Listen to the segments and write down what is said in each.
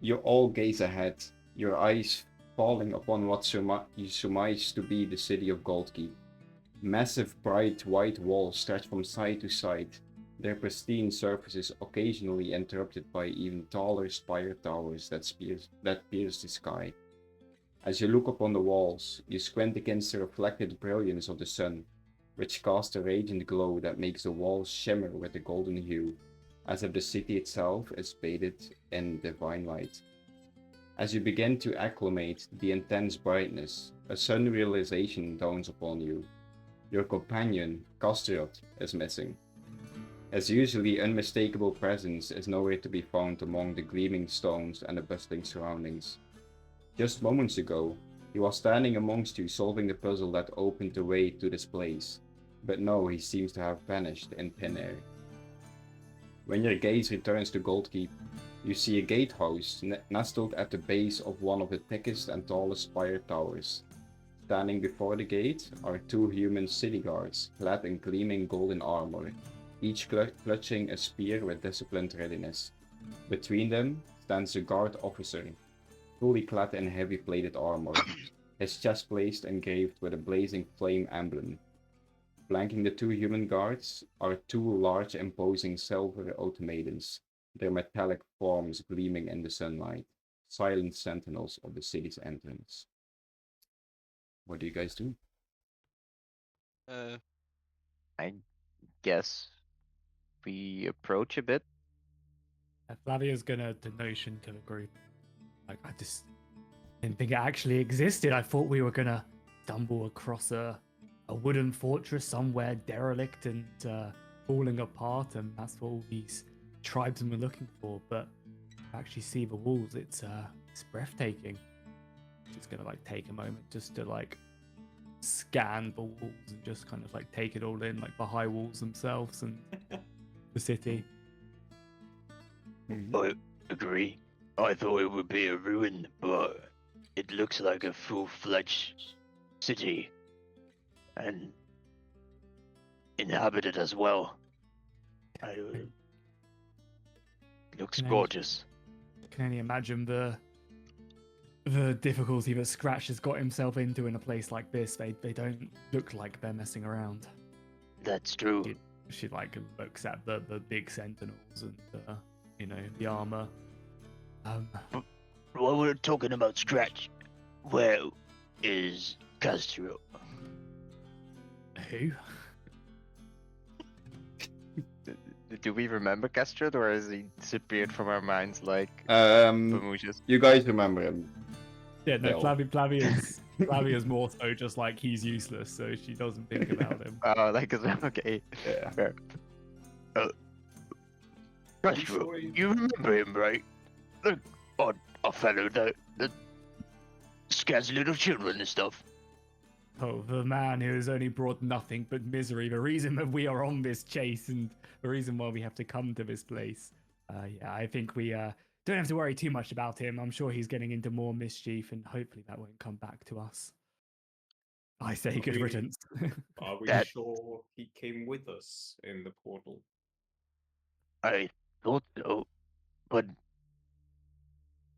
You all gaze ahead, your eyes falling upon what you surmise to be the city of Goldkeep. Massive, bright white walls stretch from side to side, their pristine surfaces occasionally interrupted by even taller spire towers that pierce the sky. As you look upon the walls, you squint against the reflected brilliance of the sun, which casts a radiant glow that makes the walls shimmer with a golden hue, as if the city itself is bathed in divine light. As you begin to acclimate to the intense brightness, a sudden realization dawns upon you. Your companion, Castriot, is missing. His usually unmistakable presence is nowhere to be found among the gleaming stones and the bustling surroundings. Just moments ago, he was standing amongst you solving the puzzle that opened the way to this place, but now he seems to have vanished in thin air. When your gaze returns to Goldkeep, you see a gatehouse nestled at the base of one of the thickest and tallest spire towers. Standing before the gate are two human city guards, clad in gleaming golden armor, each clutching a spear with disciplined readiness. Between them stands a guard officer, fully clad in heavy plated armor, his chest plate engraved with a blazing flame emblem. Flanking the two human guards are two large imposing silver automatons, their metallic forms gleaming in the sunlight, silent sentinels of the city's entrance. What do you guys do? I guess we approach a bit. Flavia's gonna notion to the group. Like, I just didn't think it actually existed. I thought we were gonna stumble across a wooden fortress somewhere derelict and falling apart, and that's what all these tribesmen were looking for. But to actually see the walls, it's breathtaking. Just gonna like take a moment just to like scan the walls and just kind of like take it all in, like the high walls themselves and the city. I agree. I thought it would be a ruin, but it looks like a full-fledged city. And inhabited as well. Looks gorgeous. Can only imagine the difficulty that Scratch has got himself into in a place like this. They don't look like they're messing around. That's true. She like looks at the big sentinels and the armor. While we're talking about Scratch, where is Castro? Who? Do we remember Castro, or has he disappeared from our minds like You guys remember him? Yeah, no, Flavia's more so just like he's useless, so she doesn't think about him. Oh, like, okay. Yeah. Fair. Castro, you remember him, right? The odd fellow that scares little children and stuff. Oh, the man who has only brought nothing but misery. The reason that we are on this chase and the reason why we have to come to this place. Yeah, I think we don't have to worry too much about him. I'm sure he's getting into more mischief, and hopefully that won't come back to us. I say good riddance. Are we sure he came with us in the portal? I thought so, but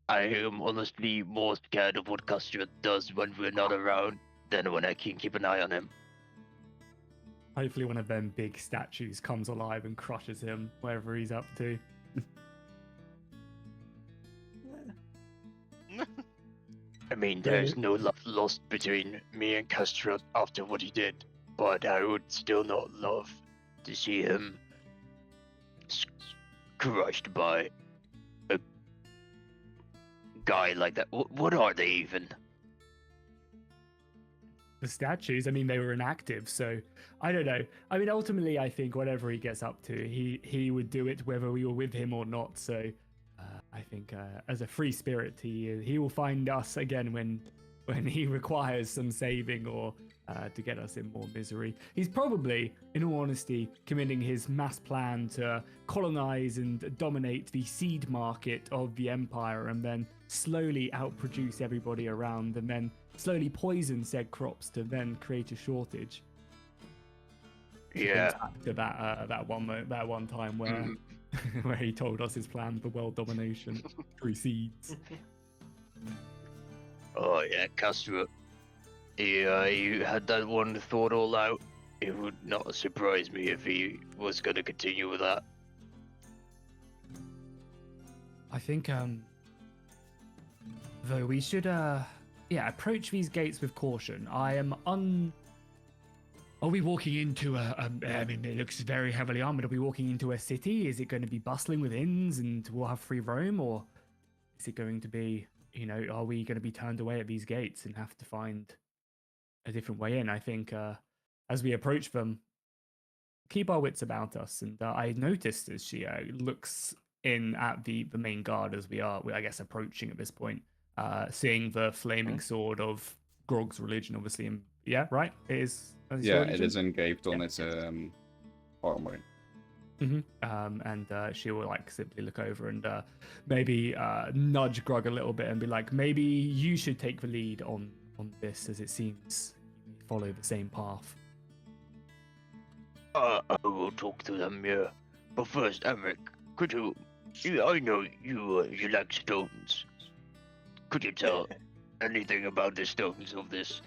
I am honestly more scared of what Castro does when we're not around than when I can keep an eye on him. Hopefully one of them big statues comes alive and crushes him, wherever he's up to. I mean, there's no love lost between me and Castro after what he did, but I would still not love to see him crushed by a guy like that. What are they even? The statues, I mean, they were inactive, so I don't know. I mean, ultimately, I think whatever he gets up to, he would do it whether we were with him or not. So I think as a free spirit, he will find us again when he requires some saving or to get us in more misery. He's probably, in all honesty, committing his mass plan to colonize and dominate the seed market of the empire and then slowly outproduce everybody around and then slowly poison said crops to then create a shortage. Yeah. Back to that one time where where he told us his plan for world domination precedes. Oh yeah, Castro. He had that one thought all out. It would not surprise me if he was going to continue with that. I think though we should approach these gates with caution. I am Are we walking into I mean, it looks very heavily armored. Are we walking into a city? Is it going to be bustling with inns and we'll have free roam? Or is it going to be, are we going to be turned away at these gates and have to find a different way in? I think as we approach them, keep our wits about us. And I noticed as she looks in at the main guard as we're, I guess, approaching at this point, seeing the flaming sword of Grog's religion, obviously. Yeah, right? It is. Yeah, it is engraved on its armor. And she will simply look over and maybe nudge Grog a little bit and be like, maybe you should take the lead on this, as it seems you follow the same path. I will talk to them, yeah. But first, Emmerich, could you? I know you like stones. Could you tell anything about the stones of this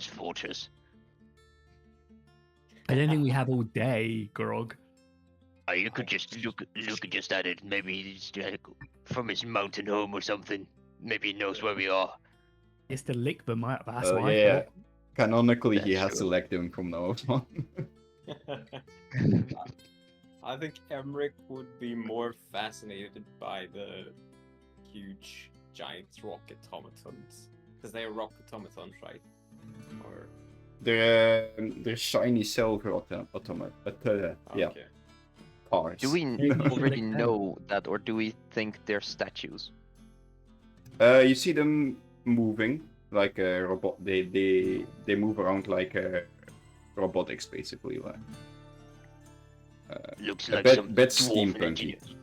fortress? I don't think we have all day, Grog. You could just look just at it. Maybe he's from his mountain home or something. Maybe he knows where we are. He has to lick them up. That's what I Yeah, thought. canonically he That's has true. to elect them from now on. I think Emmerich would be more fascinated by the huge giant rock automatons. Because they are rock automatons, right? Or They're shiny silver automata. Yeah, okay. cars. Do we Maybe already like them. know that, or do we think they're statues? You see them moving like a robot. They move around like robotics, basically. Looks A like bit- some bit dwarven steampunky. engineers.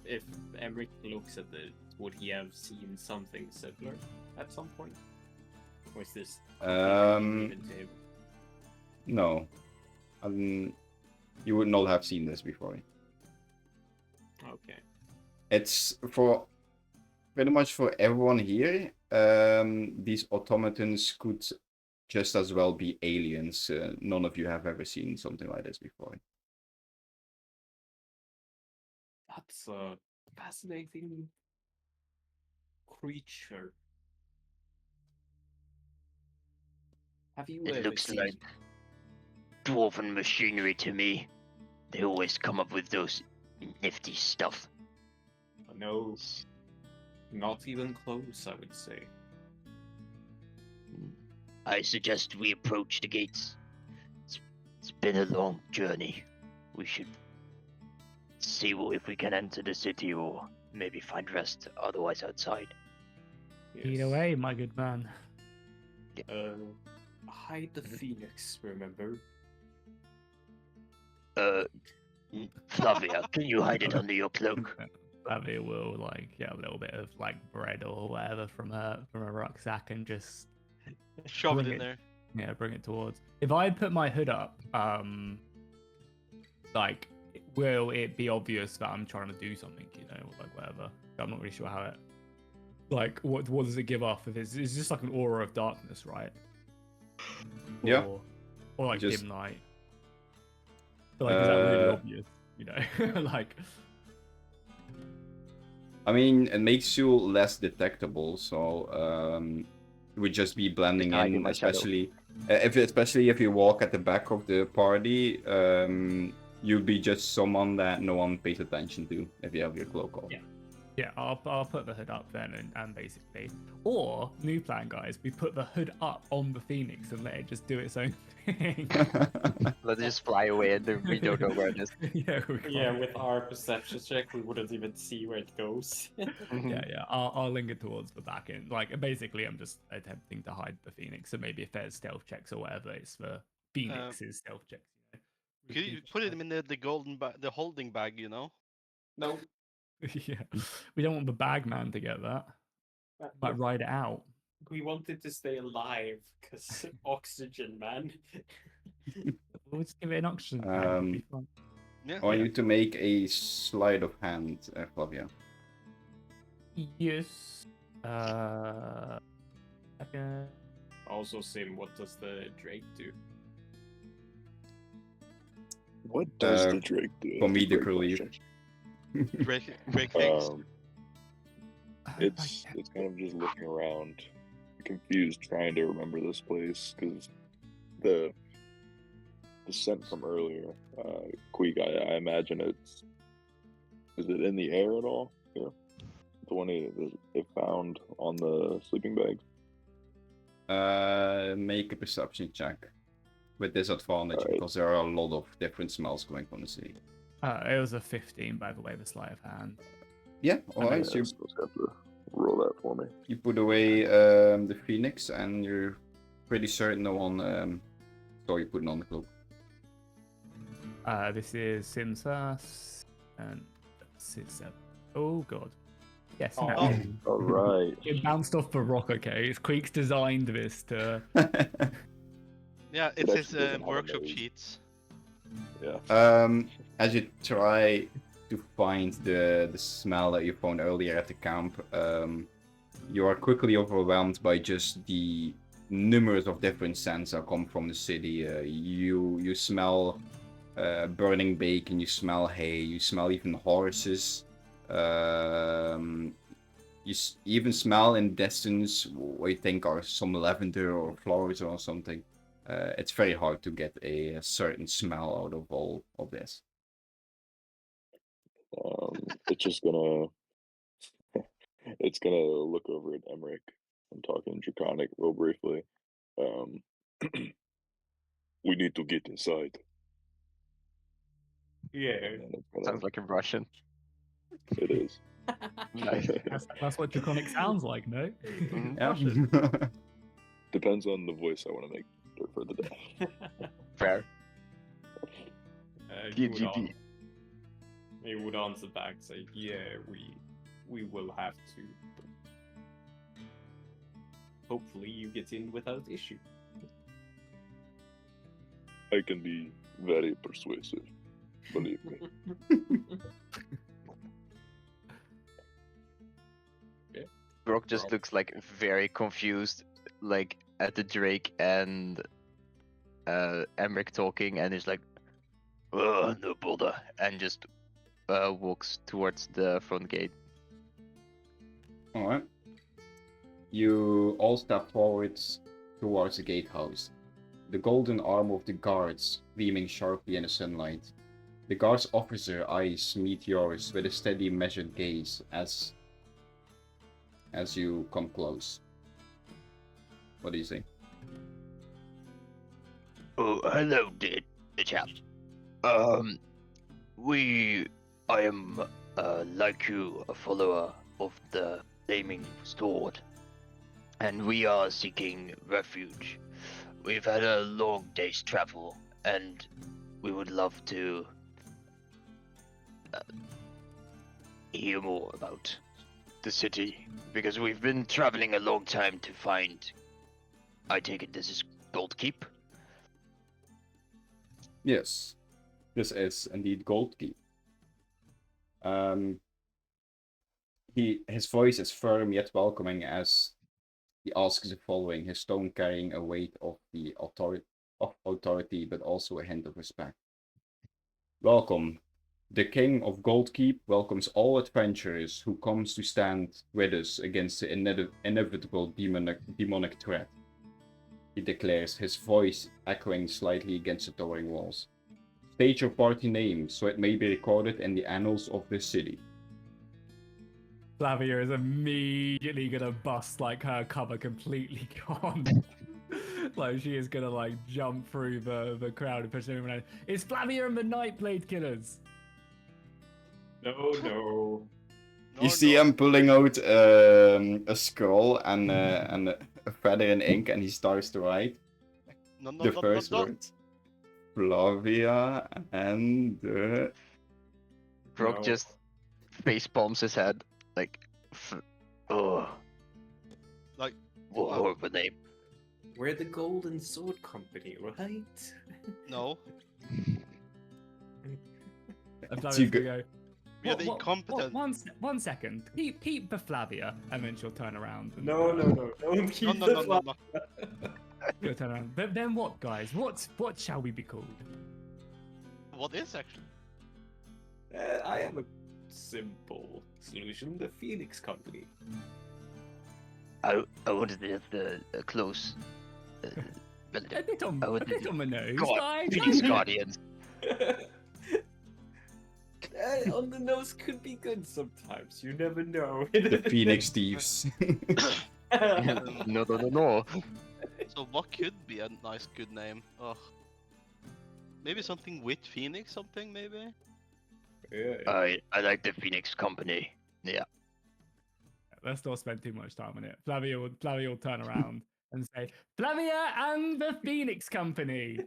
If Emmerich looks at it, would he have seen something similar at some point? Or is this given to him? No, you would not have seen this before. Okay. It's for pretty much for everyone here. These automatons could just as well be aliens. None of you have ever seen something like this before. That's a fascinating creature. Have you It ever looks seen? like dwarven machinery to me. They always come up with those nifty stuff. No, not even close, I would say. I suggest we approach the gates. It's been a long journey. We should see if we can enter the city or maybe find rest otherwise outside. Either way, my good man. Hide the phoenix, remember? Flavia, can you hide it under your cloak? Flavia will get a little bit of bread or whatever from her rucksack and just Shove it Bring in it. there. bring it towards. If I put my hood up, will it be obvious that I'm trying to do something, or whatever? I'm not really sure how it. What does it give off? If it's just like an aura of darkness, right? Yeah. Or Just- dim light. But is that really Uh, obvious? I mean, it makes you less detectable, so it would just be blending Just hide in in, my shadow. especially if you walk at the back of the party. You'll be just someone that no one pays attention to if you have your cloak on. Yeah, I'll put the hood up then and basically. Or, new plan, guys, we put the hood up on the Phoenix and let it just do its own thing. Let's just fly away and then we don't know where it is. Yeah, we Yeah, can't. with our perception check, we wouldn't even see where it goes. Yeah. I'll linger towards the back end. Basically, I'm just attempting to hide the Phoenix. So maybe if there's stealth checks or whatever, it's the Phoenix's stealth checks. Could you put it in the golden the holding bag, you know? No, Yeah, we don't want the bag man to get that. Might ride it out. we wanted to stay alive because oxygen, man. We'll just give it an auction. It'll be fun. Yeah. I want you to make a sleight of hand, Flavia. Yes. Okay. Also, Sim, what does the Drake do? What does Uh, the Drake do? comedic Great relief. question. Break things. It's kind of just looking around, confused, trying to remember this place because the scent from earlier, Queek. I imagine is it in the air at all? Yeah, the one they found on the sleeping bag. Make a perception check with disadvantage Alright. because there are a lot of different smells coming from the city. It was a 15, by the way, the sleight of hand. Yeah, alright. Yeah, So you, so have to roll that for me. you put away the phoenix, and you're pretty certain no one saw you putting on the cloak. This is Simsas, and this is oh god. Yes, Oh. no. All right. It bounced off the rock, okay? It's Queeks designed this to... Yeah, It it's actually his doesn't have a workshop nose. sheets. Yeah. As you try to find the smell that you found earlier at the camp, you are quickly overwhelmed by just the numerous of different scents that come from the city. You smell burning bacon, you smell hay, you smell even horses. Even smell in distance what you think are some lavender or flowers or something. It's very hard to get a certain smell out of all of this. It's just gonna it's gonna look over at Emmerich and talk in Draconic real briefly. We need to get inside. Yeah. And then it's gonna, Sounds like a Russian. it is. Nice. That's what Draconic sounds like, no? Yeah. Depends on the voice I want to make for the day. Fair. He would GG. He would answer back, say, "Yeah, we will have to. Hopefully, you get in without issue." I can be very persuasive, believe me. Brock just looks like very confused, like at the Drake and Emmerich talking, and he's like, "Oh, no bother," and just walks towards the front gate. Alright. You all step forwards towards the gatehouse. The golden arm of the guards gleaming sharply in the sunlight. The guard's officer eyes meet yours with a steady, measured gaze as you come close. What do you say? Oh, hello, dear chap. I am, like you, a follower of the Flaming Sword, and we are seeking refuge. We've had a long day's travel, and we would love to hear more about the city, because we've been traveling a long time to find. I take it this is Gold Keep? Yes, this is indeed Goldkeep. His voice is firm yet welcoming as he asks the following, his tone carrying a weight of the authority, but also a hint of respect. Welcome. The King of Goldkeep welcomes all adventurers who comes to stand with us against the inevitable demonic threat. He declares, his voice echoing slightly against the towering walls. State your party name so it may be recorded in the annals of this city. Flavia is immediately gonna bust like her cover completely gone. Like she is gonna like jump through the crowd and push everyone out. It's Flavia and the Nightblade Killers. No. You see him pulling out a scroll and a feather in ink, and he starts to write the first word. Flavia and the... Brock No. just face palms his head, like, Oh, Like, what a horrible name. We're the Golden Sword Company, right? No, And Too Flavia's good. gonna go. we are the incompetent. One second. Keep the Flavia, and then she'll turn around. And, No, don't keep No, the no, no, no, no. She'll turn around. But then what, guys? What shall we be called? What is actually? I have a simple solution: the Phoenix Company. I wanted to just close. A bit on I would a bit on the nose, God, guys. Phoenix Guardians. On the nose could be good sometimes. You never know. The Phoenix Thieves. No. So what could be a nice, good name? Oh, maybe something with Phoenix, something maybe. Yeah. I like the Phoenix Company. Yeah. Let's not spend too much time on it. Flavia will turn around and say, Flavia and the Phoenix Company.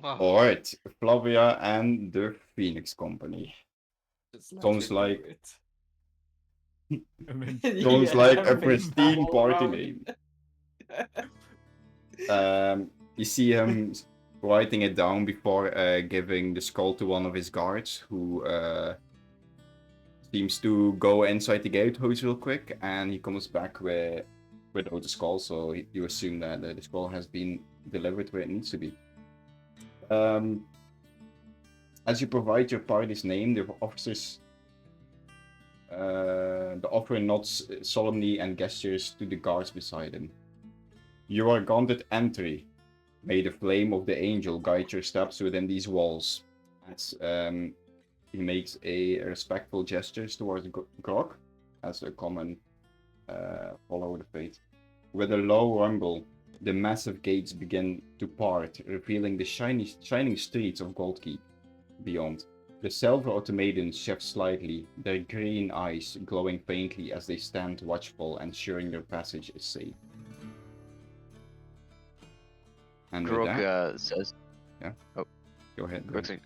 Oh, Alright, Flavia and the Phoenix Company. Just let Sounds her like- do it. And then Sounds like a big pristine bubble party round. name. You see him writing it down before giving the skull to one of his guards, who seems to go inside the gatehouse real quick, and he comes back without the skull, so you assume that the skull has been delivered where it needs to be. As you provide your party's name, the officer nods solemnly and gestures to the guards beside him. You are granted entry. May the flame of the angel guide your steps within these walls. As he makes a respectful gestures towards Grog, as a common follower of the faith. With a low rumble, the massive gates begin to part, revealing the shining streets of Goldkeep beyond. The silver automatons shift slightly, their green eyes glowing faintly as they stand watchful, ensuring their passage is safe. And with Grog that, says, go ahead. Grog says,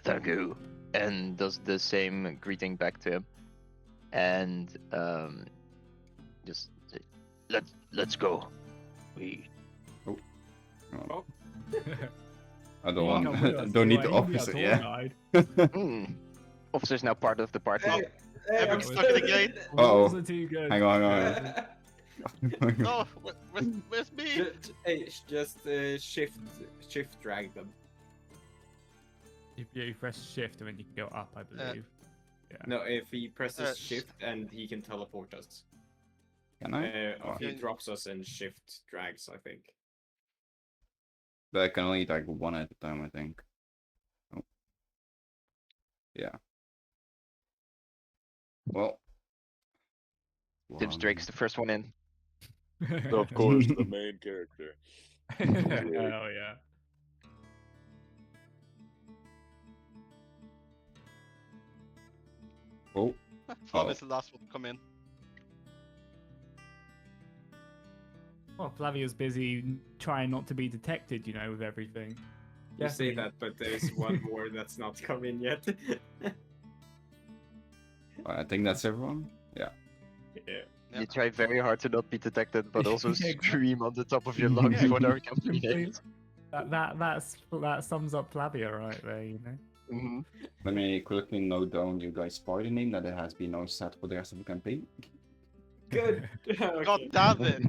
thank you, and does the same greeting back to him, and just say, let's go. We I You can come with us, don't need you the ain't be officer, our yeah? tour guide. Officer's now part of the party. Hey, Epic I'm stuck in the gate. Uh-oh. Rules are too good. Hang on. No, where's me? Hey, just shift drag them. If you press shift and then you can go up, I believe. No, if he presses sh- shift and he can teleport us. Can I? If he drops us and shift drags, I think. But I can only like one at a time, I think. Oh. Yeah. Well. Tibbs Drake's the first one in. Of course, the main character. Hell yeah. Oh. Flav is the last one to come in. Well, Flavia's busy trying not to be detected, with everything. You say Definitely. that, but there's one more that's not come in yet. I think that's everyone. Yeah. Yeah. Yeah. You try very hard to not be detected, but also Yeah, exactly. scream on the top of your lungs Yeah, for our company complete- names. That sums up Flavia right there, Mm-hmm. Let me quickly note down you guys' party name that it has been now set for the rest of the campaign. Good. God Okay. damn it!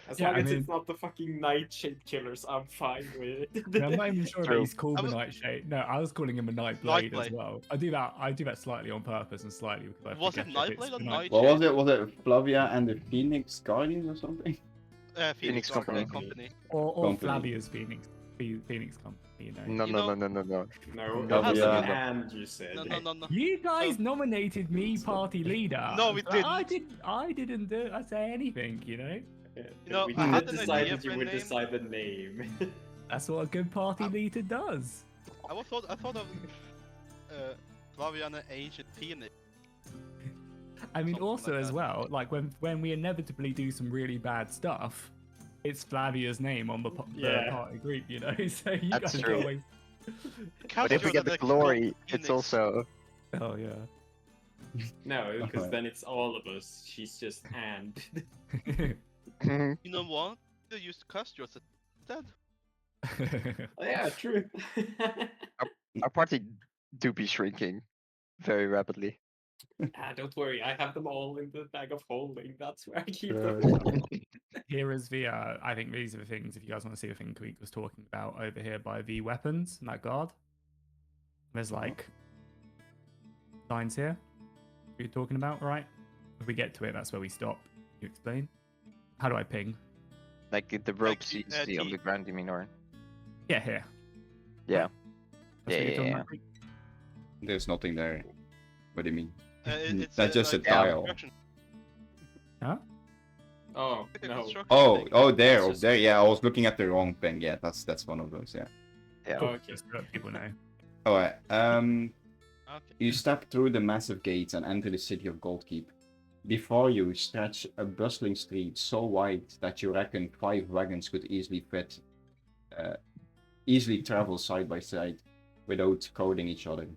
As Yeah, long I as mean- it's not the fucking nightshade killers, I'm fine with it. No, I'm not even sure True. that he's called I a was- Nightshade. No, I was calling him a Nightblade as Nightblade. well. I do that slightly on purpose and slightly because I Was it forget if it's Nightblade or the Night? What was it? Was it Flavia and the Phoenix Guardians or something? Phoenix Company. Company. Or Company. Flavia's Phoenix Company, No, You no, know- no. No, Yeah, that's yeah. an and you said. No. You guys nominated me party leader. No, we but didn't. I didn't say anything, Yeah, know, we I had didn't an decide idea that you for a would name. decide the name. That's what a good party leader does. I thought of Flavia and an ancient Phoenix. I mean, Something also like as that. well, like when we inevitably do some really bad stuff, it's Flavia's name on the Yeah. party group, So you That's guys true. always. But if we get the glory, it's also. Oh yeah. No, because then it's all of us. She's just and. Mhm. You know what? You used Castros instead. Oh, yeah, true. Our party do be shrinking very rapidly. Don't worry, I have them all in the bag of holding. That's where I keep Uh, them. Here is the, I think these are the things, if you guys want to see the thing Tweak was talking about over here by the weapons and that guard. There's like lines here you're talking about, right? If we get to it, that's where we stop. You explain? How do I ping? Like the ropes the, you see on T- the ground, you mean, or? Yeah, here. Yeah. That's what you're talking Yeah. about, Tweak? There's nothing there. What do you mean? it's That's just a like tile. construction. Huh? Oh, Like a no. construction Oh, thing. oh, there, That's oh, just- there. Yeah, I was looking at the wrong thing. Yeah, that's one of those. Yeah. Yeah. Oh, okay. Just so that people know. All right. Okay. You step through the massive gates and enter the city of Goldkeep. Before you stretch a bustling street so wide that you reckon 5 wagons could easily travel side by side without crowding each other.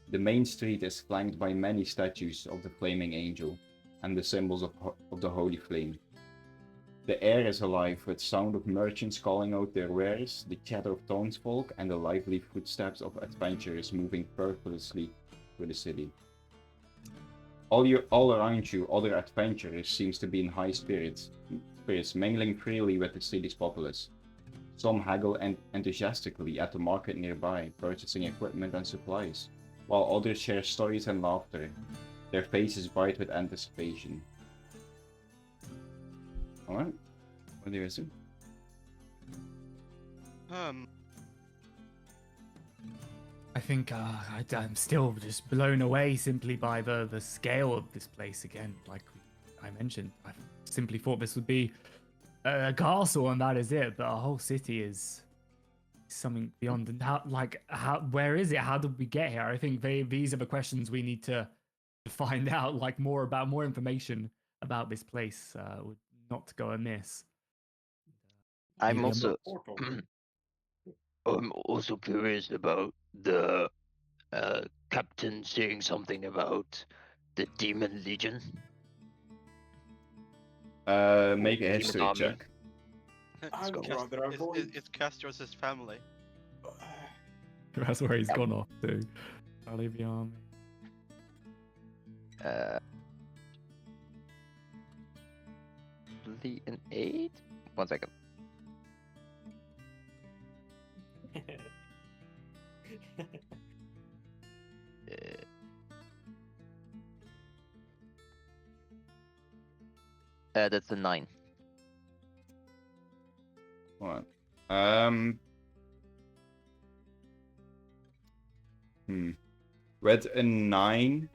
The main street is flanked by many statues of the Flaming Angel and the symbols of the Holy Flame. The air is alive with sound of merchants calling out their wares, the chatter of townsfolk, and the lively footsteps of adventurers moving purposelessly through the city. All around you, other adventurers seems to be in high spirits, mingling freely with the city's populace. Some haggle enthusiastically at the market nearby, purchasing equipment and supplies, while others share stories and laughter, their faces bright with anticipation. Alright, what do you assume? I think I'm still just blown away simply by the scale of this place again. Like I mentioned, I simply thought this would be a castle and that is it, but a whole city is something beyond. And where is it? How did we get here? I think these are the questions we need to find out, like more information about this place would not go amiss. I'm Yeah, also Portal. I'm also curious about the captain saying something about the Demon Legion. Make a Demon history army. check. I'd It's rather avoid. it's Castros' family. That's where he's gone off to. I'll leave the army. an 8? 1 second. That's a 9. Alright. With a 9,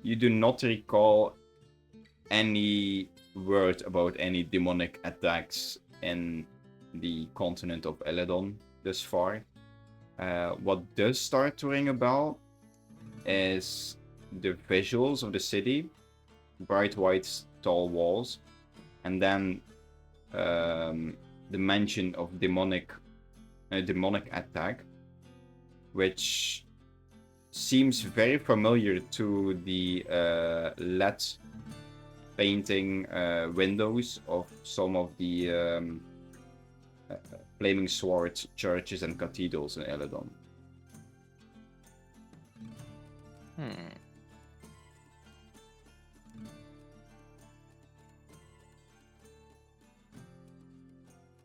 you do not recall any word about any demonic attacks in the continent of Eledhon thus far. What does start to ring a bell is the visuals of the city, bright white tall walls, and then the mention of demonic attack, which seems very familiar to the LED painting windows of some of the Flaming Sword churches and cathedrals in Eledhon.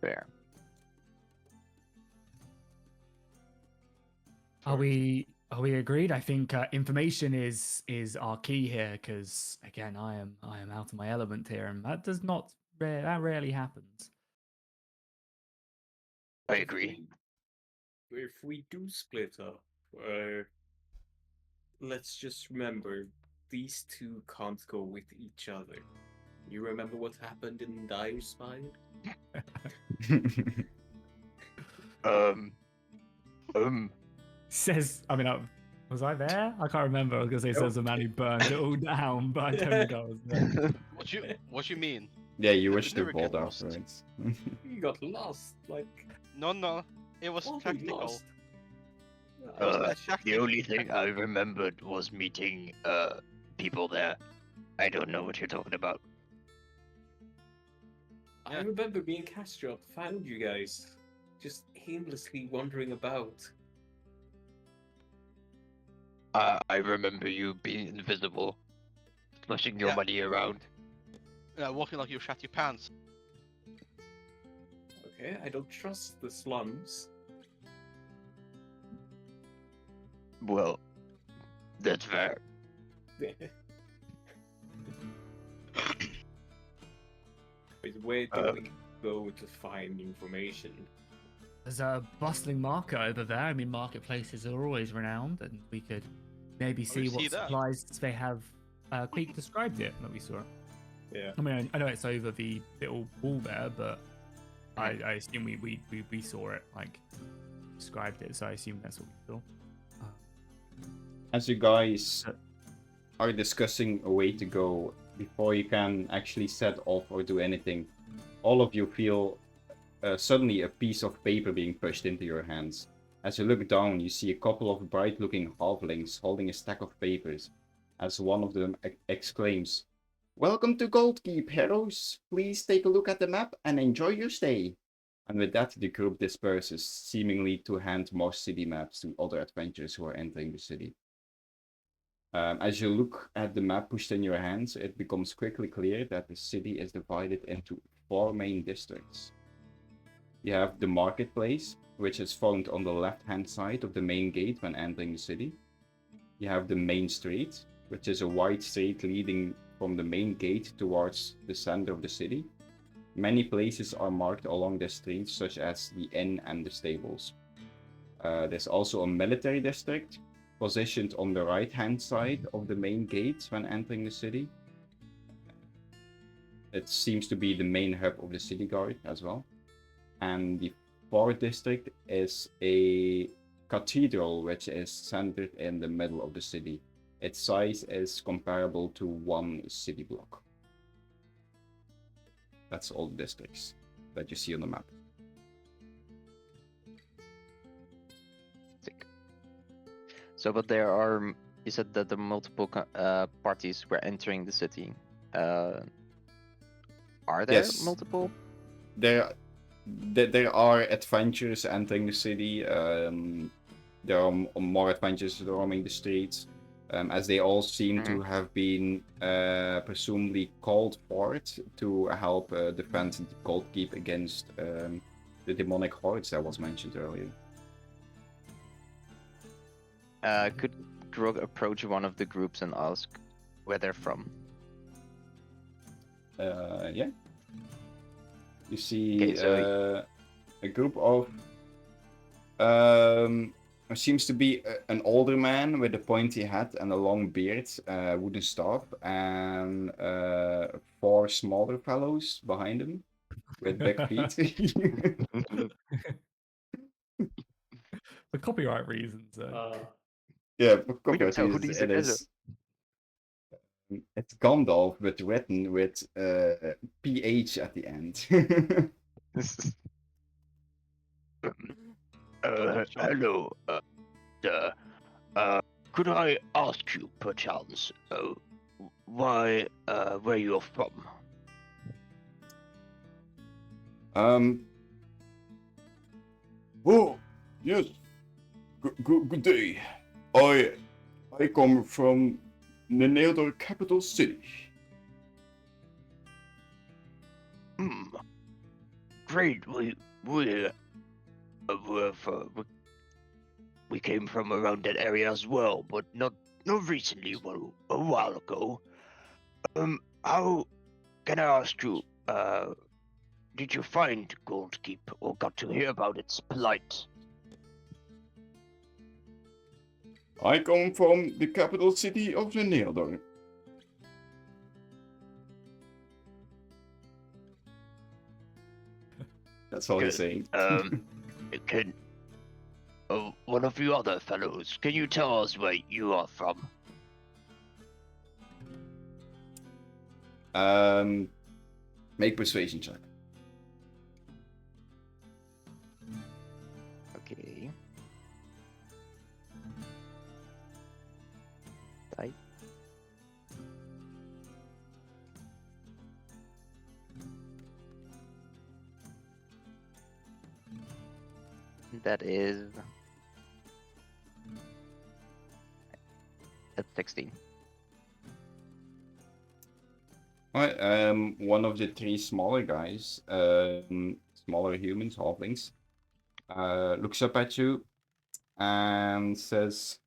Fair. Are we agreed? I think information is our key here because again, I am out of my element here, and that does not that rarely happens. I agree. If we do split up, let's just remember these two can't go with each other. You remember what happened in Dire Spire? Says, I mean, was I there? I can't remember. I was gonna say says the man who burned it all down, but I don't think I was there. What you mean? Yeah, you You wish to never get vault lost. afterwards. You got lost, like No, it was totally tactical. lost. The only thing I remembered was meeting people there. I don't know what you're talking about. I Yeah. remember me and Castrop found you guys, just aimlessly wandering about. I remember you being invisible, slushing your Yeah. money around. Walking like you shat your pants. Okay, I don't trust the slums. Well, that's fair. But where do we go to find information? There's a bustling market over there. I mean, marketplaces are always renowned, and we could maybe see see what that. supplies they have. Queek described it that we saw. Yeah. I mean, I know it's over the little wall there, but I assume we saw it, like, described it, so I assume that's what we saw. As you guys are discussing a way to go, before you can actually set off or do anything, all of you feel suddenly a piece of paper being pushed into your hands. As you look down, you see a couple of bright-looking halflings holding a stack of papers, as one of them exclaims, "Welcome to Goldkeep, heroes! Please take a look at the map and enjoy your stay." And with that, the group disperses, seemingly to hand more city maps to other adventurers who are entering the city. As you look at the map pushed in your hands, it becomes quickly clear that the city is divided into 4 main districts. You have the marketplace, which is found on the left-hand side of the main gate when entering the city. You have the main street, which is a wide street leading from the main gate towards the center of the city. Many places are marked along the street, such as the inn and the stables. There's also a military district, positioned on the right-hand side of the main gate when entering the city. It seems to be the main hub of the city guard as well. And the fourth district is a cathedral, which is centered in the middle of the city. Its size is comparable to 1 city block. That's all the districts that you see on the map. So, but there are. You said that the multiple parties were entering the city. Are there Yes. multiple? There are adventurers entering the city. There are more adventurers roaming the streets, as they all seem to have been presumably called forth to help defend the Goldkeep against the demonic hordes that was mentioned earlier. Could Grog approach one of the groups and ask where they're from? Yeah. You see Okay, so a group of it seems to be an older man with a pointy hat and a long beard, wooden staff, and 4 smaller fellows behind him with big feet. For copyright reasons, Yeah, for we don't copyright know who reasons, these it guys are. is. It's Gandalf, but written with PH at the end. Hello, sir. Could I ask you, perchance, where you're from? Oh, yes. Good day. I come from Neneador capital city. Great. We came from around that area as well, but not recently. Well, a while ago. How can I ask you? Did you find Goldkeep or got to hear about its plight? I come from the capital city of Neneador. That's all he's saying. Can one of you other fellows, can you tell us where you are from? Make persuasion check. Okay. Type. That is. That's 16. Alright, one of the three smaller guys, smaller humans, halflings, looks up at you and says,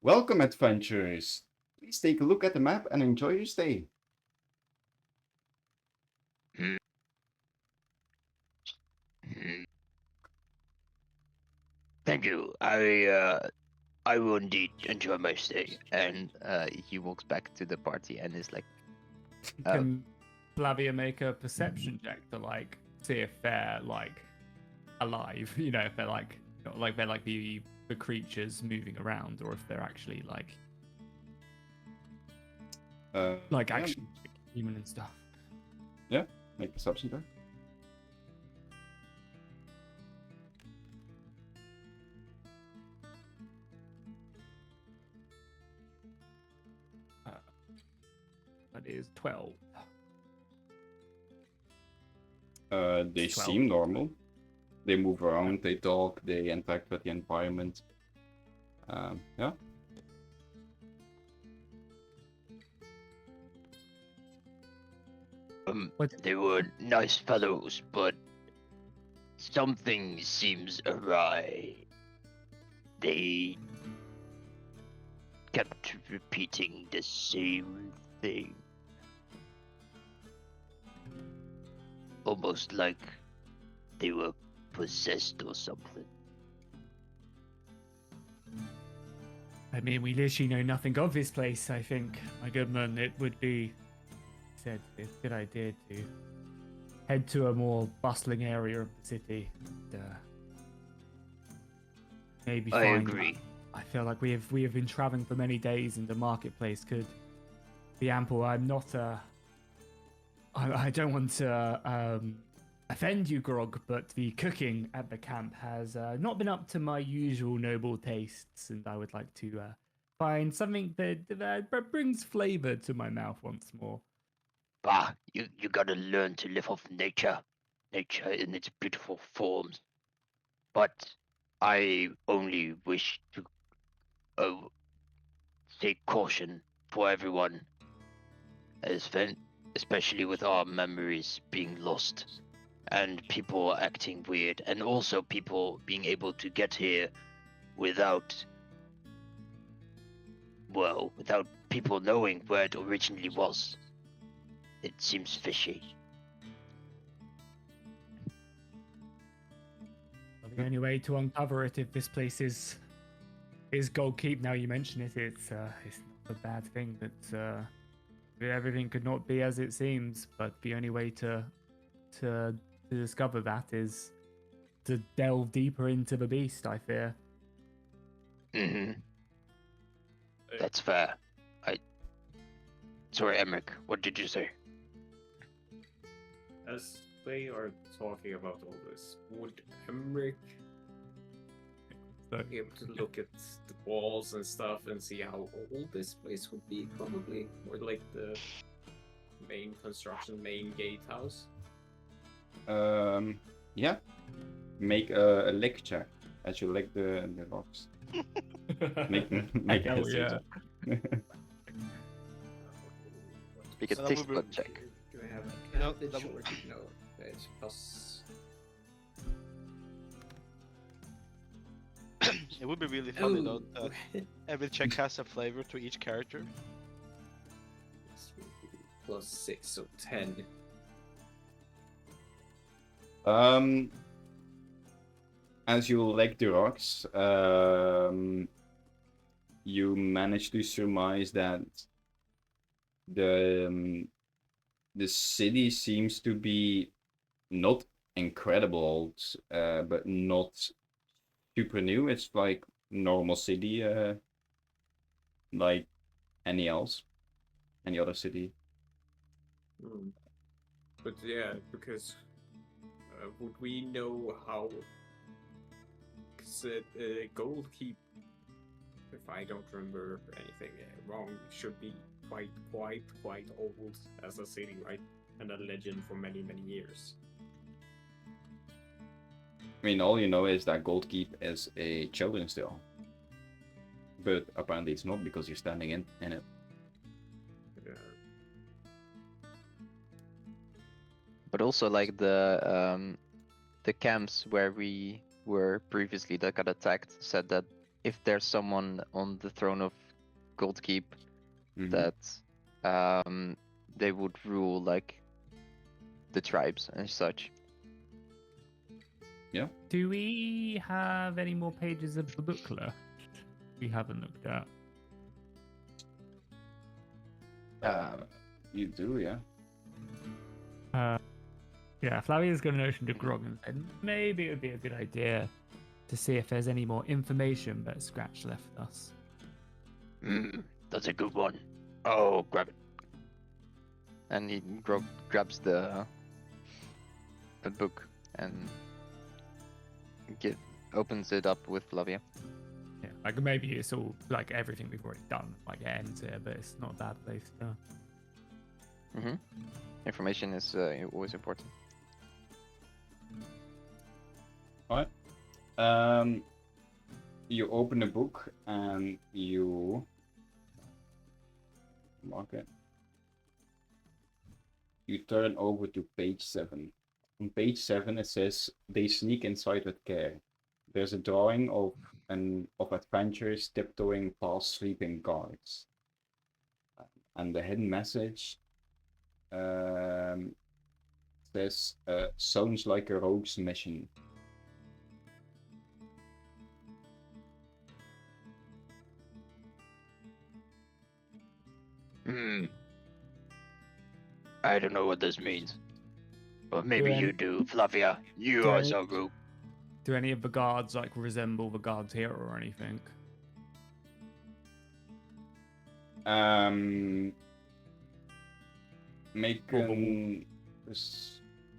"Welcome, adventurers. Please take a look at the map and enjoy your stay." Hmm. Hmm. Thank you. I will indeed enjoy my stay. And he walks back to the party and is like, Can Flavia make a perception check to like see if they're like alive? You know, if they're like they're like the creatures moving around, or if they're actually like Yeah, actually human and stuff. make a perception check. That is 12. They 12. seem normal. They move around, they talk, they interact with the environment. Yeah. They were nice fellows, but something seems awry. They kept repeating the same thing. Almost like they were possessed or something. I mean, we literally know nothing of this place, I think. My good man, it would be said it's a good idea to head to a more bustling area of the city. And, maybe I find. agree. I feel like we have been traveling for many days, and the marketplace could be ample. I'm not. I don't want to offend you, Grog, but the cooking at the camp has not been up to my usual noble tastes, and I would like to find something that brings flavor to my mouth once more. Bah, you gotta learn to live off nature. Nature in its beautiful forms. But I only wish to take caution for everyone, especially with our memories being lost and people acting weird, and also people being able to get here without people knowing where it originally was. It seems fishy. Well, the only way to uncover it, if this place is Gold Keep, now you mention it, it's not a bad thing that everything could not be as it seems. But the only way to discover that is to delve deeper into the beast, I fear. Mm-hmm. That's fair. Sorry, Emmerich, what did you say? As they are talking about all this, would Emmerich be able to look at the walls and stuff and see how old this place would be, probably? Or like the main construction, main gatehouse? Yeah. Make a lick check as you lick the rocks. Make a Hell history yeah. check. make a So that taste would bud be- check. Do I have You know, advantage that or would- no? It's plus. It would be really funny though Ooh. that every check has a flavor to each character. Plus 6, so 10. As you lick the rocks, you manage to surmise that the city seems to be not incredible old, but not super new. It's like normal city, like any other city. Hmm. But yeah, because would we know how? Because Gold Keep, if I don't remember anything wrong, should be quite old as a city, right? And a legend for many years. I mean, all you know is that Goldkeep is a children's tale. But apparently it's not because you're standing in it. But also like the camps where we were previously that got attacked said that if there's someone on the throne of Goldkeep, that they would rule like the tribes and such. Yeah. Do we have any more pages of the book left? We haven't looked at. You do, yeah. Yeah, Flavia's got a notion to Grog and said maybe it would be a good idea to see if there's any more information that Scratch left us. That's a good one. Oh, grab it. And he grabs the book and opens it up with Flavia. Yeah, like maybe it's all like everything we've already done, like it ends here, but it's not a bad place to. Information is always important. Alright. You open the book and you mark it. You turn over to page 7. On page 7 it says, they sneak inside with care. There's a drawing of adventurers tiptoeing past sleeping guards. And the hidden message says, sounds like a rogue's mission. I don't know what this means. But maybe Yeah. you do, Flavia. You are so rude. Do any of the guards like resemble the guards here or anything?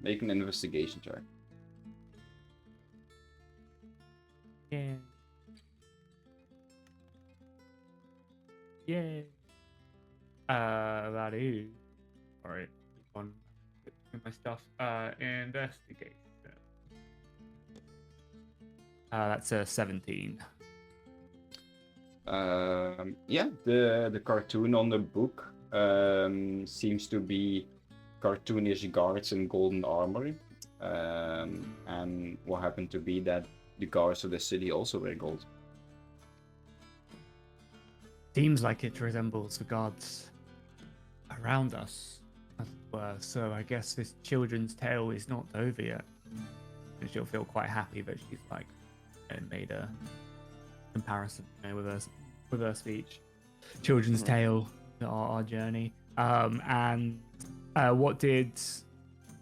Make an investigation check. Yeah. Yeah. That is. Alright. On my stuff. Investigate. That's a 17. Yeah, the cartoon on the book seems to be cartoonish guards in golden armor. And what happened to be that the guards of the city also wear gold. Seems like it resembles the guards around us, as it were. So I guess this children's tale is not over yet. And she'll feel quite happy that she's like made a comparison with her speech. Children's tale, our journey. And what was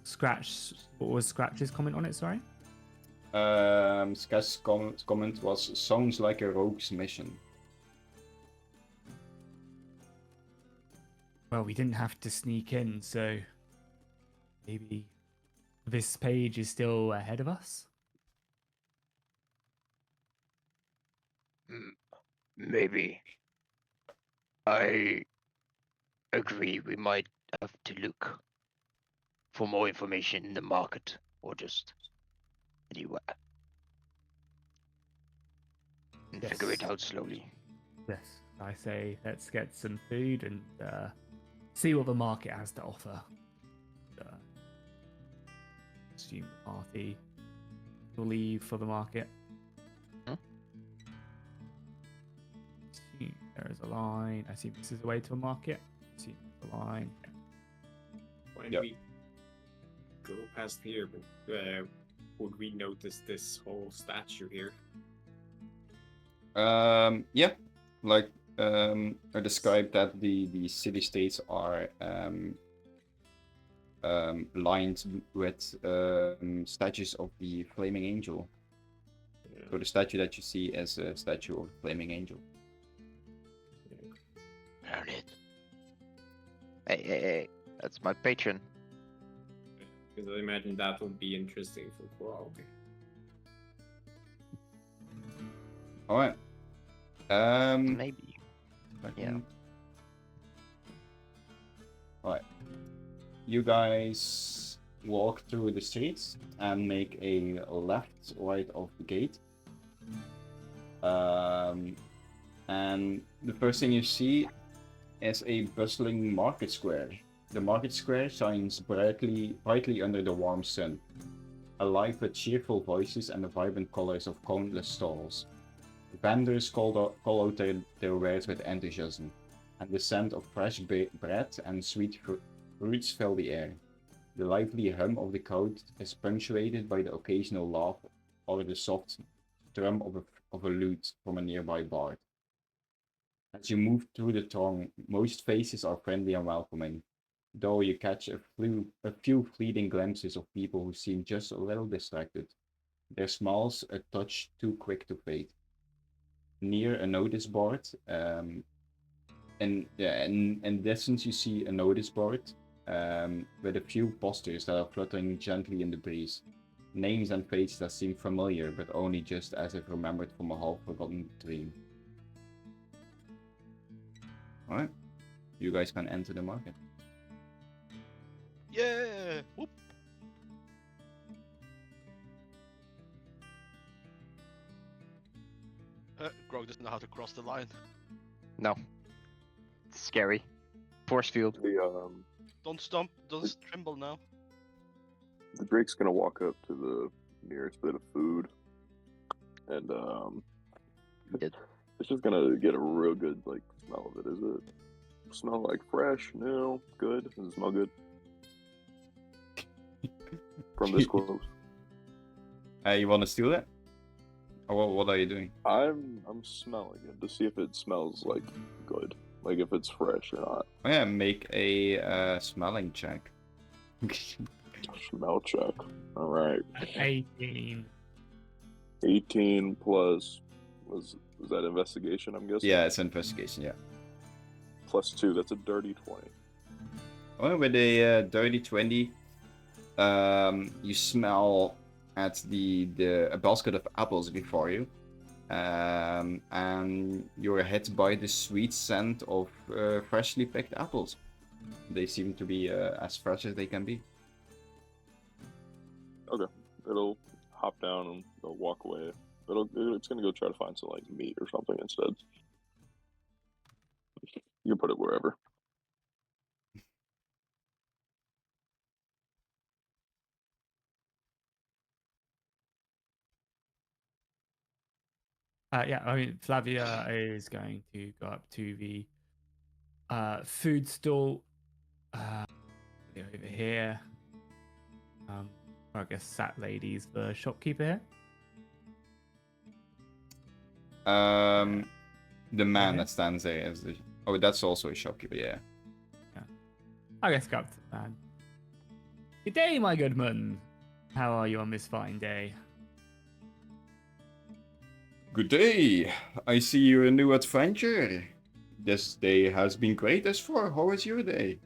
Scratch's comment on it? Sorry. Scratch's comment was, sounds like a rogue's mission. Well, we didn't have to sneak in, so maybe this page is still ahead of us. Maybe. I agree. We might have to look for more information in the market or just anywhere. And figure it Yes. out slowly. Yes, I say let's get some food and see what the market has to offer. Assume the party will leave for the market. There is a line. I assume this is the way to a market. See the line. When Yep. we go past here, would we notice this whole statue here? Yeah, like I described that the city states are lined with statues of the flaming angel. So the statue that you see is a statue of the flaming angel. Learn it. Hey, that's my patron. Because I imagine that would be interesting for Grog. All right. Maybe. Yeah. All right. You guys walk through the streets and make a left right of the gate. And the first thing you see is a bustling market square. The market square shines brightly under the warm sun, alive with cheerful voices and the vibrant colors of countless stalls. Vendors call out their wares with enthusiasm, and the scent of fresh bread and sweet fruits fill the air. The lively hum of the crowd is punctuated by the occasional laugh or the soft drum of a lute from a nearby bar. As you move through the throng, most faces are friendly and welcoming, though you catch a few fleeting glimpses of people who seem just a little distracted, their smiles a touch too quick to fade. Near a notice board, in distance you see a notice board with a few posters that are fluttering gently in the breeze. Names and faces that seem familiar, but only just as if remembered from a half-forgotten dream. Alright, you guys can enter the market. Yeah! Whoop. Grog doesn't know how to cross the line. No. It's scary. Force field. Don't stomp, don't tremble now. The Drake's gonna walk up to the nearest bit of food, and it's just gonna get a real good smell of it. Is it smell like fresh, new, good? Does it smell good? From this close. You want to steal it? Or what are you doing? I'm smelling it to see if it smells good, if it's fresh or not. Oh yeah, make a smelling check. Smell check. All right. 18. 18 plus was that investigation? I'm guessing. Yeah, it's investigation. Yeah. Plus 2. That's a dirty 20. Well, with a dirty 20, you smell at a basket of apples before you, and you're hit by the sweet scent of freshly picked apples. They seem to be as fresh as they can be. Okay, it'll hop down and it'll walk away. It's gonna go try to find some meat or something instead. You can put it wherever. Yeah, I mean, Flavia is going to go up to the food stall over here. I guess Sat Lady's the shopkeeper here. The man that stands there is the... Oh, that's also a shopkeeper, yeah. I guess go up to the man. Good day, my good man. How are you on this fine day? Good day. I see you're a new adventure. This day has been great as far. How is your day?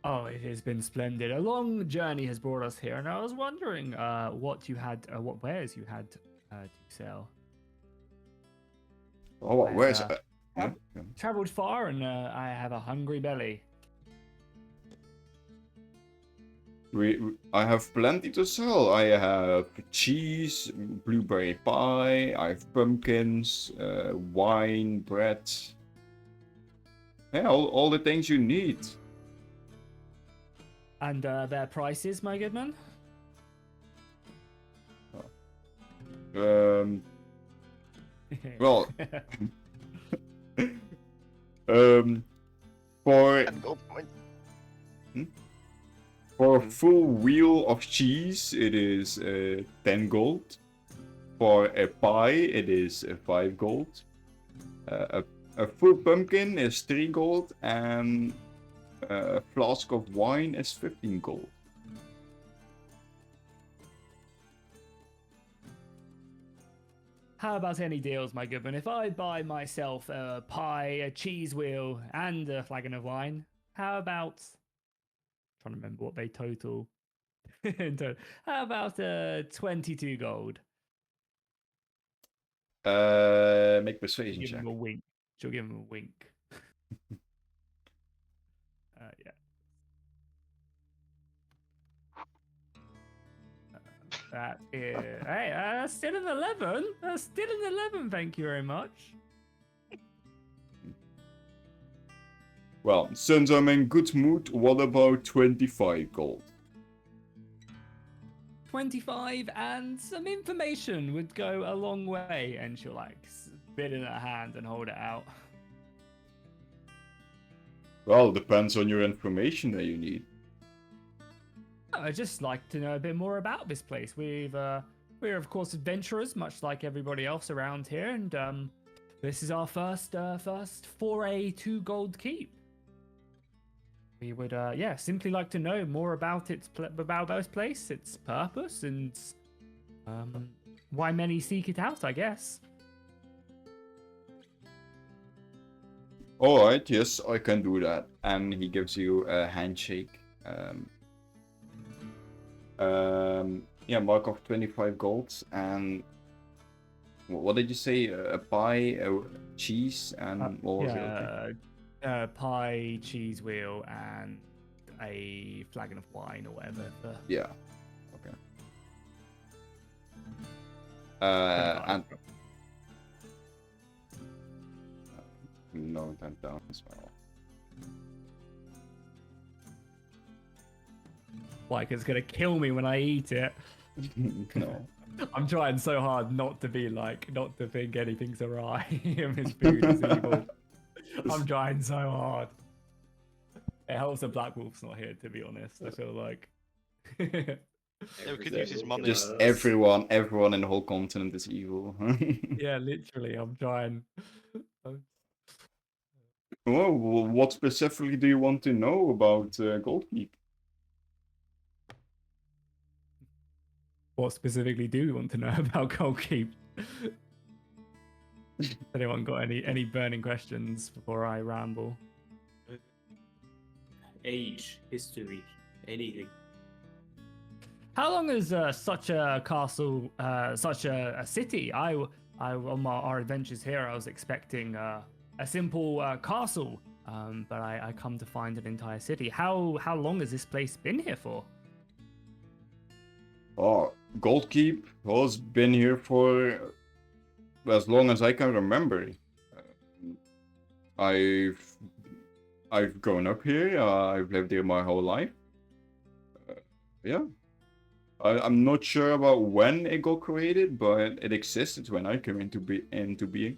Oh, it has been splendid. A long journey has brought us here, and I was wondering what wares you had to sell. Oh, where's... Traveled far, and I have a hungry belly. I have plenty to sell. I have cheese, blueberry pie, I have pumpkins, wine, bread. Yeah, all the things you need. And their prices, my good man? Well, for a full wheel of cheese, it is 10 gold. For a pie, it is 5 gold. A full pumpkin is 3 gold, and a flask of wine is 15 gold. How about any deals, my good man? If I buy myself a pie, a cheese wheel, and a flagon of wine, how about... I'm trying to remember what they total. How about 22 gold? Make persuasion Give check. him a wink. She'll give him a wink. Yeah. That is. Hey, still an 11. Still an 11. Thank you very much. Well, since I'm in good mood, what about 25 gold? 25 and some information would go a long way, and she'll like spit in her hand and hold it out. Well, depends on your information that you need. I'd just like to know a bit more about this place. We're of course adventurers, much like everybody else around here, and this is our first foray to Gold Keep. We would simply like to know more about about this place, its purpose, and why many seek it out, I guess. Alright, yes, I can do that. And he gives you a handshake. Yeah, mark of 25 golds. And what did you say? A pie, a cheese, and what was it? Pie, cheese wheel, and a flagon of wine or whatever. Yeah. Okay. And note that down as well. Like it's gonna kill me when I eat it. No. I'm trying so hard not to think anything's awry and this food is evil. I'm trying so hard. It helps that Black Wolf's not here, to be honest. I feel like. Yeah, we could use his money. Just everyone in the whole continent is evil. Yeah, literally, I'm trying. Well, what specifically do you want to know about Goldkeep? What specifically do you want to know about Goldkeep? Anyone got any burning questions before I ramble? Age, history, anything. How long is such a castle, such a city? On our adventures here, I was expecting a simple castle, but I come to find an entire city. How long has this place been here for? Oh, Goldkeep has been here for as long as I can remember. I've grown up here. I've lived here my whole life. Yeah. I'm not sure about when it got created, but it existed when I came into being.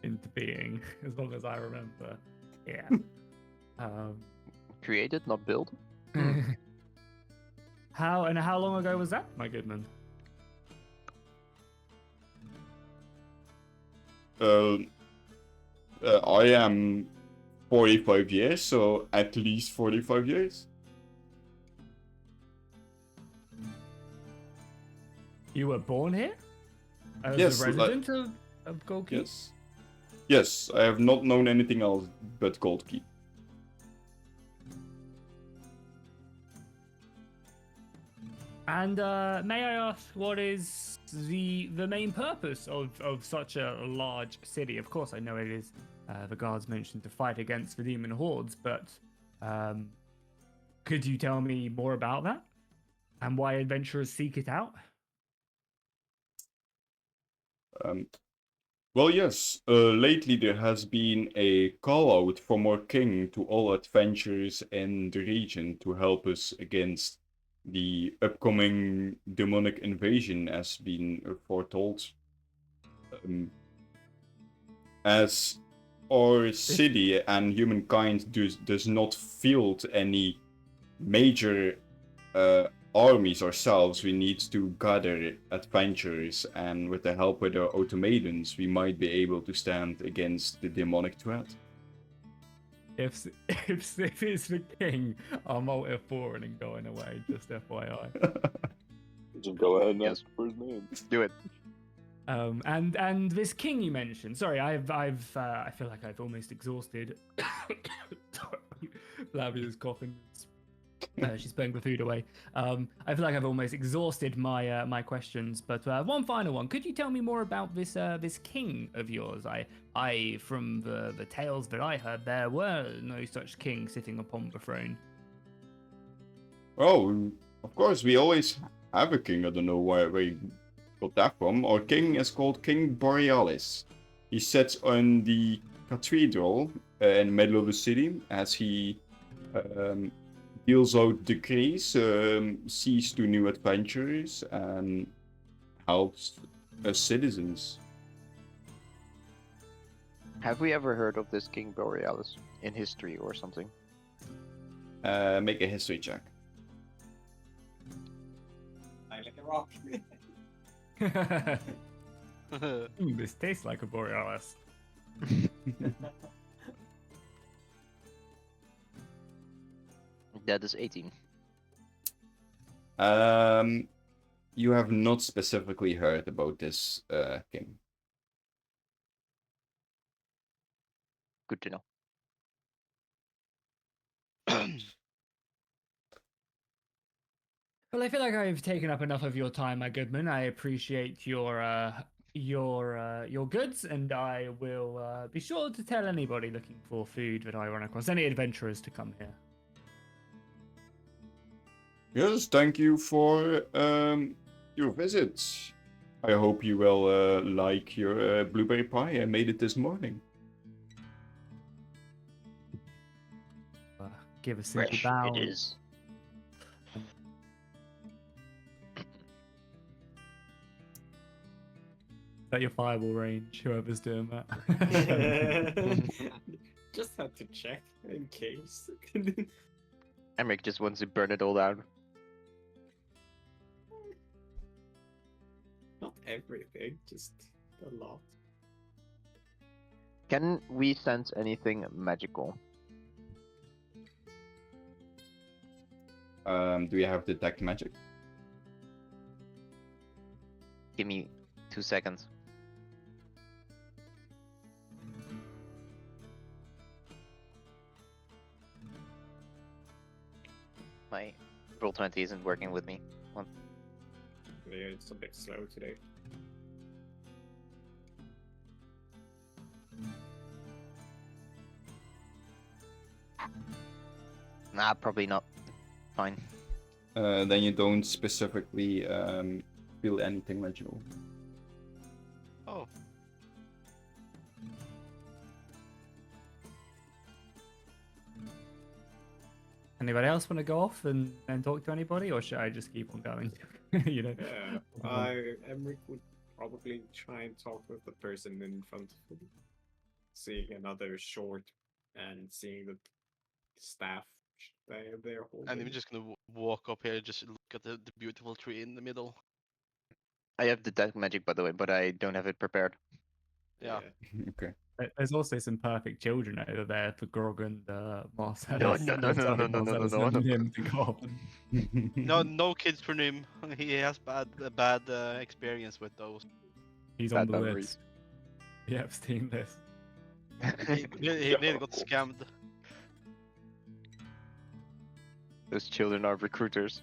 Into being, as long as I remember. Yeah. Created, not built. How long ago was that, my good man? I am 45 years, so at least 45 years. You were born here? As Yes, a resident of Gold Keep? Yes. Yes, I have not known anything else but Goldkeep. And may I ask, what is the main purpose of such a large city? Of course, I know it is the guards mentioned to fight against the demon hordes, but could you tell me more about that? And why adventurers seek it out? Well, yes. Lately there has been a call out from our king to all adventurers in the region to help us against the upcoming demonic invasion, as been foretold. As our city and humankind does not field any major armies ourselves, we need to gather adventurers, and with the help of the automatons, we might be able to stand against the demonic threat. If it's the king, I'm alt F4 and going away, just FYI. Just go ahead and ask for his name. Do it. And this king you mentioned. Sorry, I feel like I've almost exhausted. Flavia's coughing. She's putting the food away. I feel like I've almost exhausted my questions, but one final one. Could you tell me more about this king of yours? I from the tales that I heard, there were no such king sitting upon the throne. Oh, Of course, we always have a king. I don't know where you got that from. Our king is called King Borealis. He sits on the cathedral in the middle of the city as he um, deals out decrees, sees to new adventures, and helps citizens. Have we ever heard of this King Borealis in history or something? Make a history check. I like a rock. This tastes like a Borealis. That is 18. You have not specifically heard about this king. Good to know. Well, I feel like I've taken up enough of your time, my goodman. I appreciate your goods, and I will be sure to tell anybody looking for food that I run across, any adventurers to come here. Yes, thank you for your visit. I hope you will like your blueberry pie. I made it this morning. Give a simple Fresh bow. it is. Is that your fireball range? Whoever's doing that. Just had to check in case. Emmerich just wants to burn it all down. Not everything, just a lot. Can we sense anything magical? Do you have detect magic? Give me 2 seconds. My roll 20 isn't working with me. Yeah, it's a bit slow today. Nah, probably not. Fine. Then you don't specifically feel anything magical. Oh, Anybody else want to go off and talk to anybody, or should I just keep on going? You know. Yeah, Emmerich would probably try and talk with the person in front of him. Seeing another short and seeing the staff they're holding. and I'm just gonna walk up here, just look at the beautiful tree in the middle. I have detect magic, by the way, but I don't have it prepared. Yeah. Okay. There's also some perfect children over there for Grog and Marcellus. No. Him to go off. No kids for him. He has bad experience with those. He's Bad on the memories. list. The Epstein list. He nearly got scammed. Those children are recruiters.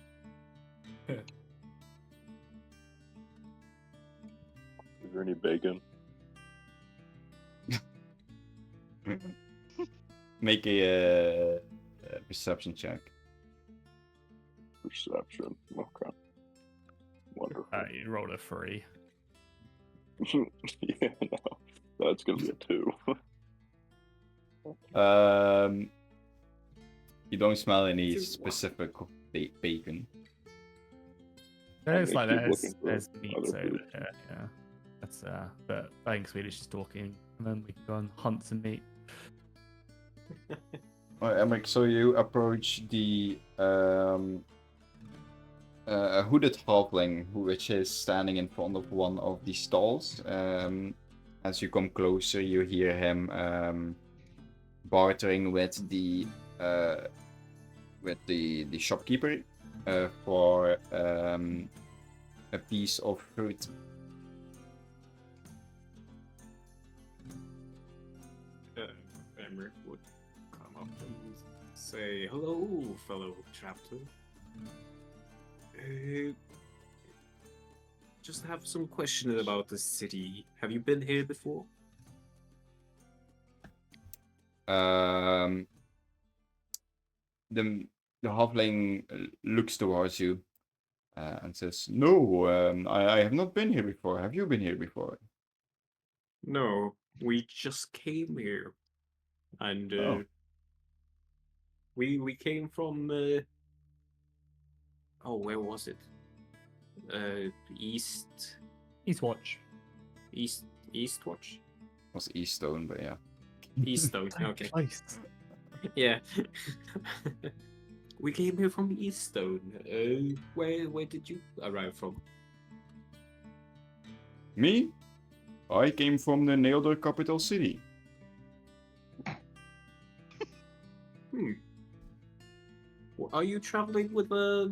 Is there any bacon? Make a perception check. Perception. Okay. Wonderful. You rolled a 3. Yeah, no. That's gonna be a 2. You don't smell any Two. specific bacon. There's keep like looking for there's meats other over food. there. Yeah. That's but I think Swedish is talking, and then we can go and hunt some meat. Alright, Emmerich, so you approach the a hooded halfling which is standing in front of one of the stalls. As you come closer, you hear him bartering with the shopkeeper for a piece of fruit. Emmerich would come up and say, "Hello, fellow traveler. Just have some questions about the city. Have you been here before?" The the halfling looks towards you and says, "No, I have not been here before. Have you been here before?" No, we just came here, and Oh. we came from oh, where was it? East Eastwatch. East Eastwatch? Was Eaststone, but yeah. Eaststone. So Okay. close. Yeah. We came here from Eaststone. Where did you arrive from? Me? I came from the Neneador capital city. Are you traveling with a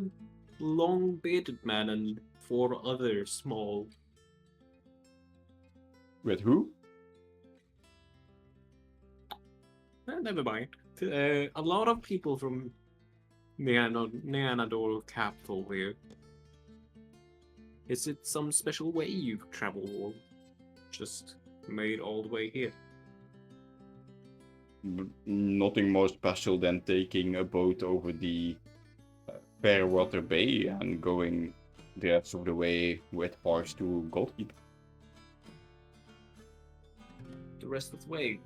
long-bearded man and 4 other small? With who? Never mind. A lot of people from Neneador capital here. Is it some special way you travel, or just made all the way here? Nothing more special than taking a boat over the Fairwater Bay and going the rest of the way with horse to Goldkeep. The rest of the way.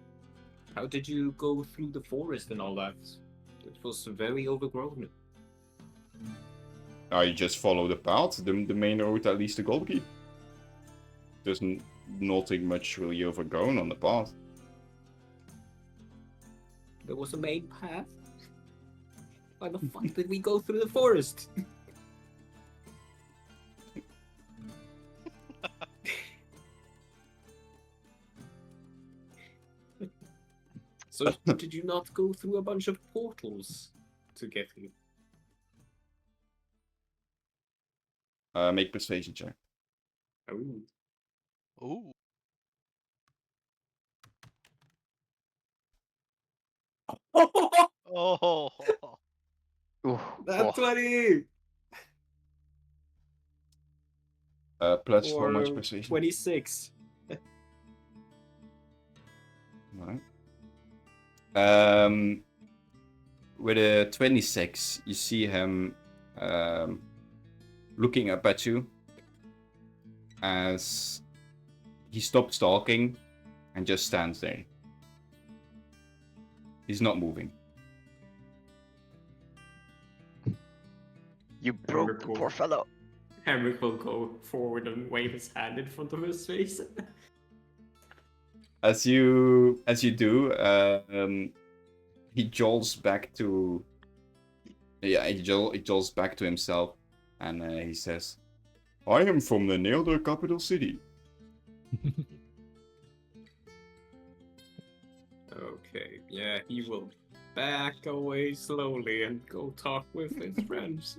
How did you go through the forest and all that? It was very overgrown. I just follow the path, the main road that leads to Goldkeep. There's nothing much really overgrown on the path. There was a main path? Why the fuck did we go through the forest? So did you not go through a bunch of portals to get here? Make persuasion check. Oh. Ooh. Oh. Ooh, That's 20! Plus how Or much persuasion? 26. Alright. With a 26, you see him looking up at you as he stops talking and just stands there. He's not moving. you broke the Cool. poor fellow. Henrik will go forward and wave his hand in front of his face. As you do, he jolts back to he jolts back to himself, and he says, "I am from the Neneador capital city." Okay, yeah, he will back away slowly and go talk with his friends.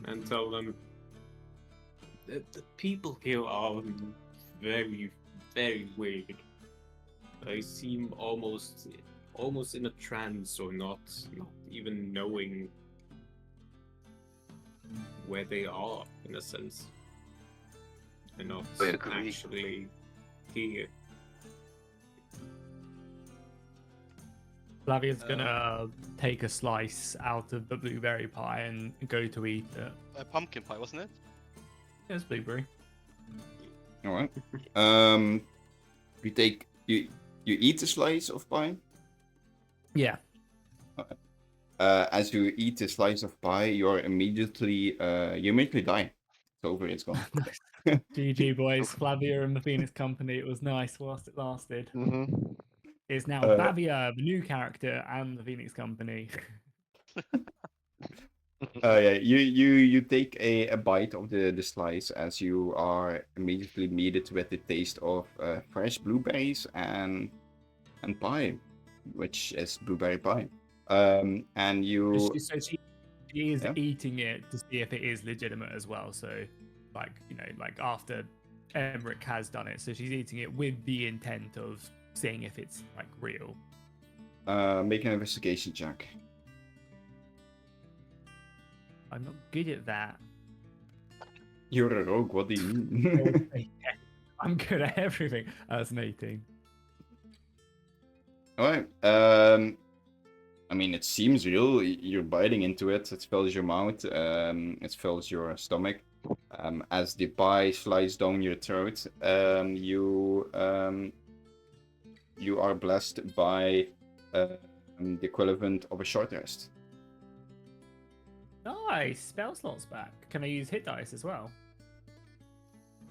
And tell them that the people here are very, very weird. They seem almost in a trance, or not even knowing where they are, in a sense. They're not I agree. actually here. Flavia's gonna take a slice out of the blueberry pie and go to eat it. Pumpkin pie, wasn't it? It's blueberry. All right. You eat a slice of pie. Yeah. As you eat a slice of pie, you immediately die. It's over. It's gone. GG boys, Flavia and the Phoenix Company. It was nice whilst it lasted. Mm-hmm. It's now Flavia, the new character, and the Phoenix Company. Yeah, you take a bite of the slice as you are immediately meted with the taste of fresh blueberries and pie, which is blueberry pie. And you So she is Yeah. eating it to see if it is legitimate as well. So, like after Emmerich has done it, so she's eating it with the intent of seeing if it's like real. make an investigation check. I'm not good at that. You're a rogue. What do you mean? I'm good at everything. That's an 18. All right. I mean, it seems real. You're biting into it. It fills your mouth. It fills your stomach. As the pie slides down your throat, you are blessed by the equivalent of a short rest. Nice. Spell slots back. Can I use hit dice as well?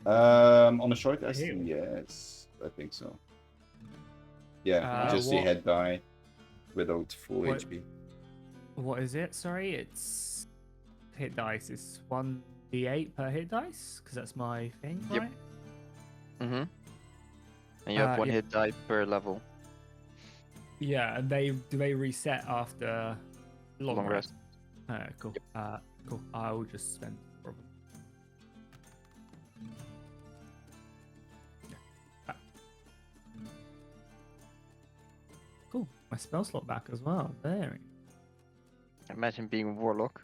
On a short rest, Heal. yes, I think so. Yeah, Uh, just the what- head die without full What- HP. What is it? Sorry, it's hit dice. It's 1d8 per hit dice because that's my thing, Yep. right? Mm-hmm. And you have one yeah. hit die per level. Yeah, and do they reset after long rest? Cool. Cool. I will just spend probably. Yeah. Cool. My spell slot back as well. Very. Imagine being a warlock.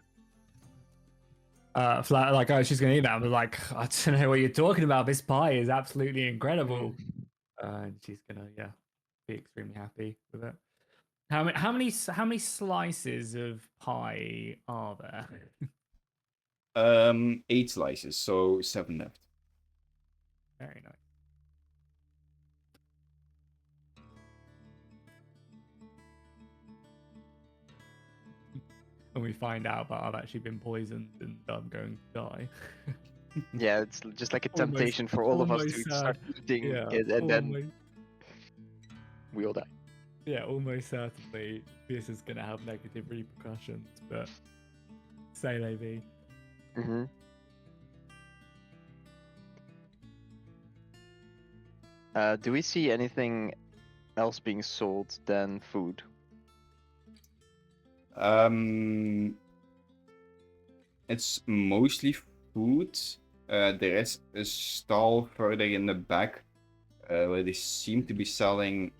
Flat, like I was just gonna eat that. I was like, I don't know what you're talking about. This pie is absolutely incredible. And she's gonna, be extremely happy with it. How many slices of pie are there? 8 slices, so 7 left. Very nice. And we find out that I've actually been poisoned and I'm going to die. Yeah, it's just like a Almost- temptation for all of us to almost, start eating yeah, it, and then almost- we all die. Yeah, almost certainly this is going to have negative repercussions, but say they be. Mm-hmm. Do we see anything else being sold than food? It's mostly food. There is a stall further in the back where they seem to be selling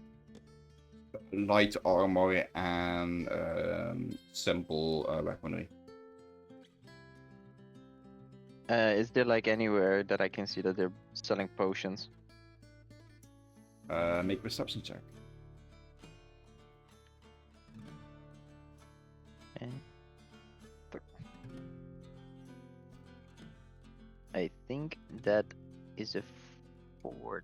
light armor and simple weaponry. Is there like anywhere that I can see that they're selling potions? Make a perception check. Okay. I think that is a 40.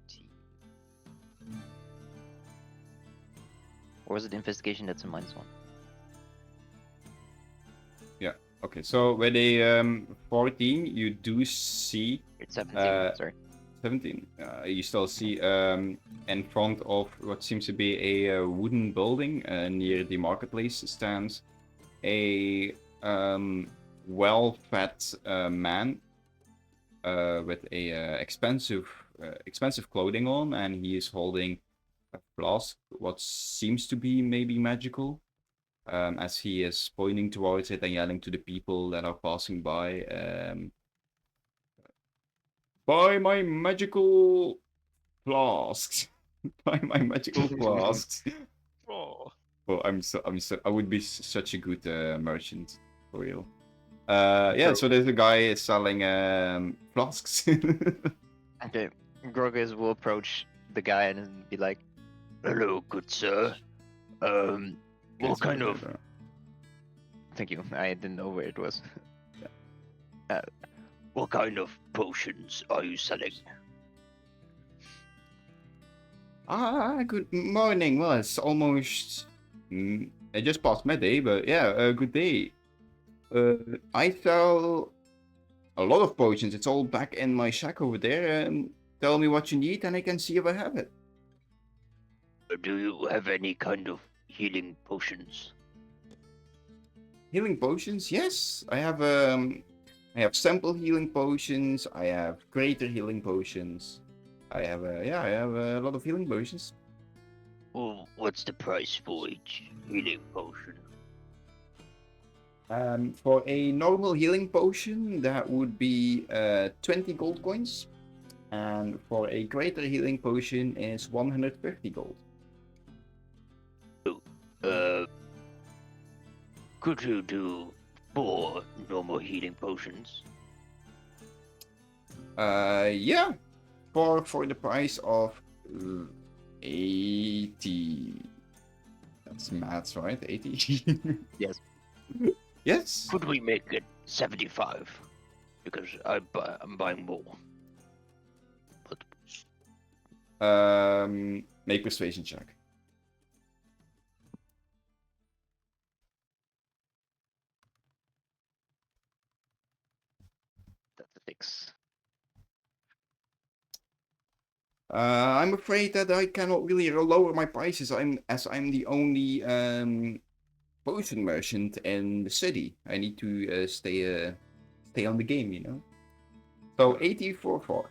Or is it investigation? That's a -1. Okay, so with a 14, you do see It's 17. 17. You still see in front of what seems to be a wooden building near the marketplace stands a well-fed man with a expensive clothing on, and he is holding a flask, what seems to be maybe magical. As he is pointing towards it and yelling to the people that are passing by, buy my magical flasks, buy my magical flasks. Oh. Well, I would be such a good merchant for real. Yeah, so there's a guy selling flasks. Okay, Grogas will approach the guy and be like, Hello, good sir. What kind of thank you, I didn't know where it was. what kind of potions are you selling? Good morning. Well, it's almost. I just passed midday, but yeah, good day. I sell a lot of potions. It's all back in my shack over there. Tell me what you need, and I can see if I have it. Do you have any kind of healing potions? Healing potions? Yes, I have simple healing potions. I have greater healing potions. I have a lot of healing potions. Well, what's the price for each healing potion? For a normal healing potion, that would be 20 gold coins, and for a greater healing potion is 150 gold. Could you do 4 normal healing potions? Yeah, for the price of 80. That's maths, right? 80? Yes. Yes. Could we make it 75? Because I'm buying more. But Make persuasion check. That's a 6. I'm afraid that I cannot really lower my prices. I'm the only potion merchant in the city. I need to stay on the game, you know. So 80 for 4.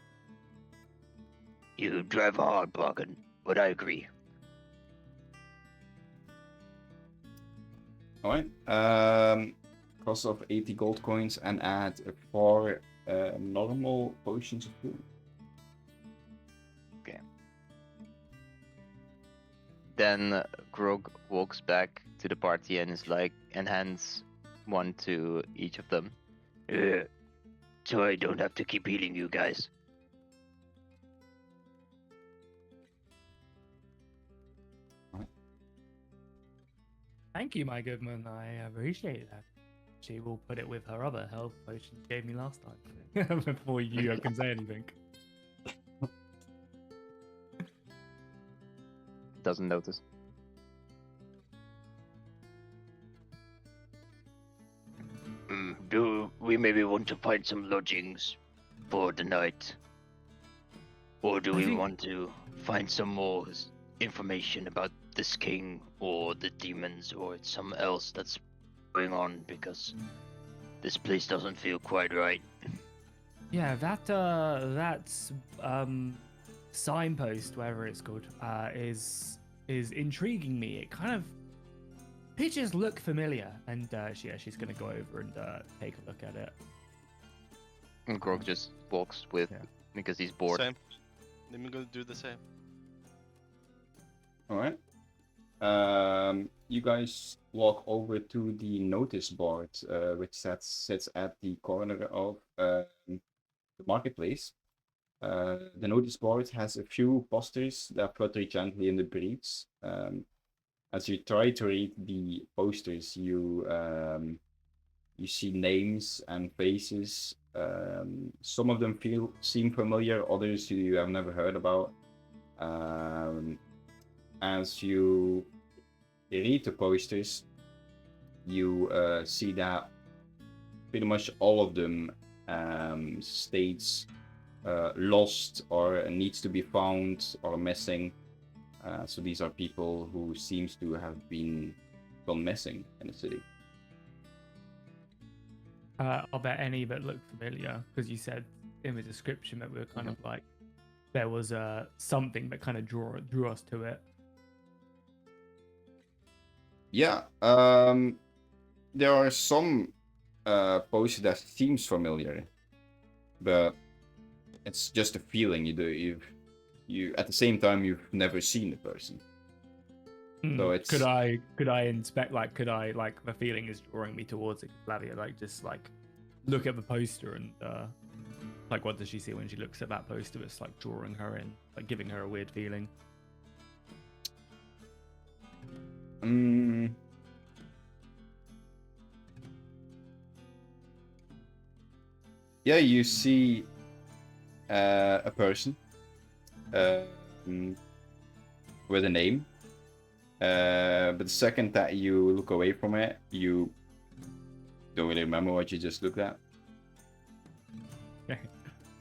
you drive a hard bargain, but I agree. All right. Cost of 80 gold coins and add 4 normal potions of food. Then Grog walks back to the party and is like, and hands one to each of them. So I don't have to keep healing you guys. Thank you, my good man. I appreciate that. She will put it with her other health potion she gave me last time. Before you can say anything. Doesn't notice. Do we maybe want to find some lodgings for the night? Or do I we think- want to find some more information about this king or the demons or something else that's going on? Because this place doesn't feel quite right. Yeah, that's signpost, whatever it's called, is intriguing me. It kind of pictures look familiar, and she's gonna go over and take a look at it. And Grog just walks with Yeah. because he's bored. Same. I'm gonna do the same. All right. You guys walk over to the notice board, which sits at the corner of the marketplace. The notice board has a few posters that flutter gently in the breeze. As you try to read the posters, you see names and faces. Some of them seem familiar, others you have never heard about. As you read the posters, you see that pretty much all of them states lost or needs to be found or missing. So these are people who seems to have gone missing in the city. Are there any that look familiar? Because you said in the description that we were kind of like there was something that kind of drew us to it. Yeah, there are some posters that seems familiar, but it's just a feeling you at the same time you've never seen the person. So it's Could I inspect, like, the feeling is drawing me towards it, Flavia, like, just like look at the poster and like, what does she see when she looks at that poster? It's like drawing her in, like giving her a weird feeling. Yeah, you see a person with a name. But the second that you look away from it, you don't really remember what you just looked at.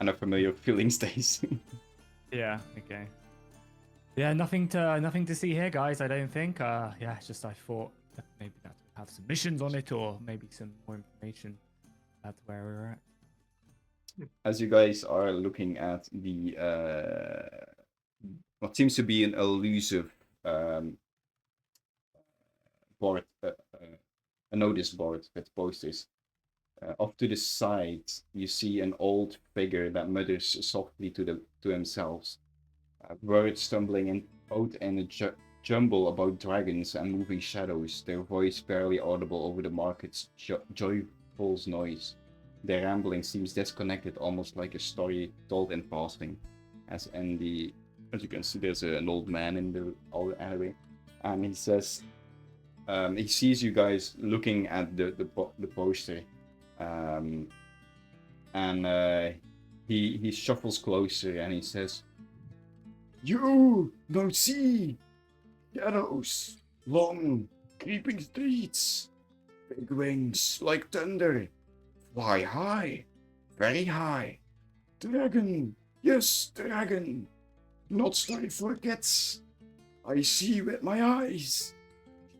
And a familiar feeling stays. Yeah. Okay. Yeah. Nothing to see here, guys. I don't think. Yeah. It's just I thought that maybe that would have some missions on it, or maybe some more information about where we're at. As you guys are looking at the what seems to be an elusive board, a notice board with posters. Off to the side, you see an old figure that mutters softly to themselves. Words stumbling out in a jumble about dragons and moving shadows, their voice barely audible over the market's joyful noise. Their rambling seems disconnected, almost like a story told in passing. As you can see, there's an old man in the alleyway, and he says, He sees you guys looking at the poster, and he shuffles closer and he says, "You don't see shadows, long creeping streets, big wings like thunder, fly high, very high. Dragon, yes, dragon. Not sorry for cats. I see with my eyes.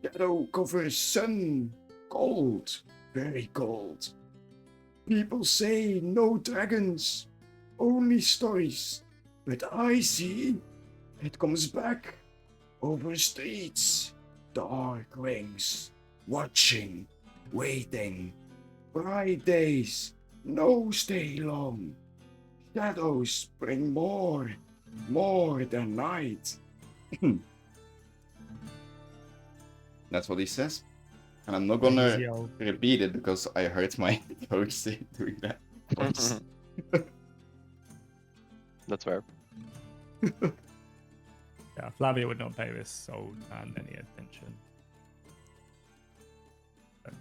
Shadow covers sun, cold, very cold. People say no dragons, only stories. But I see it comes back over streets, dark wings, watching, waiting. Bright days, no stay long. Shadows bring more than night." That's what he says. And I'm not gonna Easy old. repeat it because I hurt my voice doing that. That's fair. Yeah, Flavia would not pay this old man any attention.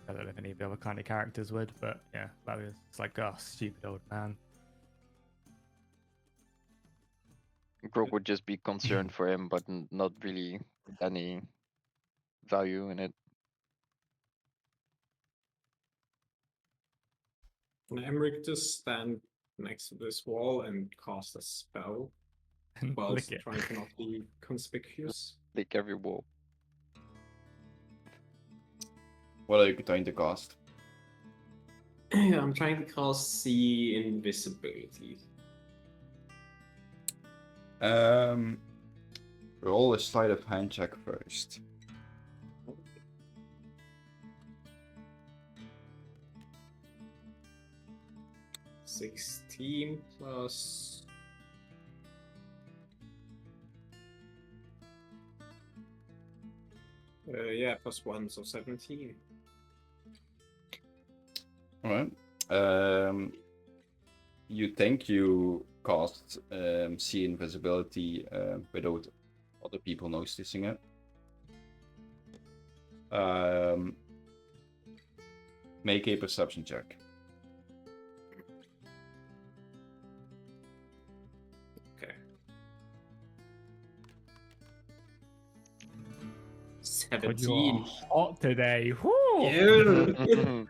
I don't know if any of the other kind of characters would, but yeah, Flavia's like, oh, stupid old man. Grog would just be concerned for him, but not really any value in it. Can Emmerich just stand next to this wall and cast a spell And whilst lick it. trying to not be conspicuous? Like every wall. What are you trying to cast? I'm trying to cast see invisibility. Roll a sleight of hand check first. $16 plus... yeah, plus 1, so 17. Alright. You think you cast see invisibility without other people noticing it. Make a perception check. Okay. God, you are 17. hot today. Woo! Ew.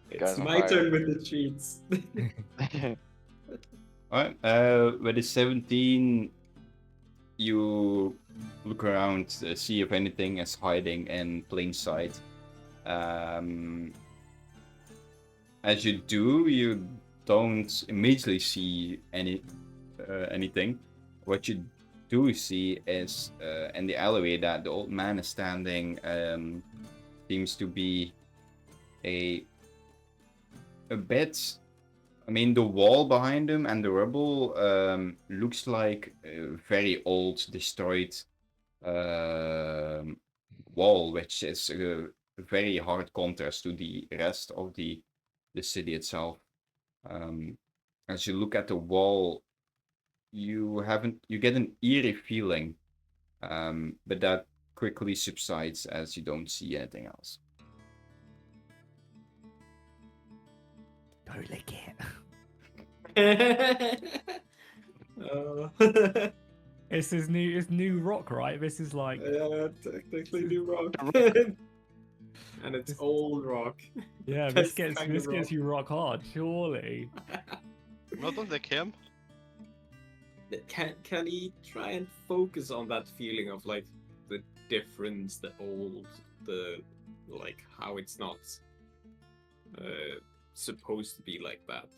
It's Guys on my fire. turn with the cheats. Alright, with the 17, you look around, see if anything is hiding in plain sight. As you do, you don't immediately see anything. What you do see is in the alleyway that the old man is standing seems to be a bit. I mean, the wall behind him and the rubble looks like a very old, destroyed wall, which is a very hard contrast to the rest of the city itself. As you look at the wall, you get an eerie feeling, but that quickly subsides as you don't see anything else. Go lick it. This is new rock, right? This is like Yeah, technically new rock. And it's old rock. yeah, Best this kind of gets rock. you rock hard, surely. Well, don't lick him. Can he try and focus on that feeling of like the difference, the old, the like how it's not supposed to be like that?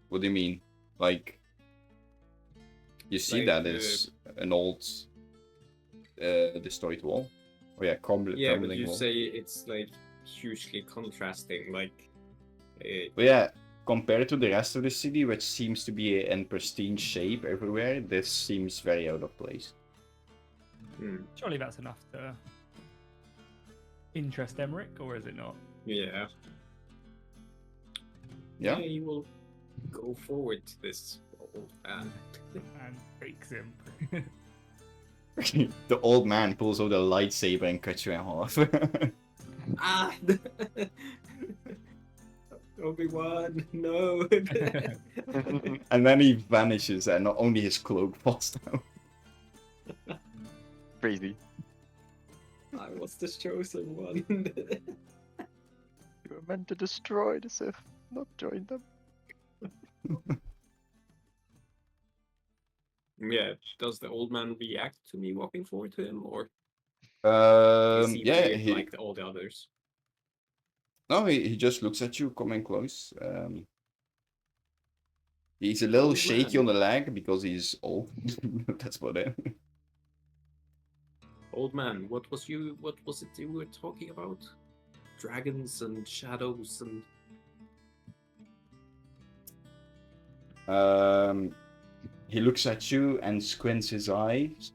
What do you mean? Like, you see Like, that is an old, destroyed wall? Oh yeah, Yeah, but crumbling you wall. say it's like hugely contrasting, like. But yeah, compared to the rest of the city, which seems to be in pristine shape everywhere, this seems very out of place. Surely that's enough to interest Emmerich, or is it not? Yeah. Yeah? He will go forward to this old man. And breaks him. The old man pulls out a lightsaber and cuts you in half. Ah! Obi-Wan, no! And then he vanishes, and only his cloak falls down. Crazy. I was the chosen one. You were meant to destroy the Sith, not join them. Yeah, does the old man react to me walking forward to him, or is he Yeah, weird like all the others? no, he just looks at you coming close. He's a little Old shaky man. on the leg because he's old. That's about it. Old man, what was it you were talking about? Dragons and shadows and He looks at you and squints his eyes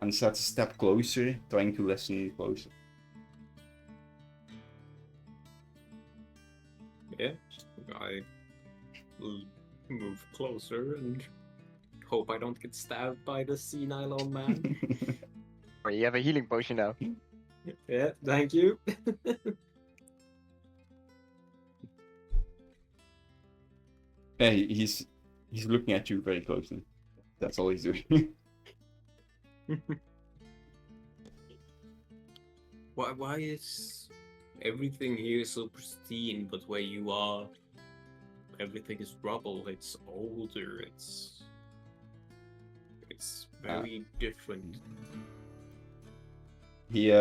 and sets a step closer, trying to listen closer. yeah, I move closer and hope I don't get stabbed by the senile old man. Or you have a healing potion now. Yeah, thank you. Yeah, he's looking at you very closely. That's all he's doing. Why is everything here so pristine, but where you are, everything is rubble? It's older. It's very different. He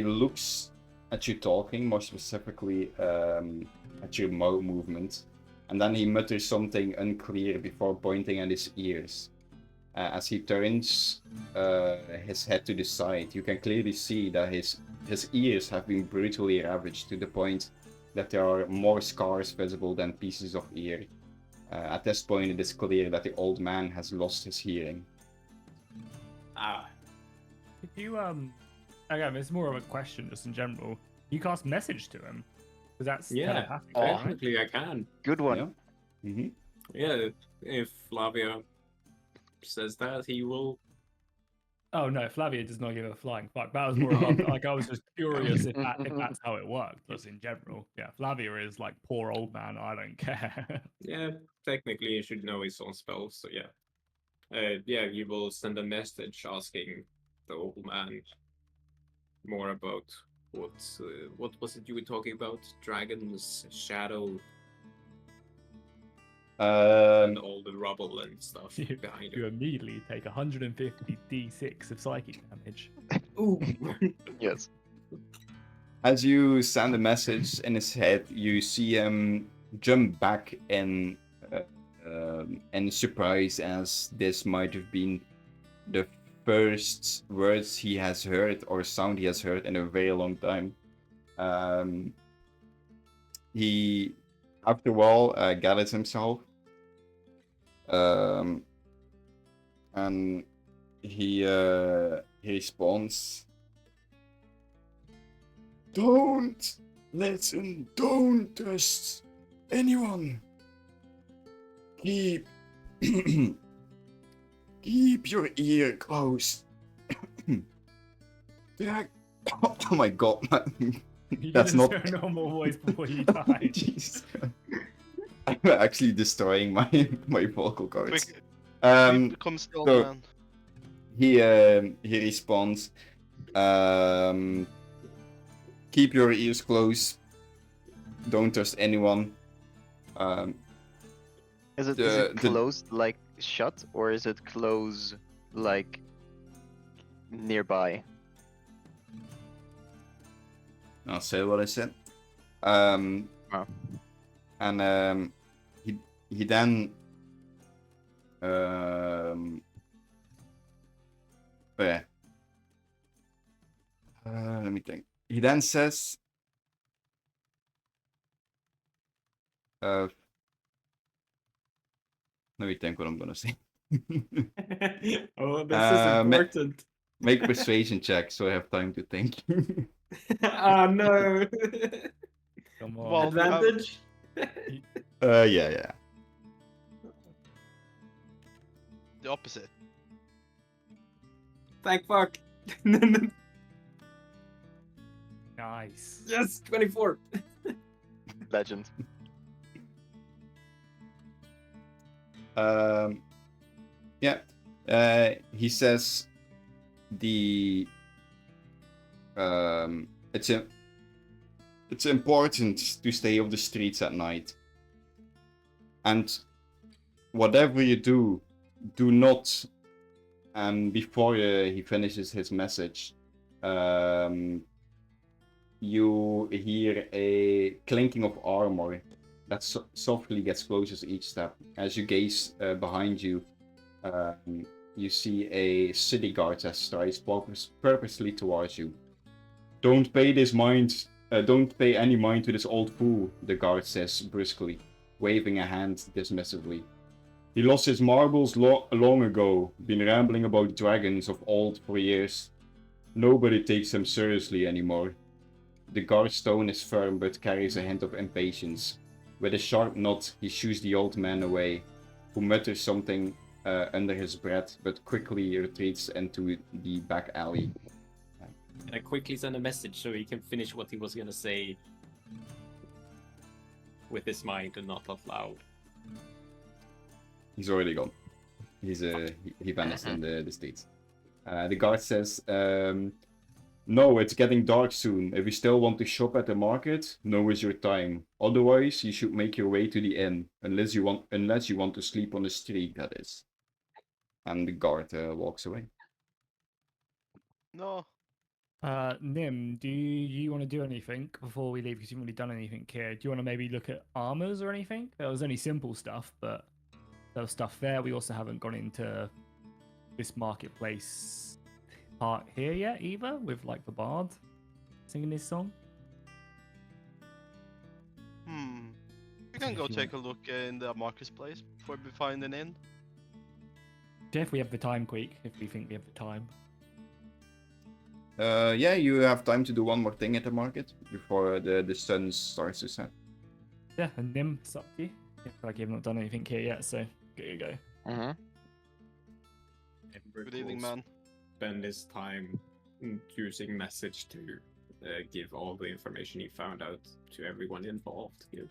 looks at you talking, more specifically at your mouth movement, and then he mutters something unclear before pointing at his ears. As he turns his head to the side, you can clearly see that his ears have been brutally ravaged to the point that there are more scars visible than pieces of ear. At this point, it is clear that the old man has lost his hearing. Ah, If you again, it's more of a question just in general. You cast message to him because that's yeah, telepathic, right? technically I can. Good one. Yeah. Mm-hmm. Yeah, if Flavia says that, he will. Oh no, Flavia does not give a flying fuck. That was more about like I was just curious if that's how it worked, just in general. Yeah, Flavia is like poor old man. I don't care. Yeah, technically he should know his own spells. So yeah, yeah, you will send a message asking the old man more about what was it you were talking about? Dragons, shadow, and all the rubble and stuff You- behind You him. immediately take 150 d6 of psychic damage. Ooh. Yes. As you send a message in his head, you see him jump back in surprise, as this might have been the first words he has heard or sound he has heard in a very long time. He, after a while, gathers himself, and he responds, "Don't listen, don't trust anyone. Keep keep your ear closed." Oh my god, man. You That's didn't not- say a normal voice before you died. Jeez. I'm actually destroying my vocal cords. Quick, Um, become still, so- man. he responds, "Keep your ears closed. Don't trust anyone." Is it The- closed like shut, or is it close like nearby? I'll say what I said. Oh. And he then yeah. Let me think. He then says, let me think what I'm gonna say. Oh, this is important. Make a persuasion check so I have time to think. Ah, no. Come on. Well, Advantage? Yeah. The opposite. Thank fuck. Nice. Yes, 24. Legend. Yeah. He says it's important to stay off the streets at night. And whatever you do, do not. And before he finishes his message, you hear a clinking of armor that softly gets closer each step. As you gaze behind you, you see a city guard that strides purposely towards you. Don't pay any mind to this old fool, the guard says brusquely, waving a hand dismissively. He lost his marbles long ago, been rambling about dragons of old for years. Nobody takes him seriously anymore. The guard's tone is firm but carries a hint of impatience. With a sharp nod, he shoos the old man away, who mutters something under his breath but quickly retreats into the back alley. And I quickly send a message so he can finish what he was gonna say with his mind and not out loud. He's already gone. He vanished in the streets. The guard says, no, it's getting dark soon. If you still want to shop at the market, now is your time. Otherwise, you should make your way to the inn, unless you want to sleep on the street, that is. And the guard walks away. No. Nim, do you want to do anything before we leave? Because you haven't really done anything here. Do you want to maybe look at armors or anything? There was only simple stuff, but there was stuff there. We also haven't gone into this marketplace part here yet either, with like the bard singing this song. We can go take a look in the marketplace before we find an inn. If we have the time, Queek, if we think we have the time. Yeah, you have time to do one more thing at the market before the sun starts to set. Yeah, and Nim, it's up to you. I feel like you've not done anything here yet, so there you go. Mm-hmm. Good evening, man. Spend his time using message to give all the information he found out to everyone involved. Good.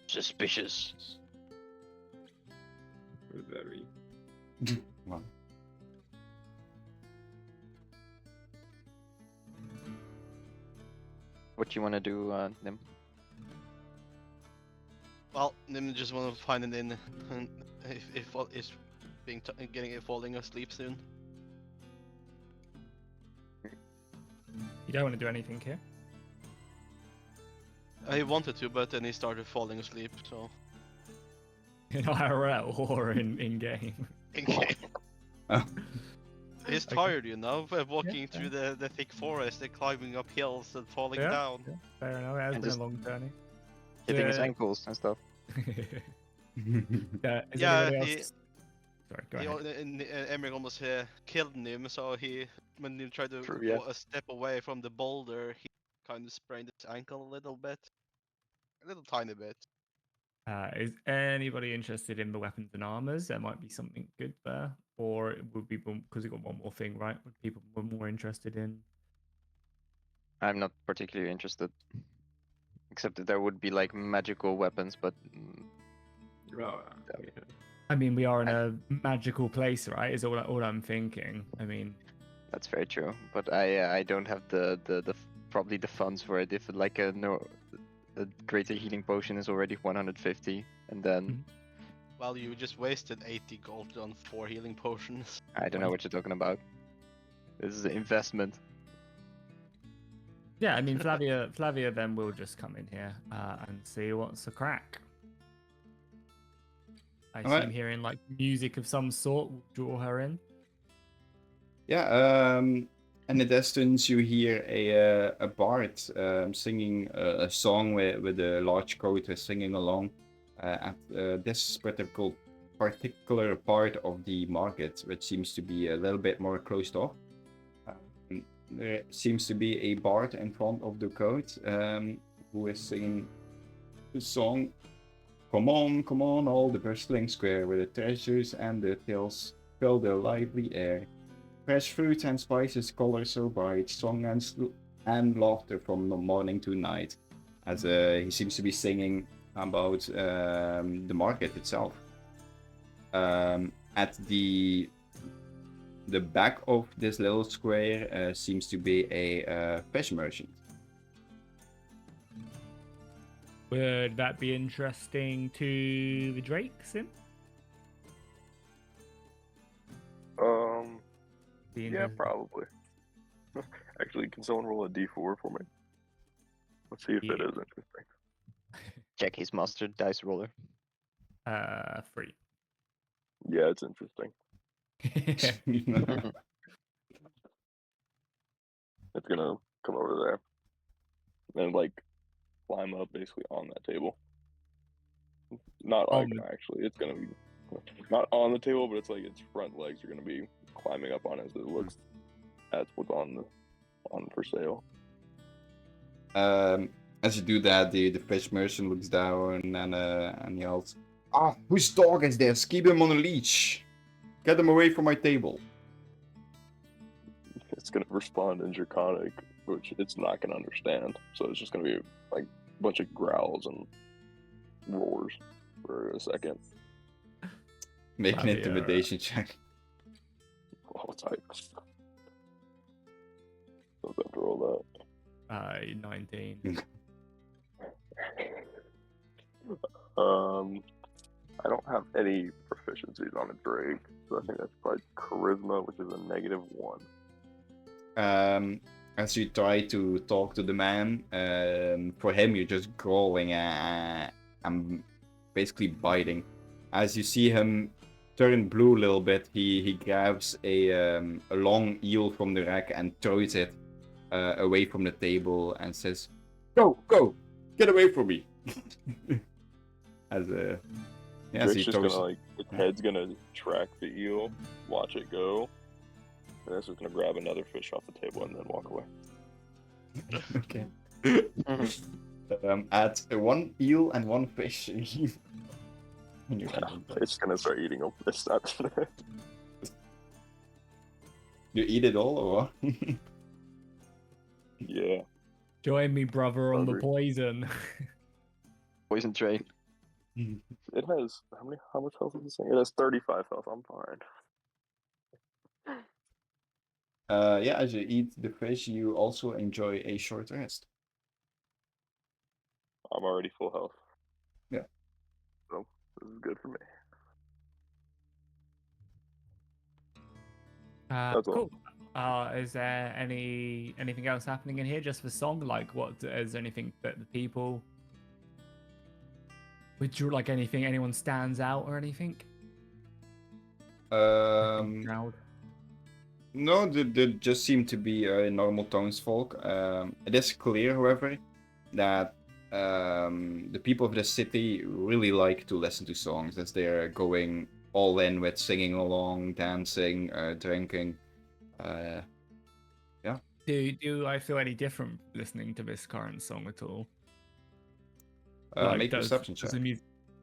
Suspicious. Very. Wow. What do you want to do, Nim? Well, Nim just want to find an inn, and if is falling asleep soon. You don't want to do anything here? He wanted to, but then he started falling asleep. So In IRL or in game? in game, Oh. he's Okay. tired, you know, walking through the thick forest and climbing up hills and falling Yeah. down. Yeah, fair enough. It has And been a just- long journey. Hitting his Yeah. ankles and stuff. Is Yeah, anybody he- else... Sorry, go He, ahead. Emmerich almost killed him, so when he tried to True, yeah. go a step away from the boulder, he kind of sprained his ankle a little bit. A little tiny bit. Is anybody interested in the weapons and armors? There might be something good there. Or it would be, because we got one more thing, right? Would people be more interested in? I'm not particularly interested. Except that there would be like magical weapons, but Oh, yeah. I mean, we are in a magical place, right? Is all I'm thinking. I mean, that's very true. But I don't have the probably the funds for it. If like a greater healing potion is already 150, and then Well, you just wasted 80 gold on 4 healing potions. I don't know what you're talking about. This is an investment. yeah, I mean, Flavia then will just come in here and see what's the crack. I assume Alright. hearing like music of some sort will draw her in. Yeah, in the distance you hear a bard singing a song with a large crowd singing along at this particular part of the market, which seems to be a little bit more closed off. there seems to be a bard in front of the coat who is singing the song. Come on, all the bustling square, where the treasures and the tales fill the lively air. Fresh fruits and spices, color so bright, song and laughter from the morning to night. As he seems to be singing about the market itself. At the back of this little square seems to be a fish merchant. Would that be interesting to the Drake, Sim? Yeah, probably. Actually, can someone roll a d4 for me? Let's see if it Yeah. is interesting. Check his mustard dice roller. 3. Yeah, it's interesting. It's gonna come over there and like climb up basically on that table. Not On like actually, it's gonna be not on the table, but it's like its front legs are gonna be climbing up on it as it looks at what's on for sale. As you do that, the fish merchant looks down and yells, "Ah, whose dog is this? Keep him on a leash. Get him away from my table." It's gonna respond in Draconic, which it's not gonna understand. So it's just gonna be like a bunch of growls and roars for a second. Make an Flavia. intimidation check. Oh, type. Don't have to roll 19. I don't have any proficiencies on a Drake, so I think that's probably Charisma, which is a -1. As you try to talk to the man, for him you're just growling and basically biting. As you see him turn blue a little bit, he grabs a long eel from the rack and throws it away from the table and says, "Go, get away from me!" As Drake's he just throws. gonna its head's gonna track the eel, watch it go, and it's just gonna grab another fish off the table and then walk away. Okay. Add 1 eel and 1 fish. It's gonna start eating them. It's not. You eat it all, or what? Yeah. Join me, brother, on the Hungry. poison. Poison train. It has how much health is this thing? It has 35 health. I'm fine. Yeah, as you eat the fish, you also enjoy a short rest. I'm already full health. Yeah. So this is good for me. That's all. Cool. Is there anything else happening in here just for song? Like, what is there anything that the people would you like anyone stands out or anything? Crowd. No, there just seem to be normal townsfolk. It is clear, however, that the people of the city really like to listen to songs, as they're going all in with singing along, dancing, drinking. Yeah. Do I feel any different listening to this current song at all? Make a perception check.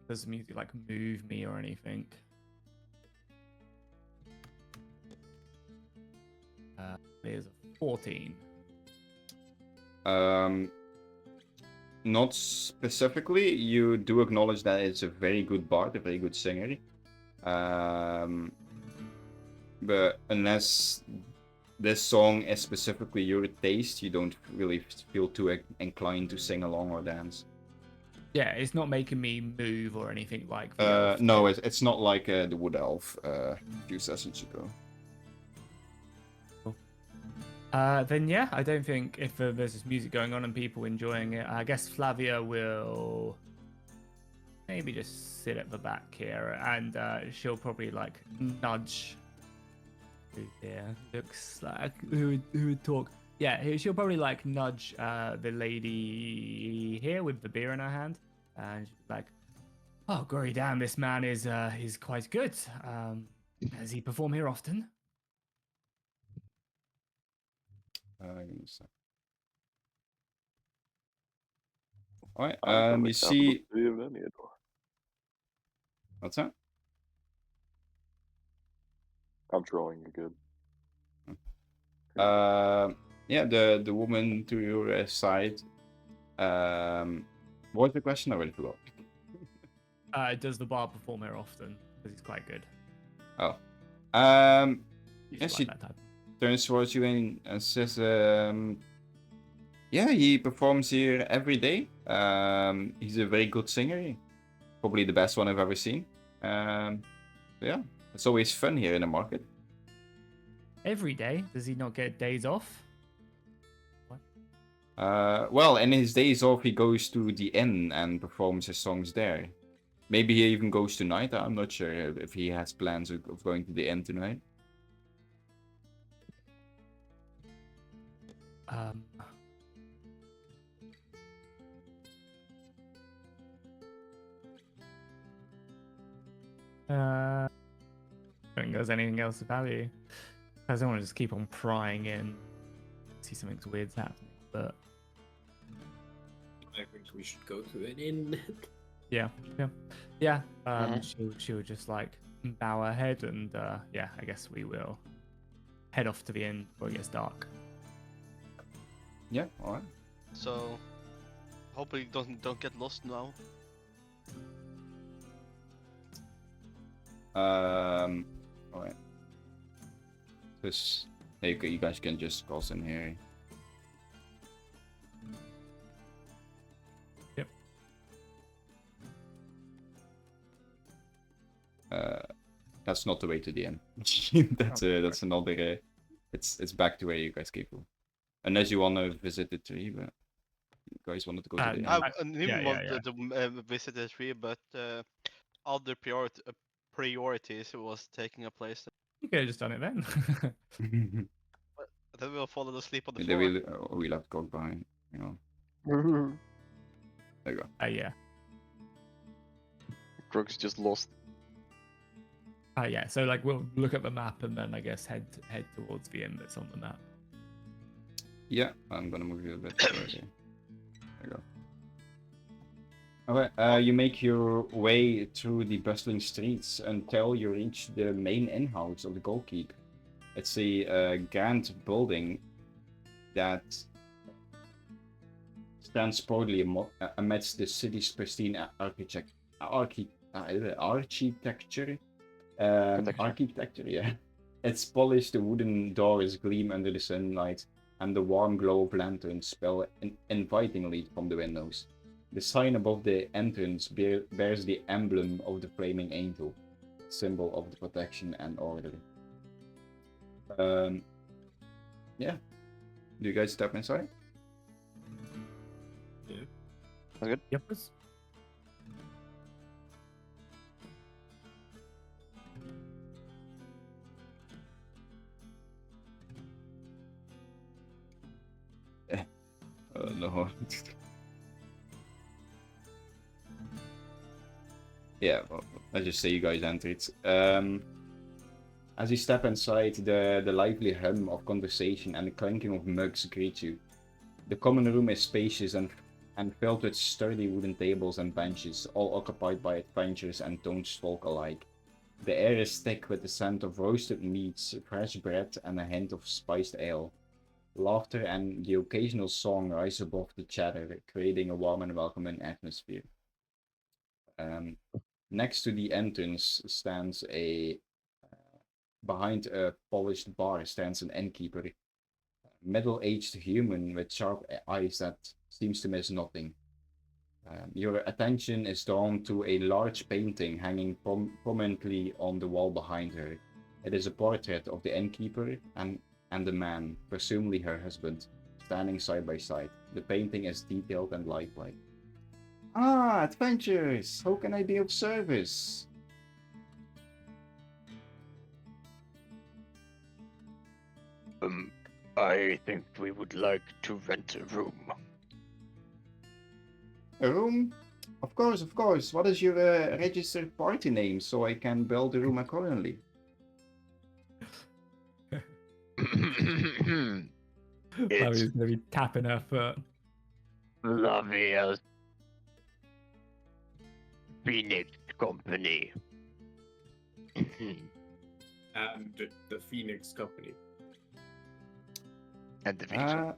Does the music like move me or anything? There's a 14. Not specifically. You do acknowledge that it's a very good bard, a very good singer. But unless this song is specifically your taste, you don't really feel too inclined to sing along or dance. Yeah, it's not making me move or anything like the elf No, did. it's not like the Wood Elf a few sessions ago. Then yeah, I don't think if there's this music going on and people enjoying it, I guess Flavia will maybe just sit at the back here, and she'll probably like nudge. Who here looks like who would talk? Yeah, she'll probably like nudge the lady here with the beer in her hand, and she's like, "Oh, glory damn, this man is quite good. Does he perform here often?" Give me a sec. Alright, I'm from the you capital see... city of Neneador. What's that? I'm trolling you good. Yeah, the woman to your side. What was the question? I already forgot. Does the bar perform here often? Because he's quite good. Oh. You Yeah, should she like that type. turns towards you and says, yeah, he performs here every day. He's a very good singer. Probably the best one I've ever seen. Yeah, it's always fun here in the market. Every day? Does he not get days off? Well, in his days off, he goes to the inn and performs his songs there. Maybe he even goes tonight. I'm not sure if he has plans of going to the inn tonight. I don't think there's anything else of value. I don't want to just keep on prying in, see something weird's happening. But I think we should go to an inn. yeah. She'll just like bow her head, and yeah, I guess we will head off to the inn before it gets dark. Yeah, alright. So, hopefully don't get lost now. Alright. Just, you guys can just cross in here. Yep. That's not the way to the end. That's another. It's back to where you guys came from. Unless you want to visit the tree, but you guys wanted to go to the No, end. I didn't want to visit the tree, but other priorities was taking a place. You could have just done it then. But then we'll fall asleep on the They floor. we left Gog behind. You know. There you go. Yeah. Crooks just lost. Yeah. So like we'll look at the map and then I guess head towards the inn that's on the map. Yeah, I'm gonna move you a bit further. There you go. Okay, you make your way through the bustling streets until you reach the main inn-house of the Gold Keep. It's a grand building that stands proudly amidst the city's pristine architecture. Yeah. Its polished wooden doors gleam under the sunlight, and the warm glow of lanterns spell invitingly from the windows. The sign above the entrance bears the emblem of the flaming angel, symbol of the protection and order. Yeah. Do you guys step inside? Yeah. That's good. Yep. No. Yeah, well, let's just say you guys entered. As you step inside, the lively hum of conversation and the clanking of mugs greet you. The common room is spacious and filled with sturdy wooden tables and benches, all occupied by adventurers and townsfolk alike. The air is thick with the scent of roasted meats, fresh bread, and a hint of spiced ale. Laughter and the occasional song rise above the chatter, creating a warm and welcoming atmosphere. Next to the entrance stands behind a polished bar stands an innkeeper, middle-aged human with sharp eyes that seems to miss nothing. Your attention is drawn to a large painting hanging prominently on the wall behind her. It is a portrait of the innkeeper and the man, presumably her husband, standing side by side. The painting is detailed and lifelike. Ah, adventurers! How can I be of service? I think we would like to rent a room. A room? Of course, of course. What is your registered party name so I can build the room accordingly? Flavia's gonna be tapping her foot. Flavia's Phoenix Company. And the Phoenix Company. And the Phoenix.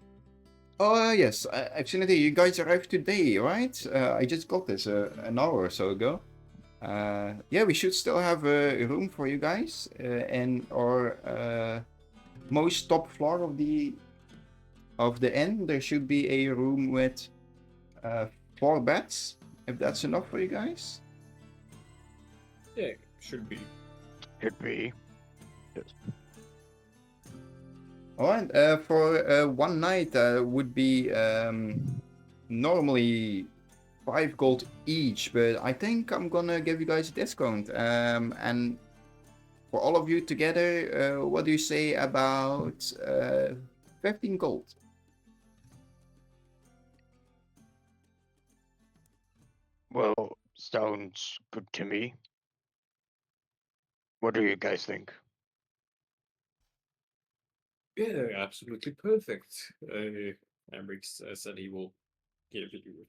Oh yes, I've seen it here. You guys arrived today, right? I just got this an hour or so ago. Yeah, we should still have a room for you guys in our most top floor of the inn. There should be a room with 4 beds, if that's enough for you guys. Yeah, should be. Could be. Alright, for one night would be normally 5 gold each, but I think I'm gonna give you guys a discount. And for all of you together, what do you say about 15 gold? Well, sounds good to me. What do you guys think? Yeah, absolutely perfect. Emmerich said he will give you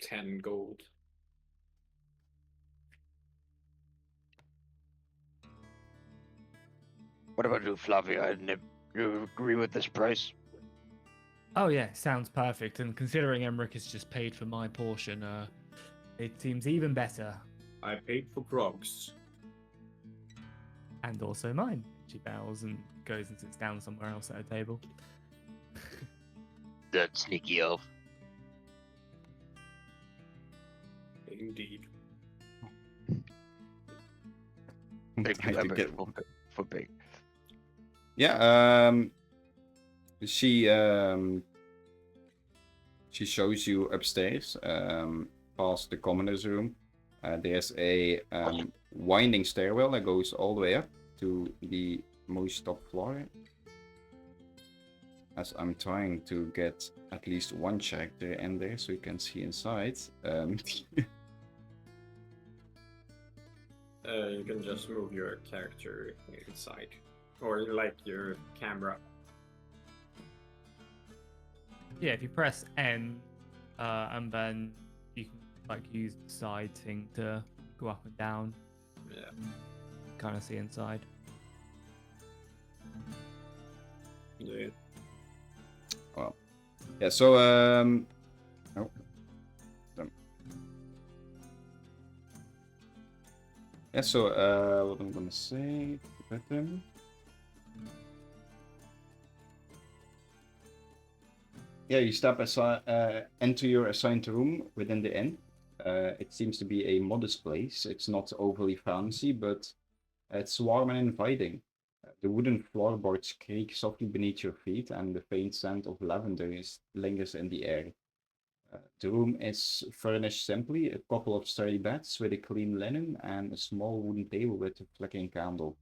10 gold. What about you, Flavia? You agree with this price? Oh yeah, sounds perfect. And considering Emmerich has just paid for my portion, it seems even better. I paid for Grogs. And also mine. She bows and goes and sits down somewhere else at a table. That sneaky elf. Indeed. Thank you, I do get- Emmerich, for paying. Yeah, she shows you upstairs, past the commoner's room. There's a winding stairwell that goes all the way up to the most top floor. As I'm trying to get at least one character in there so you can see inside. You can just move your character inside. Or like your camera. Yeah, if you press N, and then you can like use the side thing to go up and down. Yeah. Kind of see inside. Yeah. Well, yeah. So oh. Yeah. So what I'm gonna say. Yeah, you step into your assigned room within the inn. It seems to be a modest place. It's not overly fancy, but it's warm and inviting. The wooden floorboards creak softly beneath your feet, and the faint scent of lavender lingers in the air. The room is furnished simply, a couple of sturdy beds with a clean linen, and a small wooden table with a flickering candle,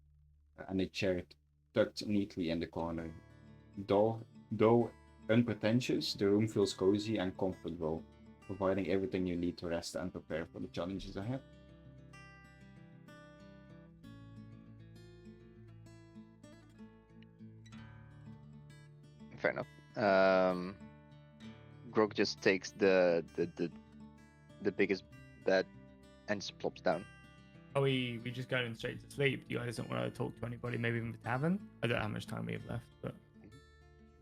and a chair tucked neatly in the corner. Though unpretentious, the room feels cozy and comfortable, providing everything you need to rest and prepare for the challenges ahead. Fair enough. Grog just takes the biggest bed and just plops down. Are we just going straight to sleep? You guys don't want to talk to anybody, maybe in the tavern? I don't know how much time we have left, but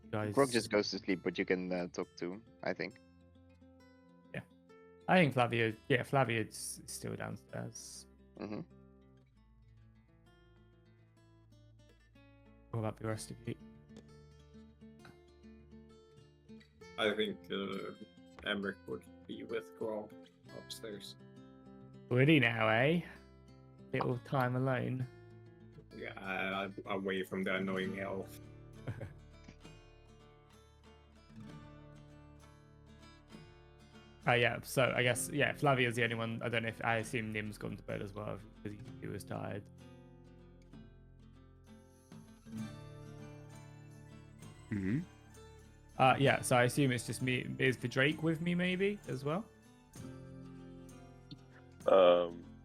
you guys... Grog just goes to sleep, but you can talk to him, I think. Yeah. I think Flavia's still downstairs. Mm-hmm. What about the rest of you? I think Emmerich would be with Grog upstairs. Would he now, eh? Little time alone. Yeah, away from the annoying elf. Yeah, so I guess, yeah, Flavia's the only one. I don't know if, I assume Nim's gone to bed as well because he was tired. Mm-hmm. Yeah, so I assume it's just me. Is the Drake with me maybe as well?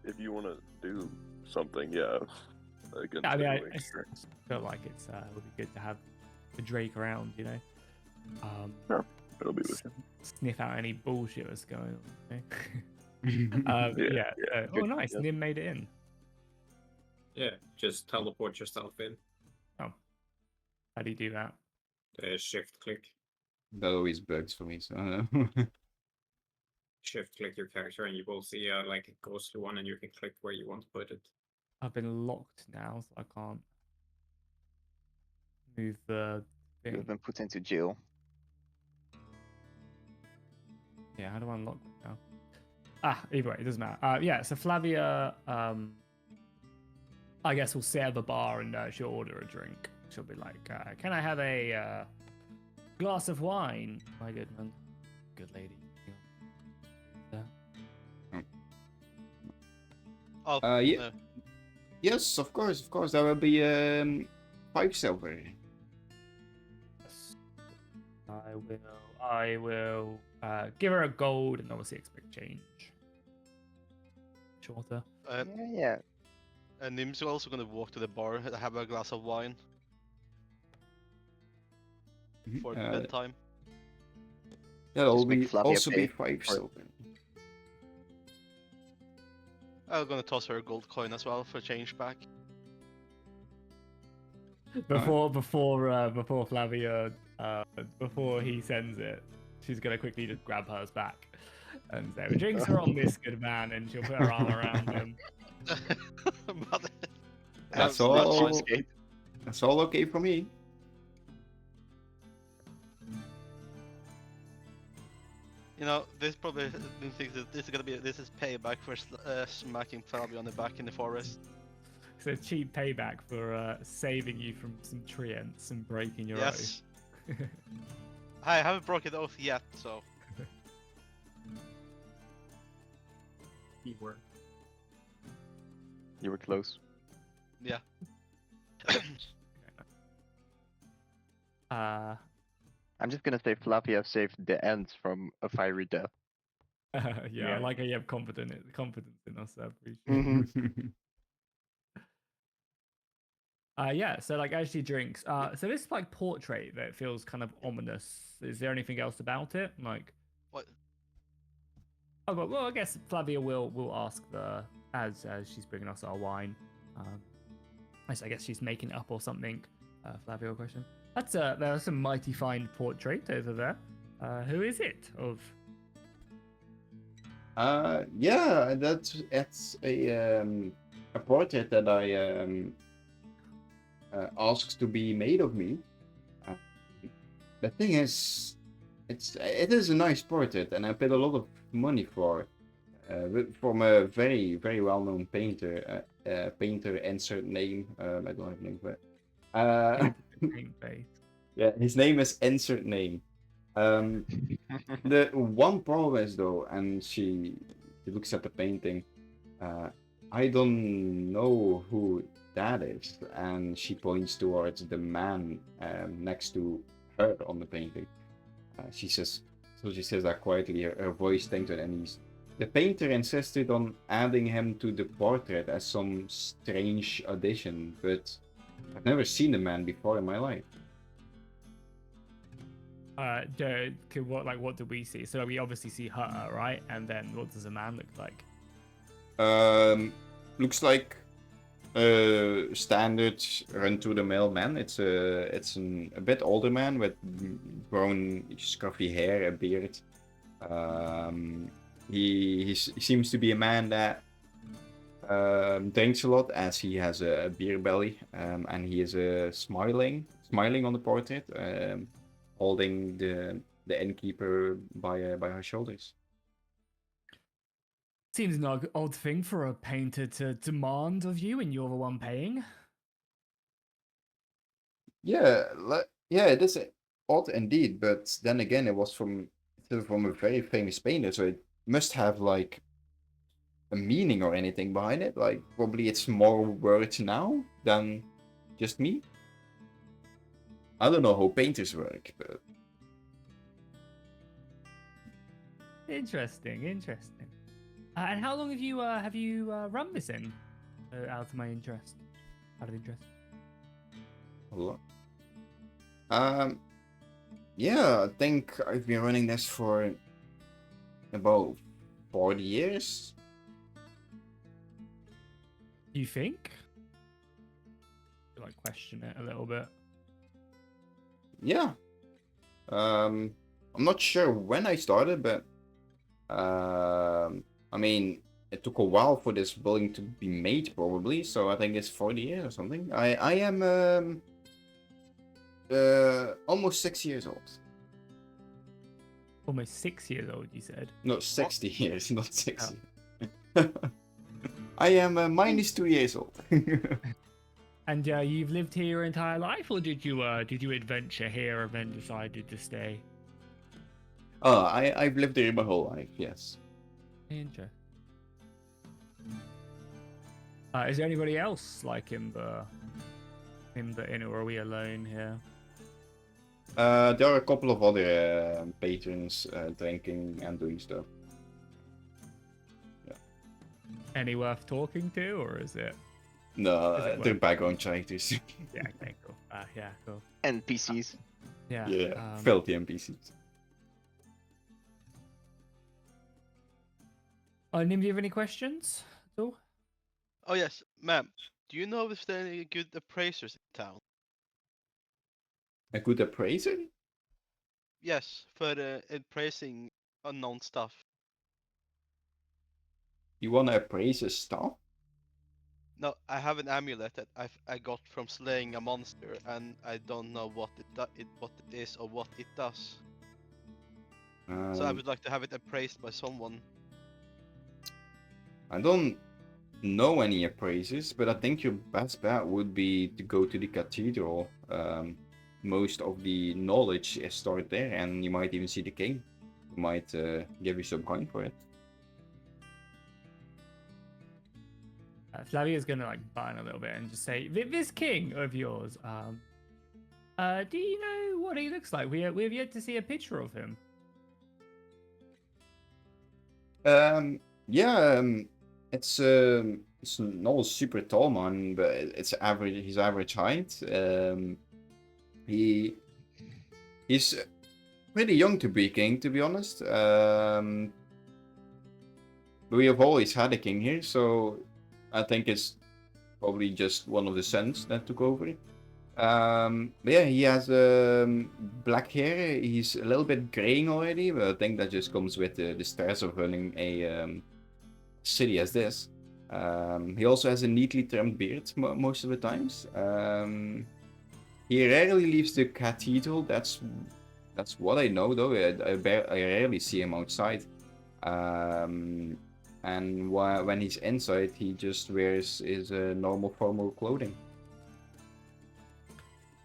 If you want to do something, yeah. I mean, I feel like it's would be good to have the Drake around, you know. Sure. It'll be with him. Sniff out any bullshit that's going on. Okay? Yeah, oh, nice. Nim made it in. Yeah, just teleport yourself in. Oh, how do you do that? Shift click. That always bugs for me, so I don't know. Shift click your character, and you will see like a ghostly one, and you can click where you want to put it. I've been locked now, so I can't move the thing. You've been put into jail. Yeah, how do I unlock it now? Either way, it doesn't matter. Yeah, so Flavia, I guess will sit at the bar and she'll order a drink. She'll be like, "Can I have a glass of wine, my good man, good lady?" Oh, Yeah. no. Yes, of course. That will be 5 silver. I will give her a gold and obviously expect change. Shorter. Yeah. And Nim's also gonna walk to the bar and have a glass of wine for bedtime. That'll Just make be Flavia also be pay 5 for it. silver. I'm gonna toss her a gold coin as well for change back. Before Flavia, before he sends it, she's gonna quickly just grab hers back and say, "The drinks are on this good man," and she'll put her arm around him. But That's that's all. fine. That's all okay for me. You know, this probably thinks that this is payback for smacking Fabio on the back in the forest. It's a cheap payback for saving you from some treants and breaking your Yes. oath. I haven't broken the oath yet, so You were. You were close. yeah. I'm just gonna say Flavia saved the ants from a fiery death. Yeah, I like how you have confidence in us. I appreciate. Mhm. Yeah, so like as she drinks, so this like portrait that feels kind of ominous. Is there anything else about it? Like, What? oh, well, I guess Flavia will ask as she's bringing us our wine. I guess she's making it up or something. Flavia will question. That's a mighty fine portrait over there. Who is it of? Yeah, it's a portrait that I asked to be made of me. The thing is, it is a nice portrait, and I paid a lot of money for it. From a very very well known painter. Painter, insert name. I don't have a name for it. Paint face. Yeah, his name is insert name. The one problem is though, and she looks at the painting. I don't know who that is, and she points towards the man next to her on the painting. She says that quietly. Her voice tinkled, and the painter insisted on adding him to the portrait as some strange addition, but I've never seen the man before in my life. What do we see? So we obviously see her, right? And then what does a man look like? Looks like a standard run-to-the-mill man. It's a bit older man with brown scruffy hair, a beard. He seems to be a man that drinks a lot, as he has a beer belly, and he is smiling on the portrait, holding the innkeeper by her shoulders. Seems an odd thing for a painter to demand of you, and you're the one paying. Yeah, it is odd indeed, but then again, it was from a very famous painter, so it must have like a meaning or anything behind it. Like probably it's more worth now than just me. I don't know how painters work, but Interesting. And how long have you run this in? Out of interest. a lot. Yeah, I think I've been running this for about 40 years. You think? Like question it a little bit. Yeah. I'm not sure when I started, but I mean, it took a while for this building to be made, probably. So I think it's 40 years or something. I am almost 6 years old. Almost 6 years old, you said. No, 60 years, not 60. Oh. I am minus 2 years old. And you've lived here your entire life, or did you adventure here and then decided to stay? Oh, I've lived here my whole life, yes. Interesting. Is there anybody else like in the inn, or are we alone here? There are a couple of other patrons drinking and doing stuff. Any worth talking to, or is it? No, Is it they're worth- background characters. Yeah, okay, cool. Yeah, cool. NPCs. Yeah. Yeah, filthy NPCs. Nim, do you have any questions at all? Oh yes, ma'am. Do you know if there are any good appraisers in town? A good appraiser? Yes, for appraising unknown stuff. You want to appraise a stuff? No, I have an amulet that I got from slaying a monster, and I don't know what what it is or what it does. So I would like to have it appraised by someone. I don't know any appraisers, but I think your best bet would be to go to the cathedral. Most of the knowledge is stored there, and you might even see the king. Who might give you some coin for it. Flavia's gonna like button a little bit and just say, "This king of yours, do you know what he looks like? We've yet to see a picture of him." Yeah, it's not a super tall man, but it's average. His average height. He's pretty young to be king, to be honest. But we have always had a king here, so I think it's probably just one of the sons that took over. But yeah, he has black hair. He's a little bit graying already, but I think that just comes with the stress of running a city as this. He also has a neatly trimmed beard most of the times. He rarely leaves the cathedral. That's what I know, though. I rarely see him outside. And when he's inside, he just wears his normal formal clothing.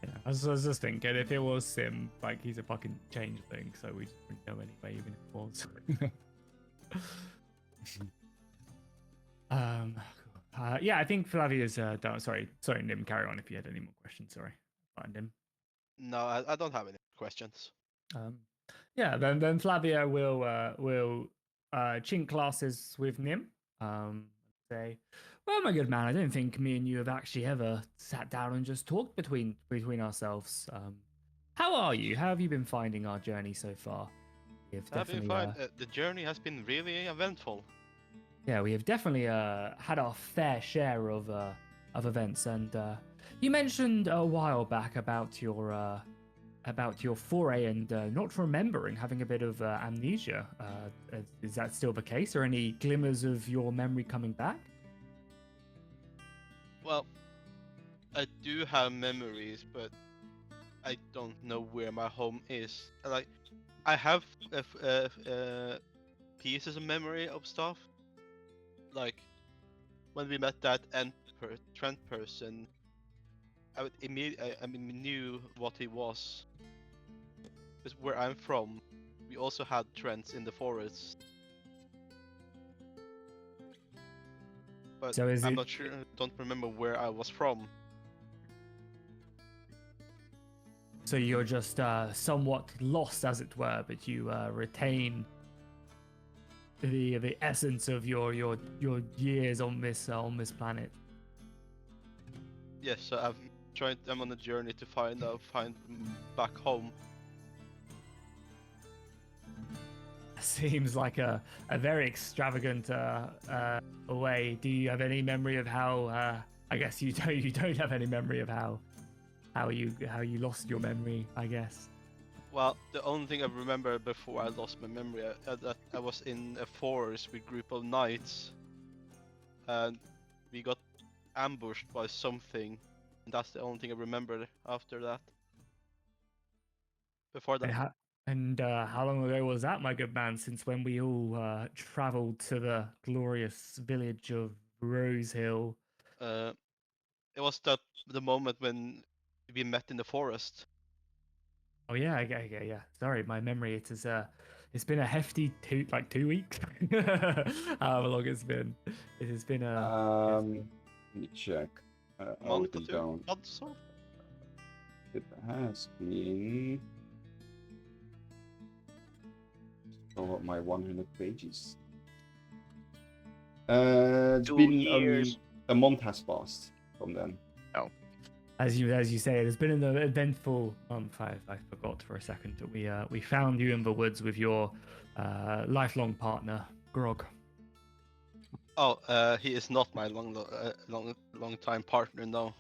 Yeah, I was just thinking, if it was Sim, like he's a fucking changeling, so we just wouldn't know anyway, even if it was. Yeah, I think Flavia's done. Sorry, Nim, carry on if you had any more questions. Sorry, find him. No, I don't have any questions. Yeah, then Flavia will chink glasses with Nim. Say, well, my good man, I don't think me and you have actually ever sat down and just talked between ourselves. How are you? How have you been finding our journey so far? We have I've been definitely, fine. The journey has been really eventful. yeah, we have definitely had our fair share of events, and you mentioned a while back about your foray and not remembering, having a bit of amnesia. Is that still the case, or any glimmers of your memory coming back? Well, I do have memories, but I don't know where my home is. Like, I have pieces of memory of stuff. Like, when we met that Trent person, I would knew what he was. Because where I'm from, we also had Trents in the forest. But So is I'm it- not sure. Don't remember where I was from. So you're just somewhat lost, as it were, but you retain the essence of your years on this planet. Yes, so I'm on a journey to find back home. seems like a very extravagant way. Do you have any memory of how? I guess you don't. You don't have any memory of how you lost your memory. I guess. Well, the only thing I remember before I lost my memory that I was in a forest with group of knights, and we got ambushed by something, and that's the only thing I remember after that. Before And that, how long ago was that, my good man? Since when we all travelled to the glorious village of Rose Hill? it was the moment when we met in the forest. Oh yeah, yeah. Sorry, my memory. It's been a hefty 2 weeks. How long it's been? It has been a. Let me check. I Month wrote or it two down. months or It has been. Fill up my 100 pages. It's 2 been years. a month has passed from then. As you say, it has been an eventful month. I forgot for a second that we found you in the woods with your lifelong partner, Grog. Oh, he is not my long time partner. No,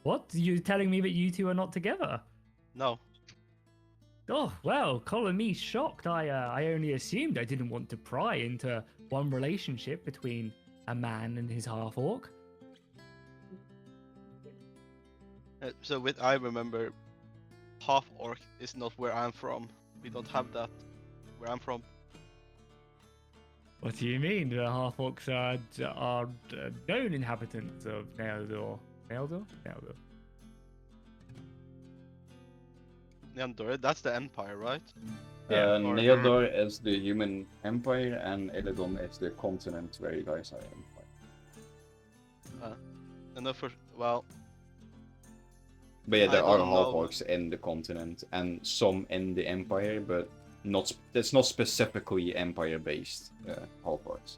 What? You telling me that you two are not together? no. Oh well, calling me shocked. I only assumed. I didn't want to pry into one relationship between a man and his half orc. So with I remember, half orc is not where I'm from. We don't have that where I'm from. What do you mean? The half orcs are known inhabitants of Neneador. Neneador? Neneador. Neneador, that's the empire, right? Yeah. Neneador is the human empire, and Eledhon is the continent where you guys are empire. And for well, But yeah, there I are don't half know. orcs in the continent and some in the empire, but it's not specifically empire based half orcs.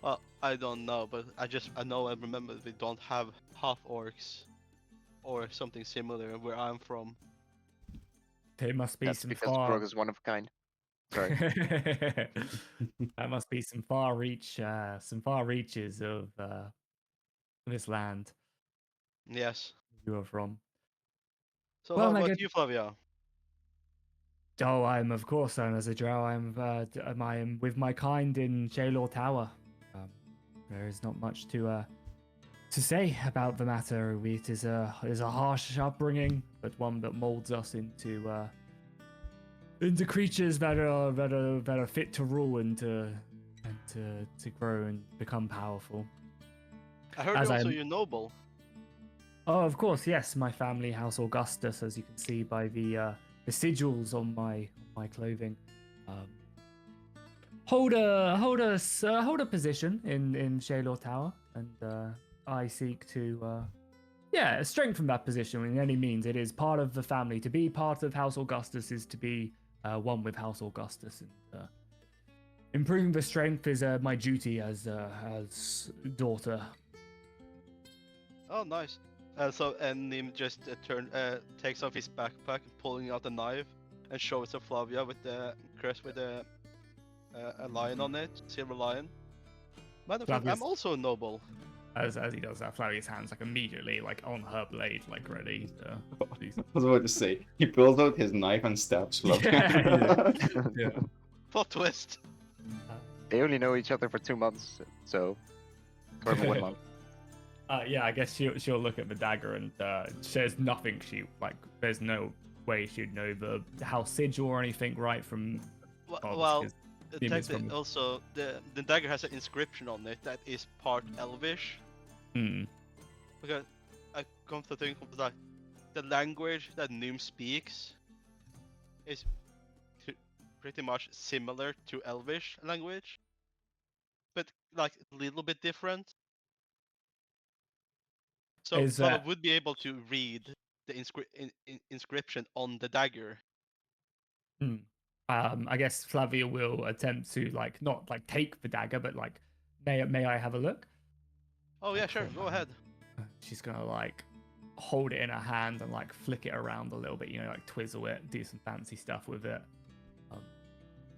Well, I don't know, but I know I remember we don't have half orcs or something similar where I'm from. There must be That's some because far. Brog is one of a kind. Sorry. That must be some far reaches of this land Yes. you are from. So Well, how my about good- you, Flavia? Oh, I'm as a drow. I am with my kind in Jailor Tower. There is not much to say about the matter. It is a harsh upbringing, but one that molds us into creatures that are fit to rule and to grow and become powerful. I heard As also I'm- you're noble. Oh, of course, yes. My family, House Augustus, as you can see by the sigils on my clothing, hold a position in Shaelor Tower, and I seek to strengthen that position in any means. It is part of the family. To be part of House Augustus is to be one with House Augustus, and improving the strength is my duty as daughter. Oh, nice. And Nim just takes off his backpack, pulling out a knife, and shows to Flavia with the crest with a lion on it, silver lion. Matter of fact, Flavia's- I'm also a noble. As he does that, Flavia's hands like immediately like on her blade, like ready to. I was about to say, he pulls out his knife and stabs Flavia. Yeah. Plot twist. They only know each other for 2 months, so. Or 1 month. Yeah, I guess she'll look at the dagger and there's nothing there's no way she'd know the house sigil or anything right from. Well, Nim is from- also the dagger has an inscription on it that is part Elvish. Hmm. Because I come to think of that, the language that Nim speaks is pretty much similar to Elvish language, but like a little bit different. So Is Flavia that- would be able to read the inscription on the dagger. Hmm. I guess Flavia will attempt to not take the dagger, but may I have a look? Oh yeah, sure, go ahead. She's gonna hold it in her hand and flick it around a little bit, twizzle it, do some fancy stuff with it.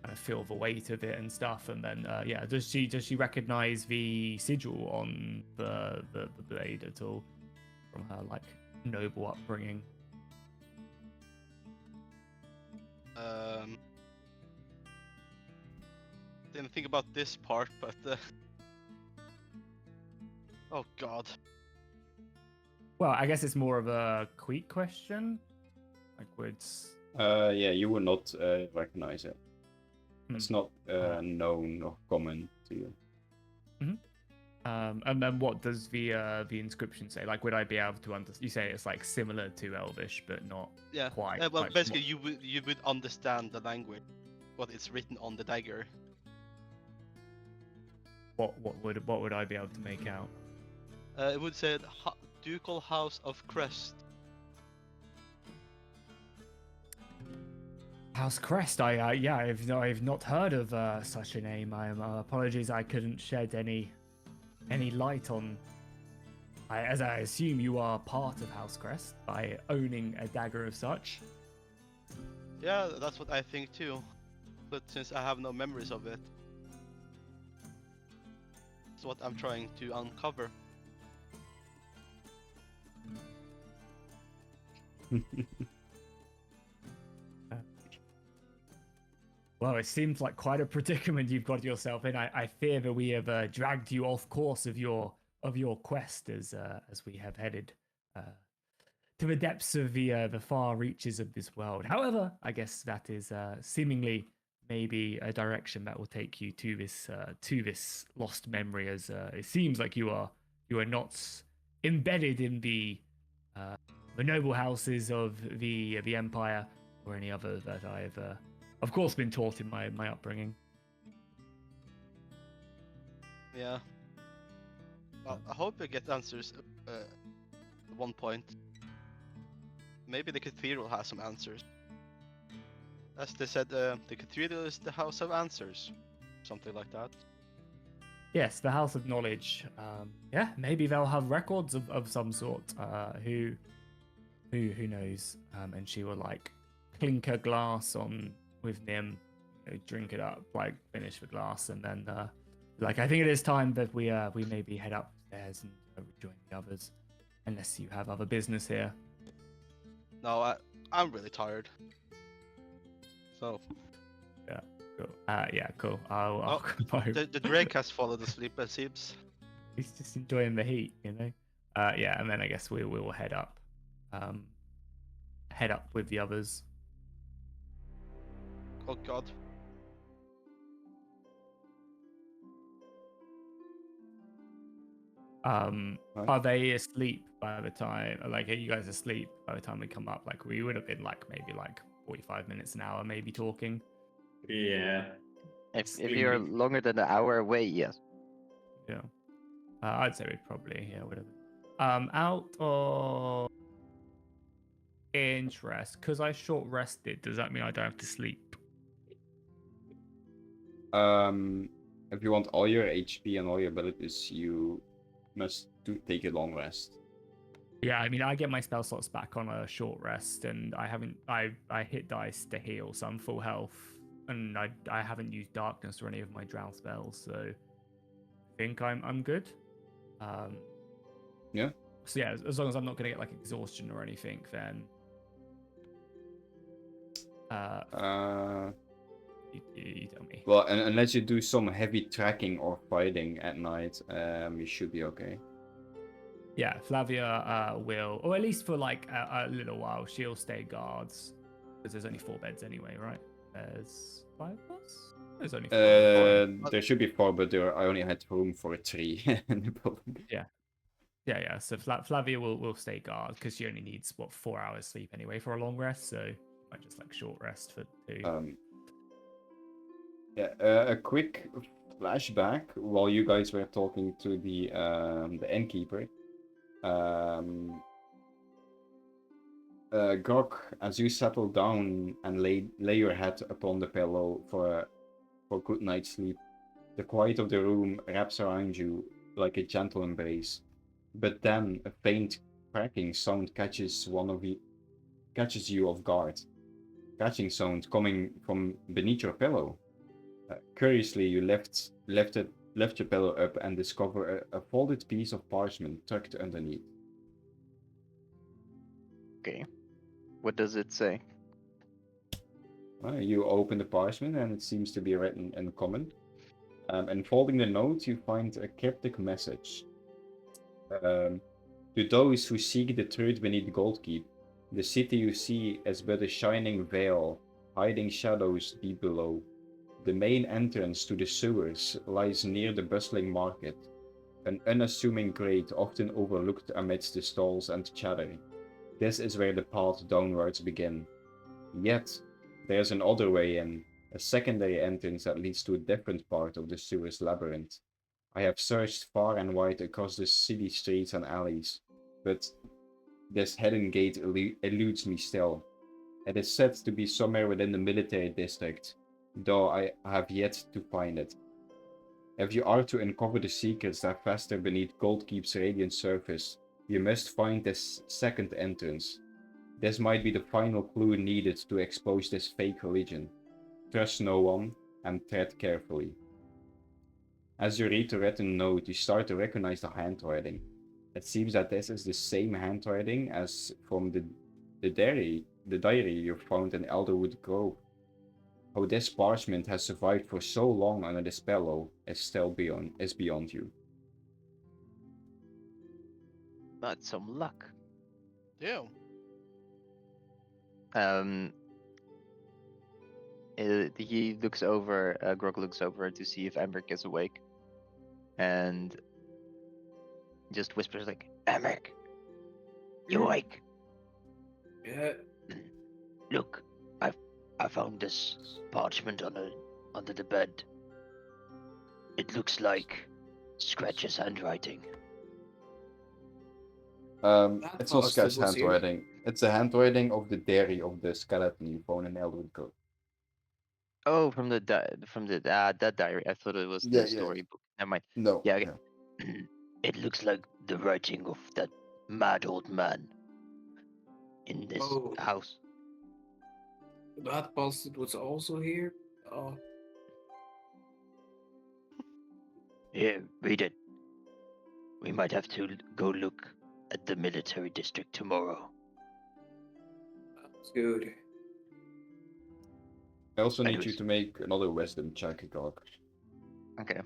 kind of feel the weight of it and stuff. And then yeah, does she recognize the sigil on the blade at all from her like noble upbringing? Didn't think about this part, but oh god. Well, I guess it's more of a quick question. Like, would Yeah, you would not recognize it. It's not known or common to you. and then what does the inscription say? Like, would I be able to understand? You say it's like similar to Elvish, but not quite. Well, like, basically, you would understand the language, what it's written on the dagger. What would I be able to make out? It would say Ducal House of Crest. House Crest. I've not heard of such a name. Apologies, I couldn't shed any light on. As I assume you are part of House Crest by owning a dagger of such. Yeah, that's what I think too. But since I have no memories of it, it's what I'm trying to uncover. Well, it seems like quite a predicament you've got yourself in. I fear that we have dragged you off course of your quest as we have headed to the depths of the far reaches of this world. However, I guess that is seemingly maybe a direction that will take you to this lost memory. As it seems like you are not embedded in the noble houses of the Empire or any other that I've of course been taught in my upbringing. Yeah. Well, I hope I get answers at one point. Maybe the cathedral has some answers. As they said, the cathedral is the house of answers. Something like that. Yes, the House of Knowledge. Yeah, maybe they'll have records of some sort. Who knows? And she will like clink her glass on with Nim, drink it up, like finish the glass, and then like I think it is time that we maybe head upstairs and rejoin the others, unless you have other business here. No, I'm really tired. So. Yeah. Cool. Yeah, cool. I'll come over. The Drake has fallen asleep, it seems. He's just enjoying the heat, you know. Yeah, and then I guess we will head up. Head up with the others. Oh god. Are they asleep by the time? Like, are you guys asleep by the time we come up? Like, we would have been like maybe like 45 minutes, an hour, maybe talking. Yeah. If you're longer than an hour away, yes. Yeah. I'd say we probably would have. Out of interest, because I short rested, does that mean I don't have to sleep? If you want all your HP and all your abilities, you must take a long rest. Yeah, I mean, I get my spell slots back on a short rest, and I hit dice to heal, so I'm full health, and I haven't used darkness or any of my drow spells, so I think I'm good. Yeah. So yeah, as long as I'm not gonna get like exhaustion or anything, then you tell me. Well, unless you do some heavy tracking or fighting at night, you should be okay. Yeah, Flavia will, or at least for like a little while, she'll stay guards, because there's only 4 beds anyway, right? There's 5 of us? There's only 4. There should be 4, but I only had room for 3. Yeah. So Flavia will stay guard, because she only needs, 4 hours sleep anyway for a long rest, so might just like short rest for 2. Yeah, a quick flashback while you guys were talking to the innkeeper. Grog, as you settle down and lay your head upon the pillow for good night's sleep, the quiet of the room wraps around you like a gentle embrace. But then a faint cracking sound catches you off guard. Catching sound coming from beneath your pillow. Curiously, you left your pillow up and discover a folded piece of parchment tucked underneath. Okay. What does it say? You open the parchment and it seems to be written in common. Unfolding the note, you find a cryptic message. To those who seek the truth beneath Goldkeep, the city you see is but a shining veil, hiding shadows deep below. The main entrance to the sewers lies near the bustling market, an unassuming grate often overlooked amidst the stalls and chatter. This is where the path downwards begins. Yet, there's another way in, a secondary entrance that leads to a different part of the sewers labyrinth. I have searched far and wide across the city streets and alleys, but this hidden gate eludes me still. It is said to be somewhere within the military district, though I have yet to find it. If you are to uncover the secrets that fester beneath Goldkeep's radiant surface, you must find this second entrance. This might be the final clue needed to expose this fake religion. Trust no one, and tread carefully. As you read the written note, you start to recognize the handwriting. It seems that this is the same handwriting as from the diary you found in Elderwood Grove. How this parchment has survived for so long under this pillow is beyond you. That's some luck. Yeah. He looks over. Grog looks over to see if Emric is awake, and just whispers like, "Emric, you awake? Yeah. Look, I found this parchment under the bed. It looks like Scratch's handwriting. It's not Sketch's handwriting. It's the handwriting of the diary of the skeleton you found in Elderwood Grove. Oh, from the that diary. I thought it was the storybook. Never mind. No. Yeah. Okay. It looks like the writing of that mad old man in this house. That bastard was also here. Oh, Here, read it. We might have to go look at the military district tomorrow. that's good. I also need you Anyways. to make another wisdom check, Grog. Okay.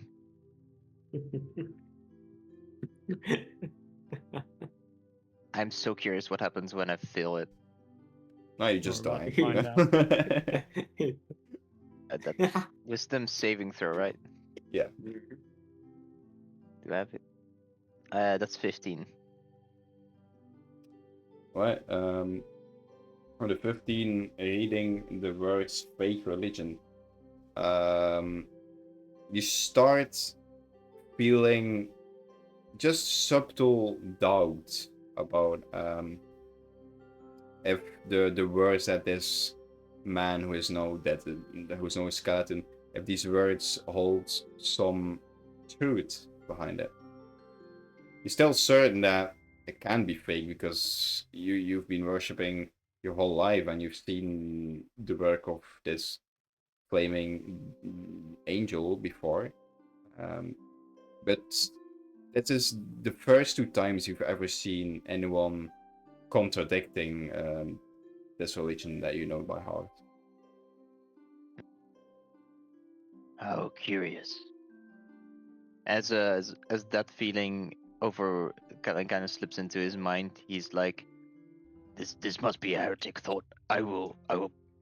I'm so curious what happens when I feel it. No, you just We're die. about to find That wisdom saving throw, right? Yeah. Do I have it? That's 15. Right. For the 15, reading the words fake religion, you start feeling just subtle doubt about if the words that this man who is now dead, who is now a skeleton, if these words hold some truth behind it. You're still certain that it can be fake because you've been worshipping your whole life and you've seen the work of this flaming angel before. But it is the first two times you've ever seen anyone contradicting this religion that you know by heart. How curious. As that feeling over kind of slips into his mind, he's like, This must be a heretic thought. I will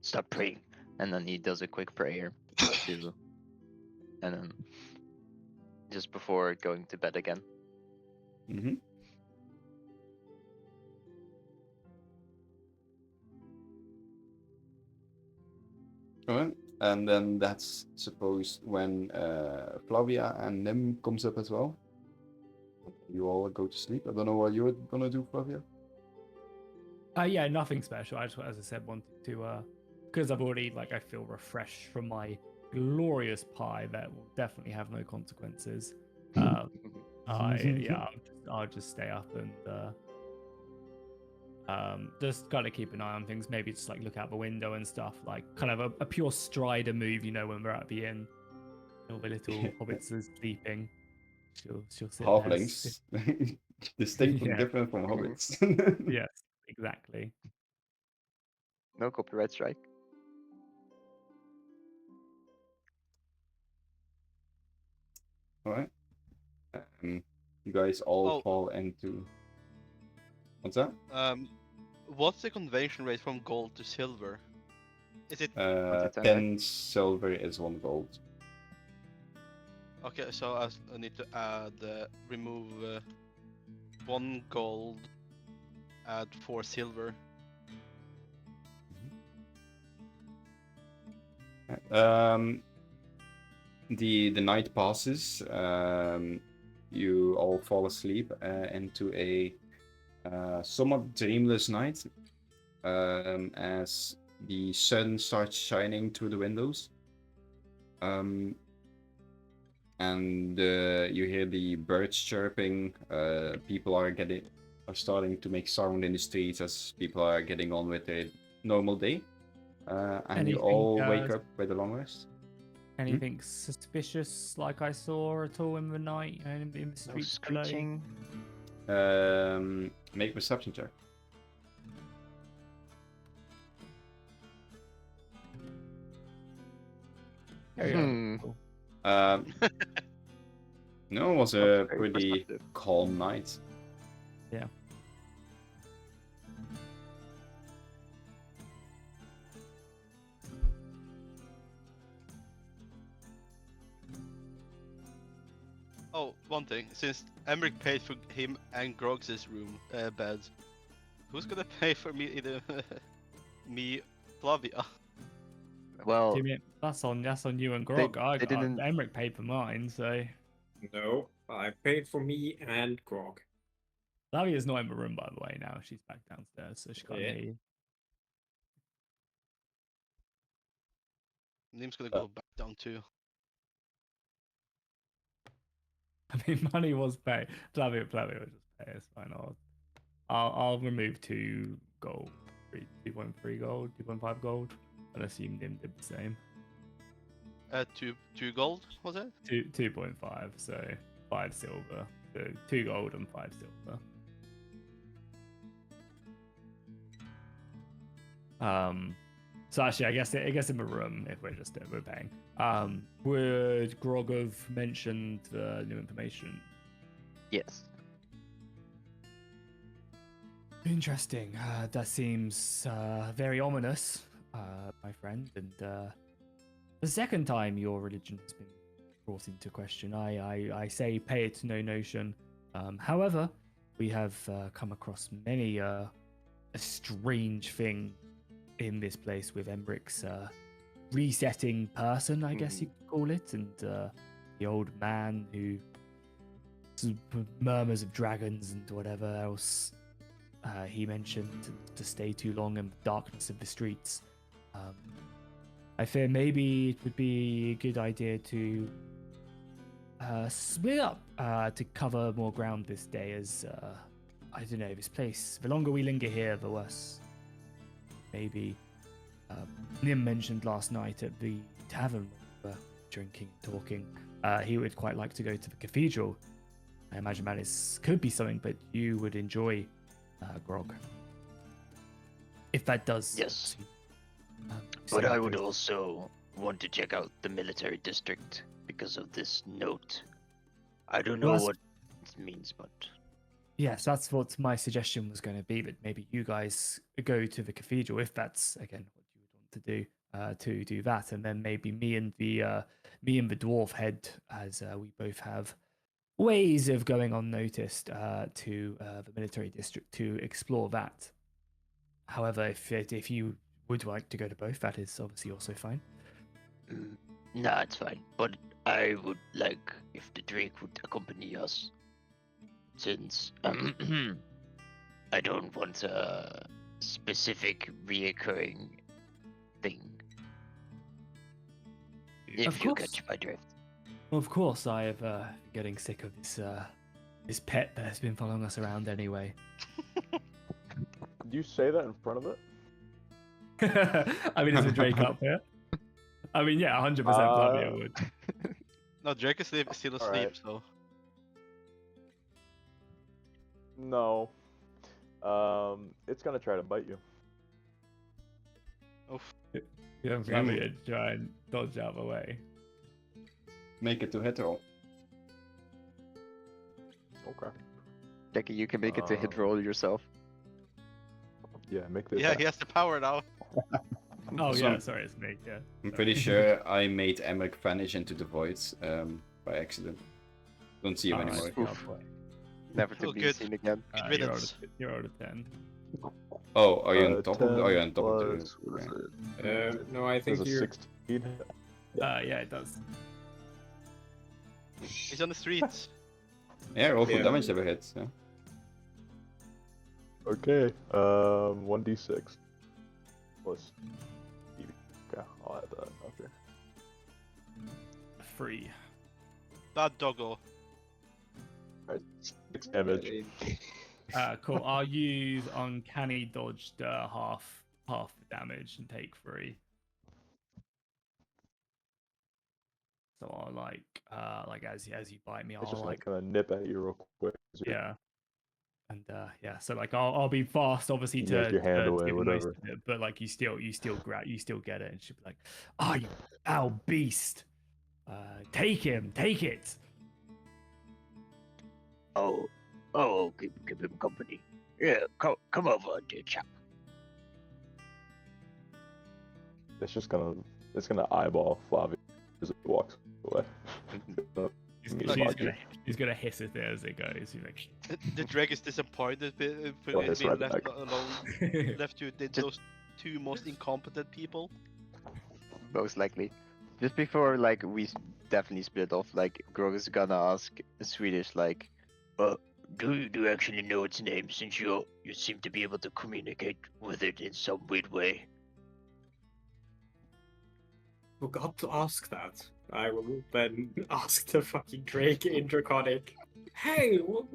start praying. and then he does a quick prayer to, and then just before going to bed again. Mm-hmm. Alright, and then that's supposed when Flavia and Nim comes up as well. You all go to sleep. I don't know what you're gonna do, Flavia. Yeah, nothing special. I just, as I said, wanted to, because I've already, I feel refreshed from my glorious pie that will definitely have no consequences. I'll just stay up and just kind of keep an eye on things. Maybe just look out the window and stuff, kind of a pure Strider move, when we're at the inn. All the little hobbits are sleeping. She'll sit there. Halflings, distinctly Yeah. different from hobbits. Yes, exactly. No copyright strike. All right. You guys all Oh. fall into. What's that? What's the conversion rate from gold to silver? Is it 10 silver is 1 gold. okay? So I need to add remove 1 gold, add 4 silver. The night passes. You all fall asleep into a somewhat dreamless night as the sun starts shining through the windows. And you hear the birds chirping. People are starting to make sound in the streets as people are getting on with their normal day. And you all wake up with a long rest. Anything suspicious like I saw at all in the night and in the streets below? Screeching. Make a perception check. Oh, yeah. Hmm. Cool. No, it was a That's very pretty perceptive. calm night. Yeah. Oh, one thing. Since Emmerich paid for him and Grog's room beds, who's gonna pay for me me Flavia? Well, Jimmy, that's on you and Grog. they didn't- Emmerich paid for mine, so No, I paid for me and Grog. Lavia's not in the room by the way now. She's back downstairs, so she can't Yeah. hear you. Nim's gonna go back down too. I mean, money was paid. Flavia will just pay. It's fine. I'll remove 2 gold, 2.3 gold, 2.5 gold, and assume Nim did the same. 2 gold was it? 2.5, so 5 silver. So 2 gold and 5 silver. So actually, I guess in the room, if we're paying. Would Grog have mentioned the new information? yes. Interesting. That seems very ominous, my friend. And the second time your religion has been brought into question, I say pay it no notion. However, we have come across many a strange thing in this place with Emrich's resetting person, I guess you could call it, and the old man who murmurs of dragons and whatever else he mentioned to stay too long in the darkness of the streets. I fear maybe it would be a good idea to split up to cover more ground this day, as I don't know, this place, the longer we linger here, the worse. Maybe Nim mentioned last night at the tavern when we were drinking and talking, he would quite like to go to the cathedral. I imagine that could be something that you would enjoy, Grog. If that does. Yes. Say But I that, would please. also want to check out the military district because of this note. I don't know Well, what it means, but Yes, that's what my suggestion was going to be, that maybe you guys go to the cathedral, if that's, again, what you would want to do that. And then maybe me and the dwarf head, as we both have ways of going unnoticed, to the military district to explore that. However, if you would like to go to both, that is obviously also fine. nah, it's fine. But I would like if the Drake would accompany us, since I don't want a specific reoccurring thing. If Of you course. catch my drift. Of course, I have getting sick of this pet that has been following us around anyway. Did you say that in front of it? I mean, is a Drake up here? I mean, yeah, 100% Flavia would. No, Drake is still asleep, Alright. so. No. It's gonna try to bite you. Oof. You're probably gonna try and dodge out of the way. Make it to hit roll. Okay. Jackie, you can make it to hit roll yourself. Yeah, make the Yeah, attack. he has the power now. Oh So- yeah, sorry, it's me. Yeah. I'm pretty sure I made Emmerich vanish into the void by accident. Don't see him Alright, anymore. yeah, Oof. boy. Never to Oh, be good. seen again. Good You riddance. rolled a 10. Oh, are you on top of 10 the? Oh, you're on top of plus, what is the. it? No, I There's think a you. 16. Yeah, it does. He's on the streets. Yeah, roll for Yeah. damage ever hits. Yeah. Okay. 1d6 plus. Okay, I'll add that. Okay. 3. Bad doggo. Alright, 6 damage. Cool. I'll use uncanny dodge to half the damage and take 3. So I'll like as you bite me, It's I'll just like gonna nip at you real quick. yeah. And yeah, so like I'll be fast, obviously, You to yank your hand away, give the most whatever. of it, but like you still get it, and she'll be like, "Oh, you foul beast! Take him, take it!" Oh, keep him company. Yeah, come over, dear chap. It's gonna eyeball Flavia as it walks away. She's gonna hiss it there as it goes. She's like, The Drake is disappointed for Well, being that's right left back. alone. Left to those two most incompetent people. Most likely. Just before like we definitely split off, like Grog is gonna ask Swedish like, Do you actually know its name, since you seem to be able to communicate with it in some weird way? Forgot to ask that. I will then ask the fucking Drake in Draconic. Hey, what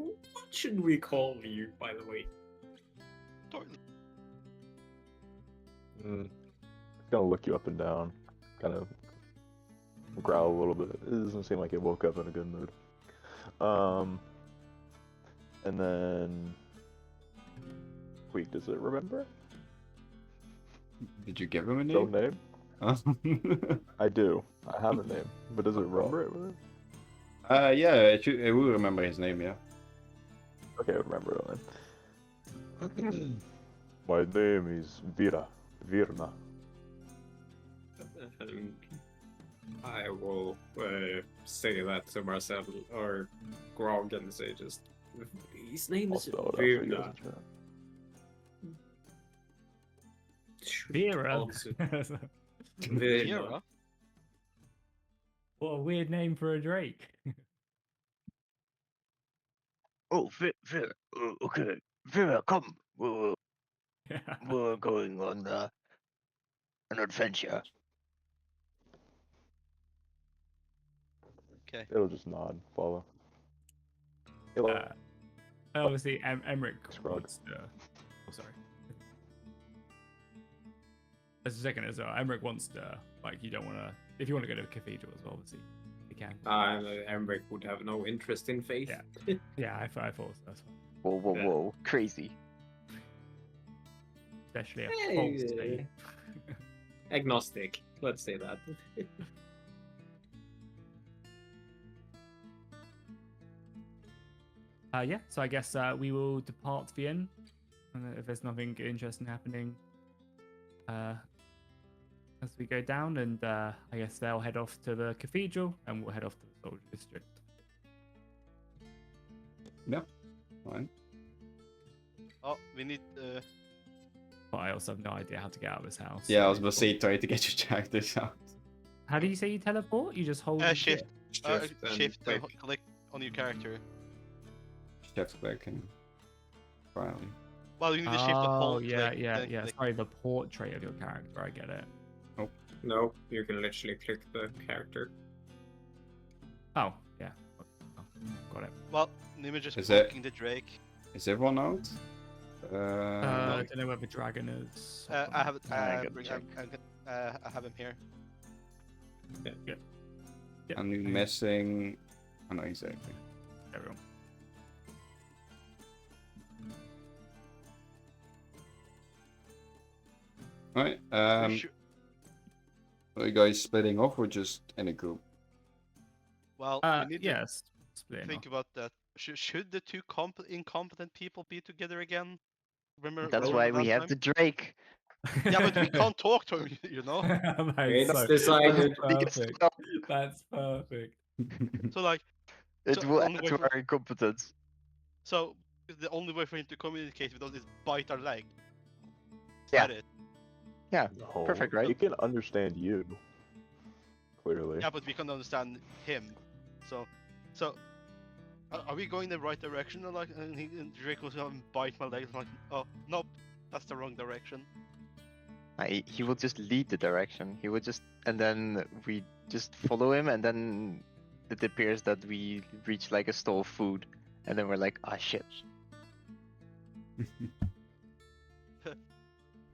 should we call you, by the way? It's gonna look you up and down, kind of growl a little bit. It doesn't seem like it woke up in a good mood. And then, wait, does it remember? Did you give him a No name? name? Huh? I do. I have a name, but does it remember it? Yeah, it will remember his name. Yeah. Okay, I remember it then. My name is Virna. I will say that to Marcel or Grog and say just his name I'll is spell it out for you guys Virna. in chat. Vera. Virna. Kira? What a weird name for a Drake. Oh, Vera. Okay, Vera, come. We're going on an adventure. Okay. It'll just nod, follow. Hello. Obviously, Emmerich Scrog. wants to. Oh, sorry. As a second as well, Emmerich wants to. Like, you don't want to. If you want to go to the cathedral as well, obviously, you can. Emmerich would have no interest in faith. Yeah. Yeah, I thought so. That's fine. whoa, crazy. Especially a Hey, false faith. Agnostic. Let's say that. Yeah, so I guess we will depart the inn. And if there's nothing interesting happening as we go down, and I guess they'll head off to the cathedral, and we'll head off to the soldier district. Yeah. Fine. Oh, we need. But I also have no idea how to get out of this house. Yeah, I was about to say try to get your characters out. How do you say you teleport? You just hold Shift. Shift and Shift. click. Click on your character. Shift click and finally. Well, you need to shift the Oh, whole. yeah, click, yeah, then yeah. click. Sorry, the portrait of your character. I get it. No, you can literally click the character. Oh, yeah. Oh, got it. Well, Nima just Is it- poking the Drake. Is everyone out? I don't know where the dragon is. I have it. I got I have him here. Yeah, And we're I- missing. Oh, no, exactly. everyone. Alright. We should- Are you guys splitting off or just in a group? Well, we need to Yes. Splitting think off. about that. Should the two incompetent people be together again? Remember? That's remember why we that have time? the Drake. Yeah, but we can't talk to him, you know. That's It's so, decided. that's perfect. That's perfect. So like, It so will the add only way to for our incompetence. so the only way for him to communicate with us is bite our leg. Is Yeah. that it? Yeah, No, perfect, right? He can understand you. Clearly. Yeah, but we can't understand him. So are we going the right direction? Or like, and Drake was going to bite my leg. I'm like, oh nope, that's the wrong direction. He will just lead the direction. He will just, and then we just follow him, and then it appears that we reach like a store of food, and then we're like, ah, shit.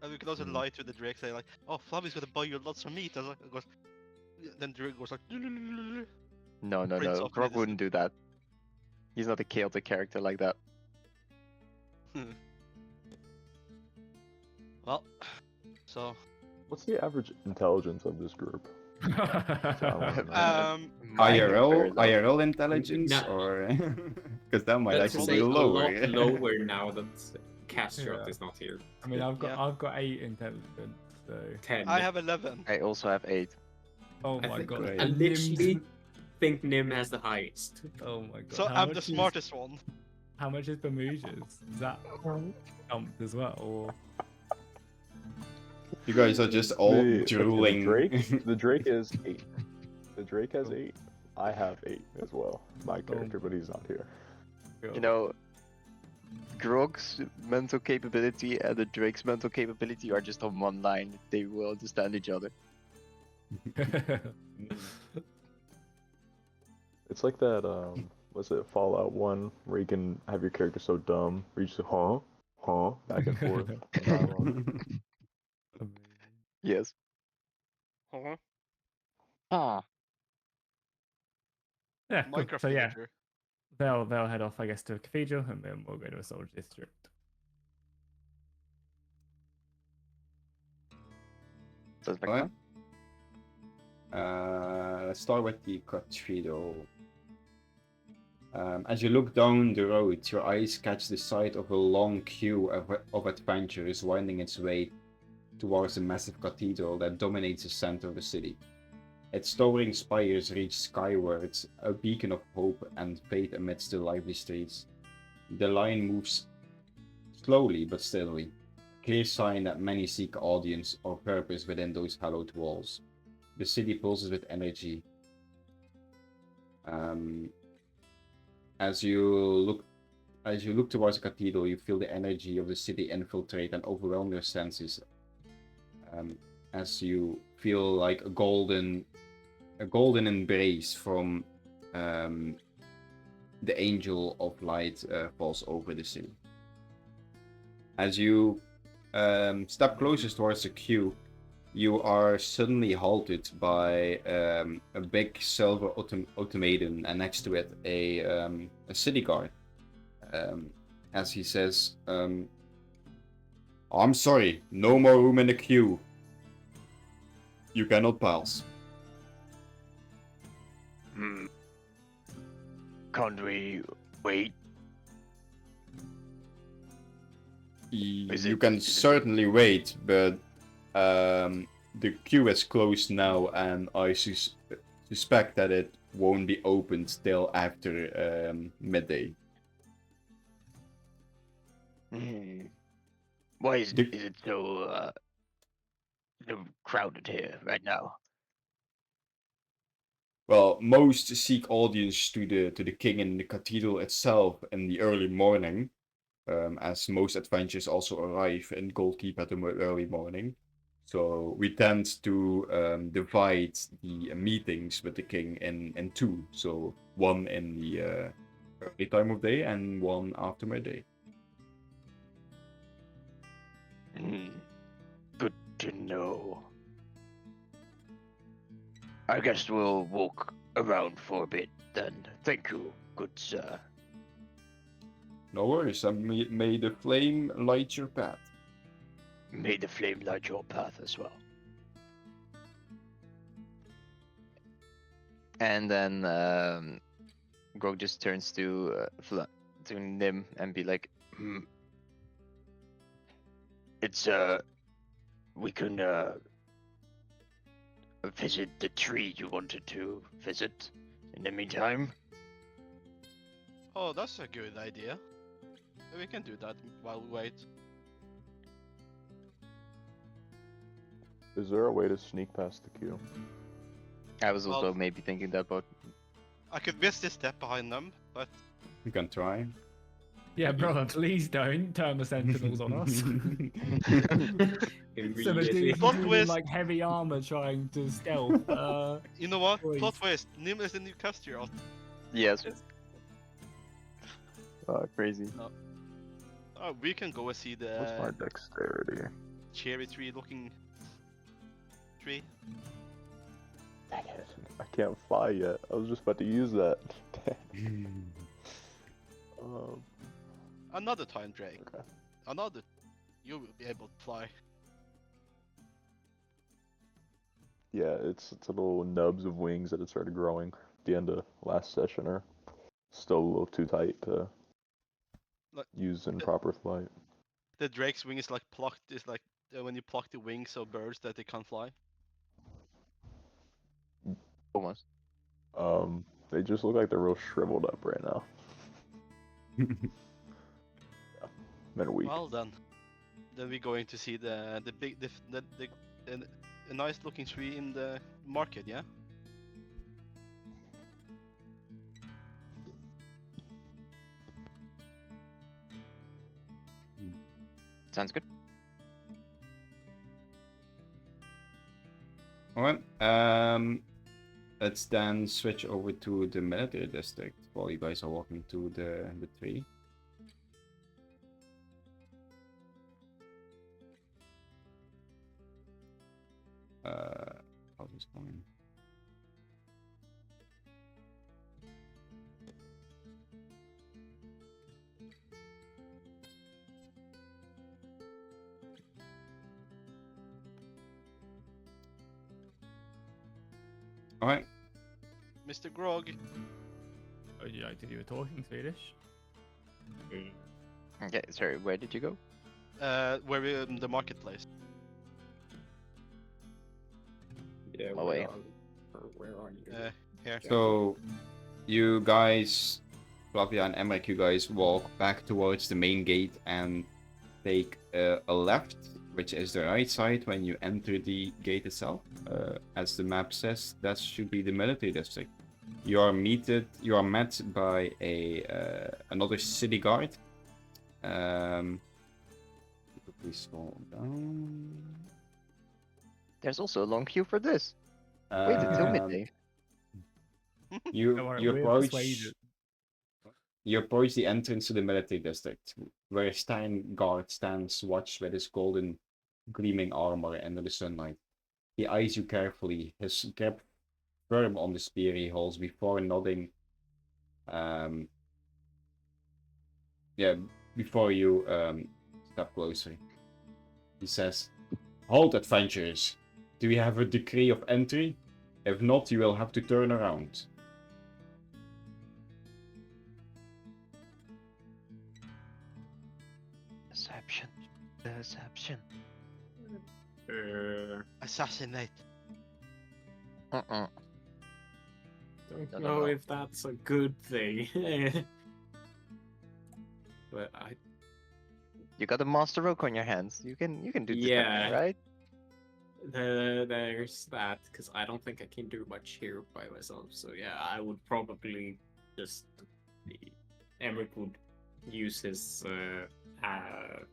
And we can also Hmm. lie to the Drake, say like, oh, Flammy's gonna buy you lots of meat. And like, goes, then Drake goes like, No, no, Prince no. of Grog medicine. wouldn't do that. He's not a chaotic character like that. Well, so What's the average intelligence of this group? That's what I wanna know. Mine is very low. IRL intelligence, Nah. or because that might Let's actually say be a lower. lot lower now that Castrot Yeah. is not here. I mean, I've got Yeah. 8 intelligence, so 10. I have 11. I also have 8. oh I my think, god. Great. I and literally Nim's- think Nim has the highest. Oh my god. So how I'm the much is- smartest one. How much is Bermuda's? Is that jumped as well, or? You guys are just all The- okay, drooling. The Drake is 8. The Drake has 8. I have 8 as well. My character, but he's not here. You know, Grog's mental capability and the Drake's mental capability are just on one line. They will understand each other. It's like that, what's it, Fallout 1, where you can have your character so dumb, where you just huh, back and forth. in dialogue. Yes. Huh? Ah. Yeah, cool. Minecraft So yeah, villager. they'll head off, I guess, to a cathedral, and then we'll go to a soldier district. Sounds like Alright. fun. Let's start with the cathedral. As you look down the road, your eyes catch the sight of a long queue of adventurers winding its way towards the massive cathedral that dominates the center of the city. Its towering spires reach skywards, a beacon of hope and faith amidst the lively streets. The line moves slowly but steadily, a clear sign that many seek audience or purpose within those hallowed walls. The city pulses with energy. As you look towards the cathedral, you feel the energy of the city infiltrate and overwhelm your senses. As you feel like a golden embrace from the angel of light falls over the city. As you step closer towards the queue, you are suddenly halted by a big silver automaton, and next to it a city guard. As he says, "I'm sorry, no more room in the queue. You cannot pass." Can't we wait? You can certainly wait, but the queue is closed now, and I suspect that it won't be opened till after midday. Why is The- it so crowded here right now? Well, most seek audience to the king in the cathedral itself in the early morning, as most adventurers also arrive in Goldkeep at the early morning. So we tend to divide the meetings with the king in two. So one in the early time of day and one after midday. Good to know. I guess we'll walk around for a bit, then thank you, good sir. No worries, and may the flame light your path. May the flame light your path as well. And then Grog just turns to Nim and be like, It's we can visit the tree you wanted to visit in the meantime. Oh, that's a good idea. We can do that while we wait. Is there a way to sneak past the queue? I was also Well- maybe thinking that, but I could miss this step behind them, but You can try. Yeah, brother, please don't turn the sentinels on us. So the Immediately. dude Plot in twist. like heavy armor trying to stealth. you know what? Please. Plot twist. Nim is the new caster. yes. Crazy. We can go and see What's my the dexterity? cherry tree looking tree. I can't fly yet. I was just about to use that. Another time, Drake. Okay. Another. You will be able to fly. Yeah, it's little nubs of wings that had started growing at the end of last session are still a little too tight to Like- use in proper flight. The Drake's wing is like plucked. Is like when you pluck the wings of birds that they can't fly. Almost. They just look like they're real shriveled up right now. Been a week. Well then we're going to see the big a nice looking tree in the market. Yeah. Sounds good. Alright, let's then switch over to the military district while you guys are walking to the tree. How's this going? Alright, Mr. Grog. Oh, you like to do a talking Swedish? Okay, sorry, where did you go? Where we in the marketplace. Yeah, Oh, wait. where are you? Here. so you guys, Flavia and Emmerich, you guys walk back towards the main gate and take a left, which is the right side when you enter the gate itself. As the map says, that should be the military district. You are met by another city guard. Please scroll down. There's also a long queue for this. Wait until Um, midday. You Don't worry, you we're approach persuaded. you approach the entrance to the military district, where a Stein guard stands watch with his golden gleaming armor under the sunlight. He eyes you carefully, his grip firm on the spear he holds before nodding. Before you step closer. He says, "Halt, adventurers! Do you have a decree of entry? If not, you will have to turn around." Deception. Deception. Assassinate. Uh-uh. Don't Don't know know. if that's a good thing. But You got a master oak on your hands. You can do deception, Yeah. right? there's that, because I don't think I can do much here by myself. So yeah, I would probably just Emmerich would use his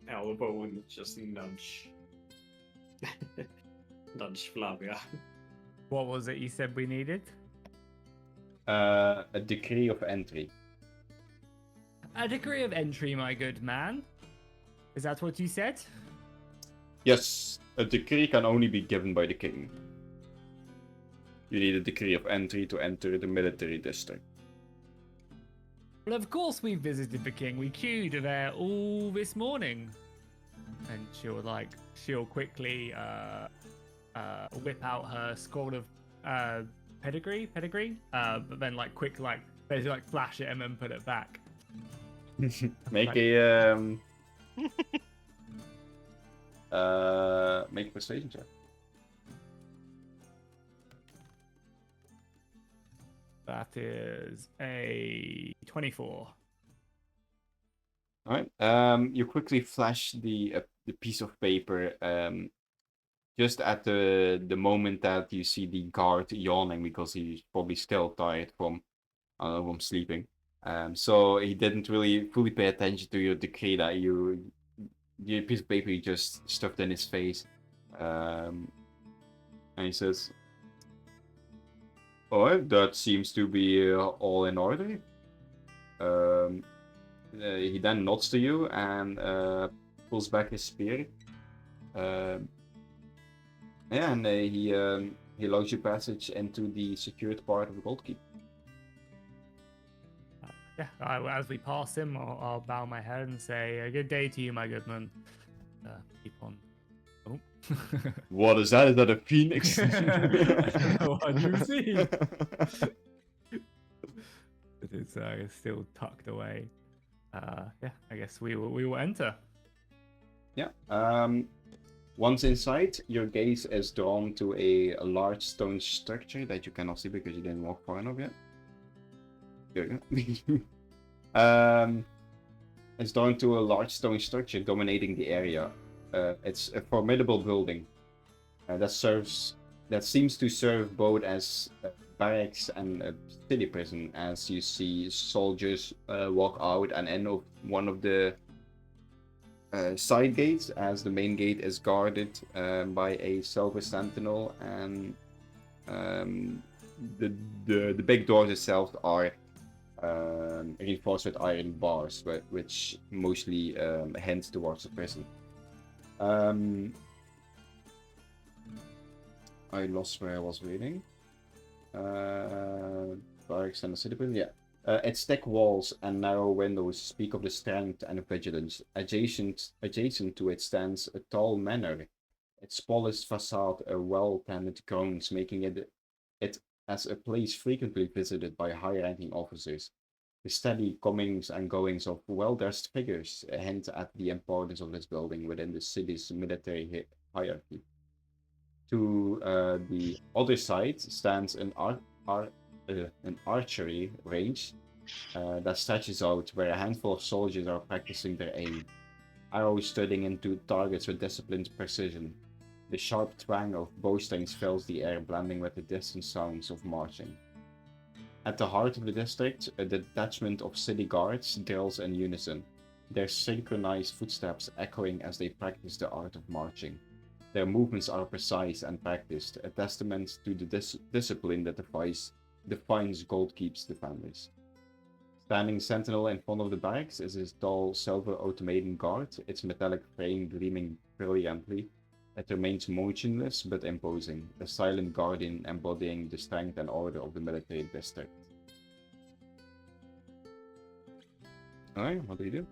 elbow and just nudge Flavia. What was it you said we needed? A decree of entry. A degree of entry, my good man. Is that what you said? Yes, a decree can only be given by the king. You need a decree of entry to enter the military district. Well, of course we visited the king. We queued there all this morning. And she'll quickly whip out her scroll of pedigree, but then basically flash it and then put it back. Make a make a persuasion check. That is a 24. All right. You quickly flash the piece of paper. Just at the moment that you see the guard yawning because he's probably still tired from sleeping. So he didn't really fully pay attention to your decree that the piece of paper you just stuffed in his face. And he says, "Alright, that seems to be all in order." He then nods to you and pulls back his spear. And he allows you passage into the secured part of the Gold Keep. As we pass him, I'll bow my head and say, "A good day to you, my good man." Keep on. Oh. What is that? Is that a phoenix? What do you see? It's still tucked away. I guess we will enter. Yeah. Once inside, your gaze is drawn to a large stone structure that you cannot see because you didn't walk far enough yet. There you go. It's drawn to a large stone structure dominating the area. It's a formidable building that seems to serve both as barracks and a city prison, as you see soldiers walk out and in of one of the side gates, as the main gate is guarded by a silver sentinel, and the big doors itself are reinforced with iron bars, which mostly hint towards the prison. I lost where I was reading. Barracks and the city prison, yeah. Its thick walls and narrow windows speak of the strength and vigilance. Adjacent to it stands a tall manor. Its polished facade are well-tended grounds, making it as a place frequently visited by high-ranking officers. The steady comings and goings of well-dressed figures hint at the importance of this building within the city's military hierarchy. To the other side stands an archery range that stretches out, where a handful of soldiers are practicing their aim, arrows studding into targets with disciplined precision. The sharp twang of bowstrings fills the air, blending with the distant sounds of marching. At the heart of the district, a detachment of city guards drills in unison, their synchronized footsteps echoing as they practice the art of marching. Their movements are precise and practiced, a testament to the discipline that defines Gold Keep's defenders. Standing sentinel in front of the barracks is his tall silver automated guard, its metallic frame gleaming brilliantly. It remains motionless but imposing, a silent guardian embodying the strength and order of the military district. Alright, what do you do?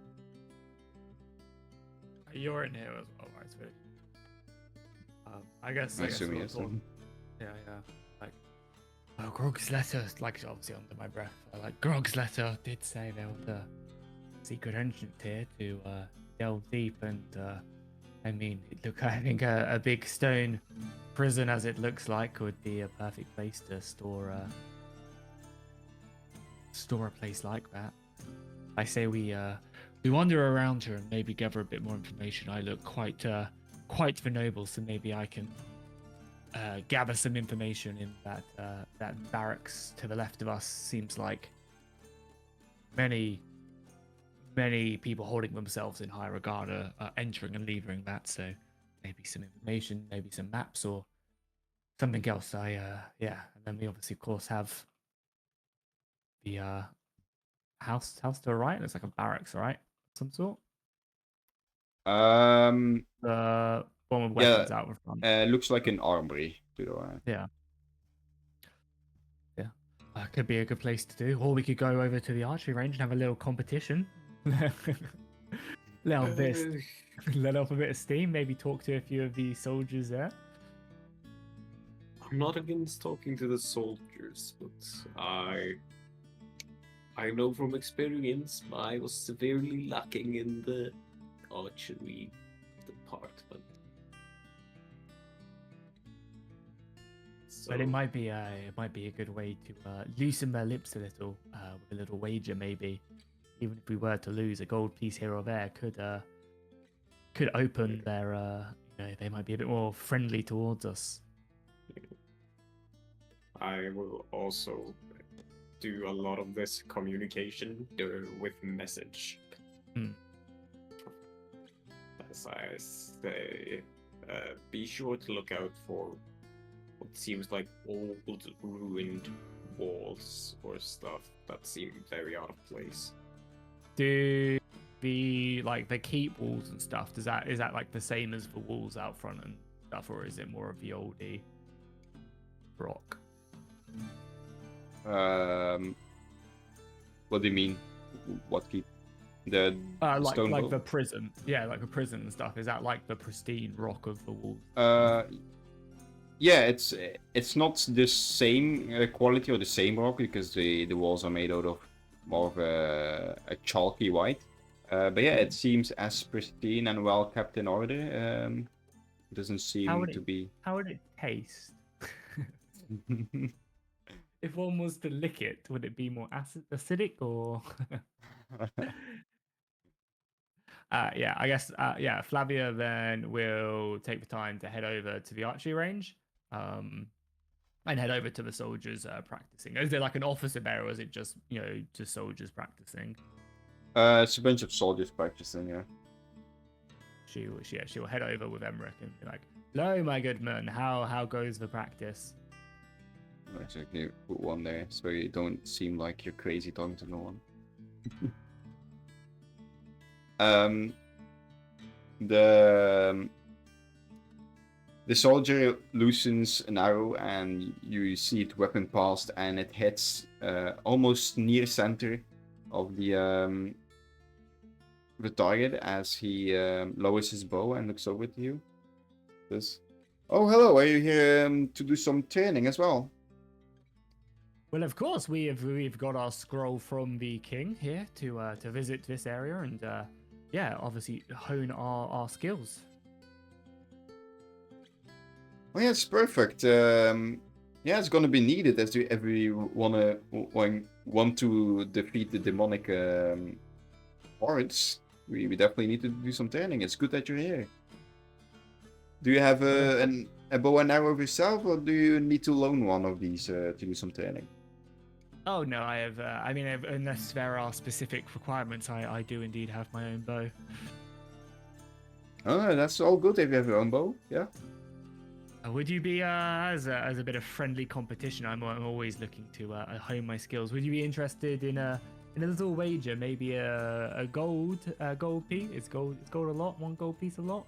You're in here as well, right? So, I guess assume we'll yes. talk. Yeah. Like, Grog's letter, like obviously under my breath, Grog's letter did say there was a secret entrance here to delve deep, and I think a big stone prison, as it looks like, would be a perfect place to store a place like that. I say we wander around here and maybe gather a bit more information. I look quite the noble, so maybe I can gather some information in that barracks to the left of us. Seems like many people holding themselves in high regard are entering and leaving that, so maybe some information, maybe some maps or something else. And then we obviously of course have the house to the right. It's like a barracks, right? Some sort. The one with weapons out in front. Looks like an armory to the right. Yeah. Could be a good place to do. Or we could go over to the archery range and have a little competition. let off a bit, let off a bit of steam. Maybe talk to a few of the soldiers there. I'm not against talking to the soldiers, but I know from experience I was severely lacking in the archery department. So, But it might be a good way to loosen their lips a little with a little wager, maybe. Even if we were to lose, a gold piece here or there could open their they might be a bit more friendly towards us. I will also do a lot of this communication with message. As I say, be sure to look out for what seems like old, ruined walls or stuff that seem very out of place. Do the keep walls and stuff? Is that like the same as the walls out front and stuff, or is it more of the oldie rock? What do you mean? What keep? The stone like wall? the prison, yeah, like the prison and stuff. Is that like the pristine rock of the walls? Yeah, it's not the same quality or the same rock because the walls are made out of more of a chalky white. But yeah, it seems as pristine and well kept in order. Doesn't seem to be. How would it taste? If one was to lick it, would it be more acidic or? Yeah, I guess. Yeah, Flavia then will take the time to head over to the archery range, and head over to the soldiers practicing. Is there like an officer there, or is it just just soldiers practicing? It's a bunch of soldiers practicing. Yeah. She'll head over with Emmerich and be like, "Hello, my good man. How goes the practice?" Actually, put one there so you don't seem like you're crazy talking to no one. The soldier loosens an arrow and you see it weapon passed and it hits almost near center of the target as he lowers his bow and looks over to you. Says, "Oh, hello. Are you here to do some training as well?" Well, of course, we've got our scroll from the king here to visit this area and yeah, obviously hone our skills. Oh yeah, it's perfect. Yeah, it's gonna be needed as we want to defeat the demonic hordes. We definitely need to do some training. It's good that you're here. Do you have a bow and arrow yourself, or do you need to loan one of these to do some training? Oh no, I have. Unless there are specific requirements, I do indeed have my own bow. Oh, that's all good if you have your own bow. Yeah. Would you be as a bit of friendly competition? I'm always looking to hone my skills. Would you be interested in a little wager? Maybe a gold piece. It's gold a lot. One gold piece a lot.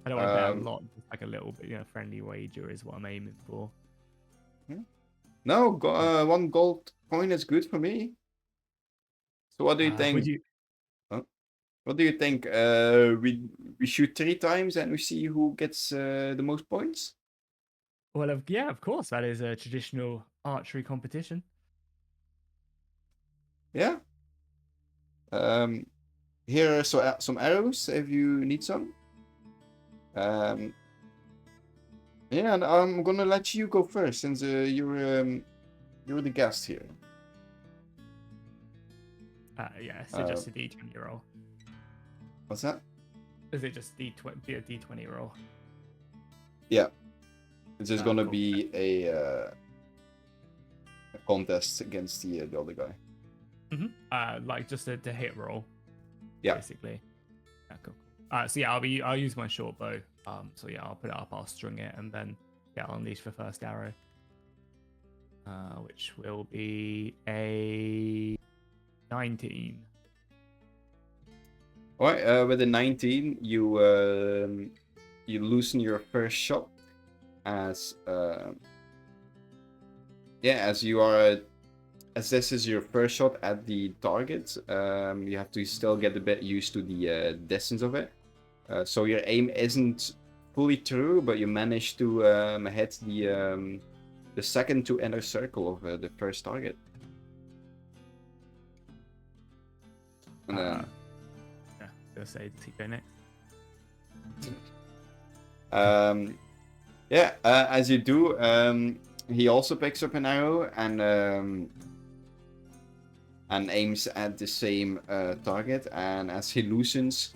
I don't want to bet a lot. Just like a little bit, friendly wager is what I'm aiming for. No, one gold coin is good for me. So what do you think? What do you think? We shoot 3 times and we see who gets the most points? Well, yeah, of course. That is a traditional archery competition. Yeah. Here are some arrows if you need some. Yeah, and I'm gonna let you go first since you're the guest here. Yeah, so just a D20 roll. What's that? Is it just a D20 roll? Yeah. It's just gonna cool. be a contest against the other guy. Like just a hit roll. Yeah. Basically. Yeah, cool. So yeah, I'll use my short bow. So yeah, I'll put it up, I'll string it, and then yeah, I'll unleash the first arrow. Which will be a 19. Alright, with a 19, you loosen your first shot as yeah, as you are, as this is your first shot at the target, you have to still get a bit used to the distance of it. So your aim isn't fully true, but you manage to hit the second to inner circle of the first target. And then, Yeah, go say TK next. yeah, as you do, he also picks up an arrow and aims at the same target. And as he loosens,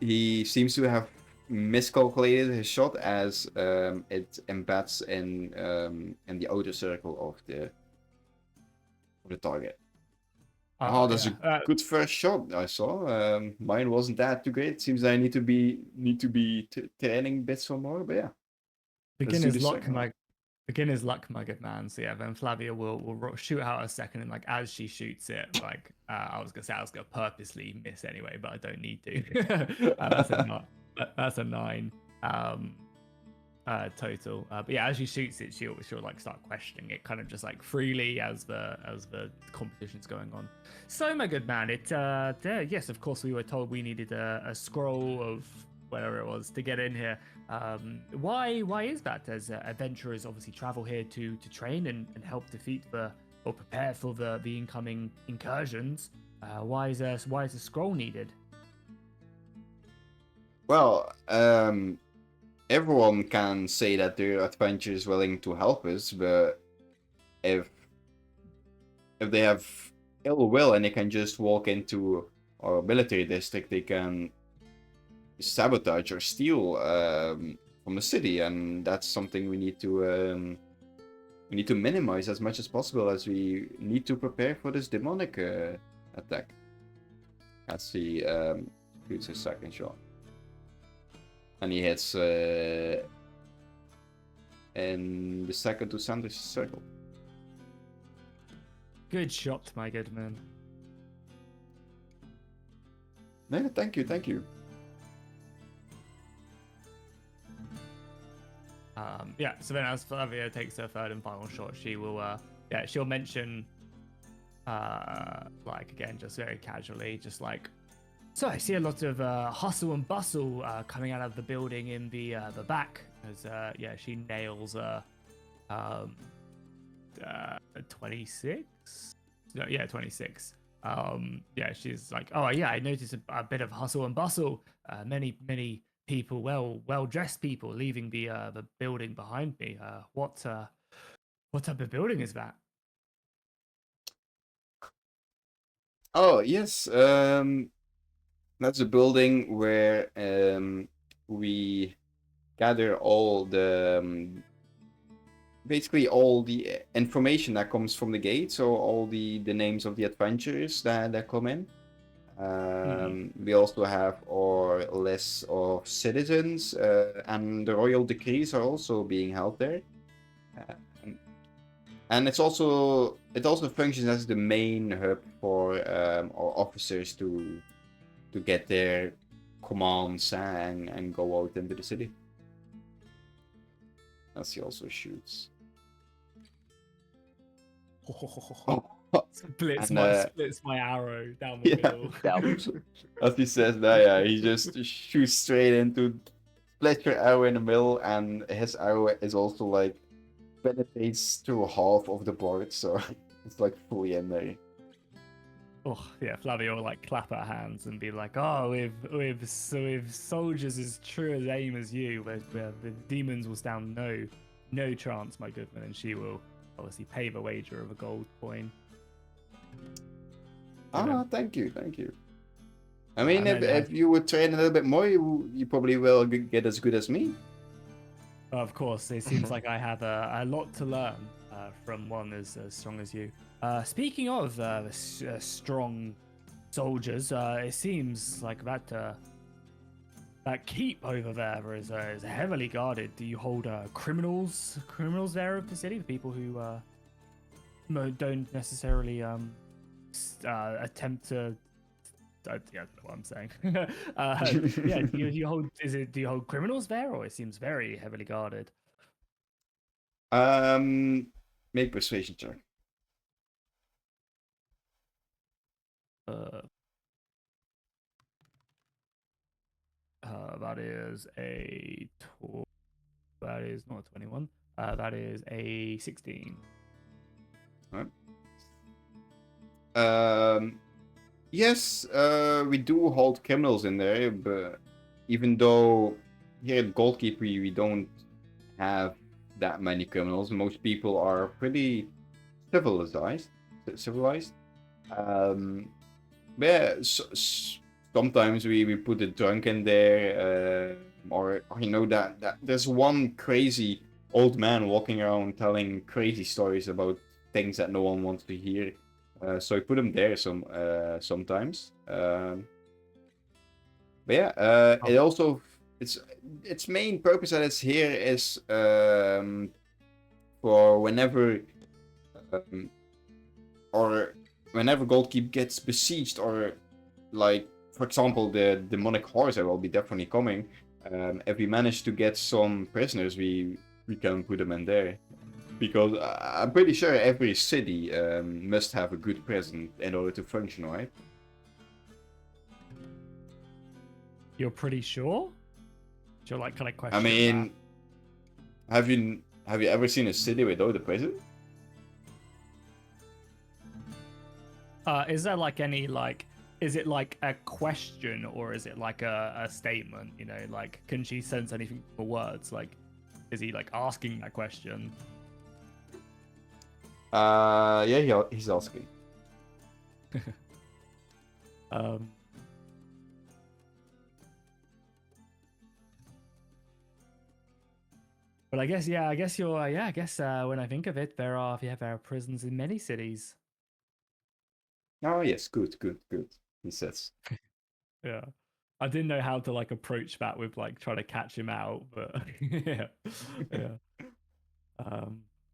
he seems to have miscalculated his shot as it embeds in the outer circle of the target. Oh, that's a good first shot I saw. Mine wasn't that too great. Seems I need to be training a bit some more, but yeah. Beginner's luck, my good man. So yeah, then Flavia will shoot out a second, and like as she shoots it, like I was gonna purposely miss anyway, but I don't need to. That's a 9 total. But yeah, as she shoots it, she'll like start questioning it, kind of just like freely as the competition's going on. So my good man, yes, of course we were told we needed a scroll of whatever it was to get in here. Why is that? As adventurers obviously travel here to train and help defeat or prepare for the incoming incursions. Why is a scroll needed? Well, everyone can say that their adventure is willing to help us, but if they have ill will and they can just walk into our military district, they can sabotage or steal from the city, and that's something we need to minimize as much as possible, as we need to prepare for this demonic attack. As he shoots his second shot, and he hits in the second to center circle. Good shot, my good man. No, thank you. Yeah, so then as Flavia takes her third and final shot, she will she'll mention like again, just very casually, just like, so I see a lot of hustle and bustle coming out of the building in the back, as she nails 26. No, yeah, 26. She's like, oh yeah, I noticed a bit of hustle and bustle. Many people, well dressed people, leaving the building behind me. What type of building is that? Oh yes, that's a building where we gather all the basically all the information that comes from the gate. So all the names of the adventurers that come in. We also have our list of citizens, and the royal decrees are also being held there. And it also functions as the main hub for our officers to get their commands and go out into the city. As he also shoots. Splits my arrow down the middle. As he says that, he just shoots straight into, splits your arrow in the middle, and his arrow is also like penetrates through half of the board, so it's like fully in there. Oh yeah, Flavia will like clap her hands and be like, "Oh, with soldiers as true as aim as you, where the demons will stand no chance, my good man." And she will obviously pay the wager of a gold coin. Thank you. I mean, if you would train a little bit more, you probably will get as good as me. Of course, it seems like I have a lot to learn from one as strong as you. Speaking of strong soldiers, it seems like that keep over there is heavily guarded. Do you hold criminals there of the city, the people who don't necessarily attempt to? I don't know what I'm saying. Do you hold criminals there, or it seems very heavily guarded? Make persuasion check. That is a that is not a 21. That is a 16. Alright. Yes, we do hold criminals in there, but even though here at Goldkeep we don't have that many criminals, most people are pretty civilized. But yeah, sometimes we put a drunk in there, or you know that there's one crazy old man walking around telling crazy stories about things that no one wants to hear. So I put him there sometimes. But yeah, it also its main purpose that it's here is for whenever or whenever Goldkeep gets besieged, or like for example the demonic horse that will be definitely coming. If we manage to get some prisoners, we can put them in there. Because I'm pretty sure every city must have a good prison in order to function, right? You're pretty sure? You're like kind of I question mean, have you ever seen a city without a prison? Is there like any like? Is it like a question or is it like a statement? You know, like can she sense anything for words? Like, is he like asking that question? Yeah, he's asking. But I guess I guess you're I guess when I think of it, there are prisons in many cities. Oh yes, good, he says. Yeah. I didn't know how to like approach that with like trying to catch him out, but yeah.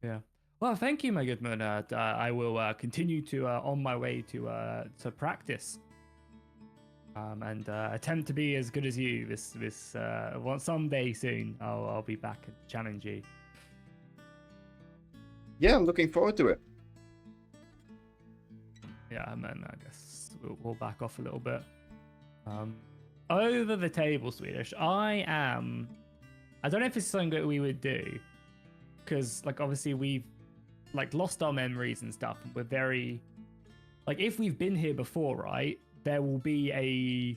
Yeah. Well, thank you, my good man. I will continue to on my way to practice. And attempt to be as good as you. Someday soon, I'll be back and challenge you. Yeah, I'm looking forward to it. Yeah, and then I guess we'll back off a little bit. Over the table, Swedish. I don't know if it's something that we would do, because like obviously we've like lost our memories and stuff. We're very like if we've been here before, right? There will be a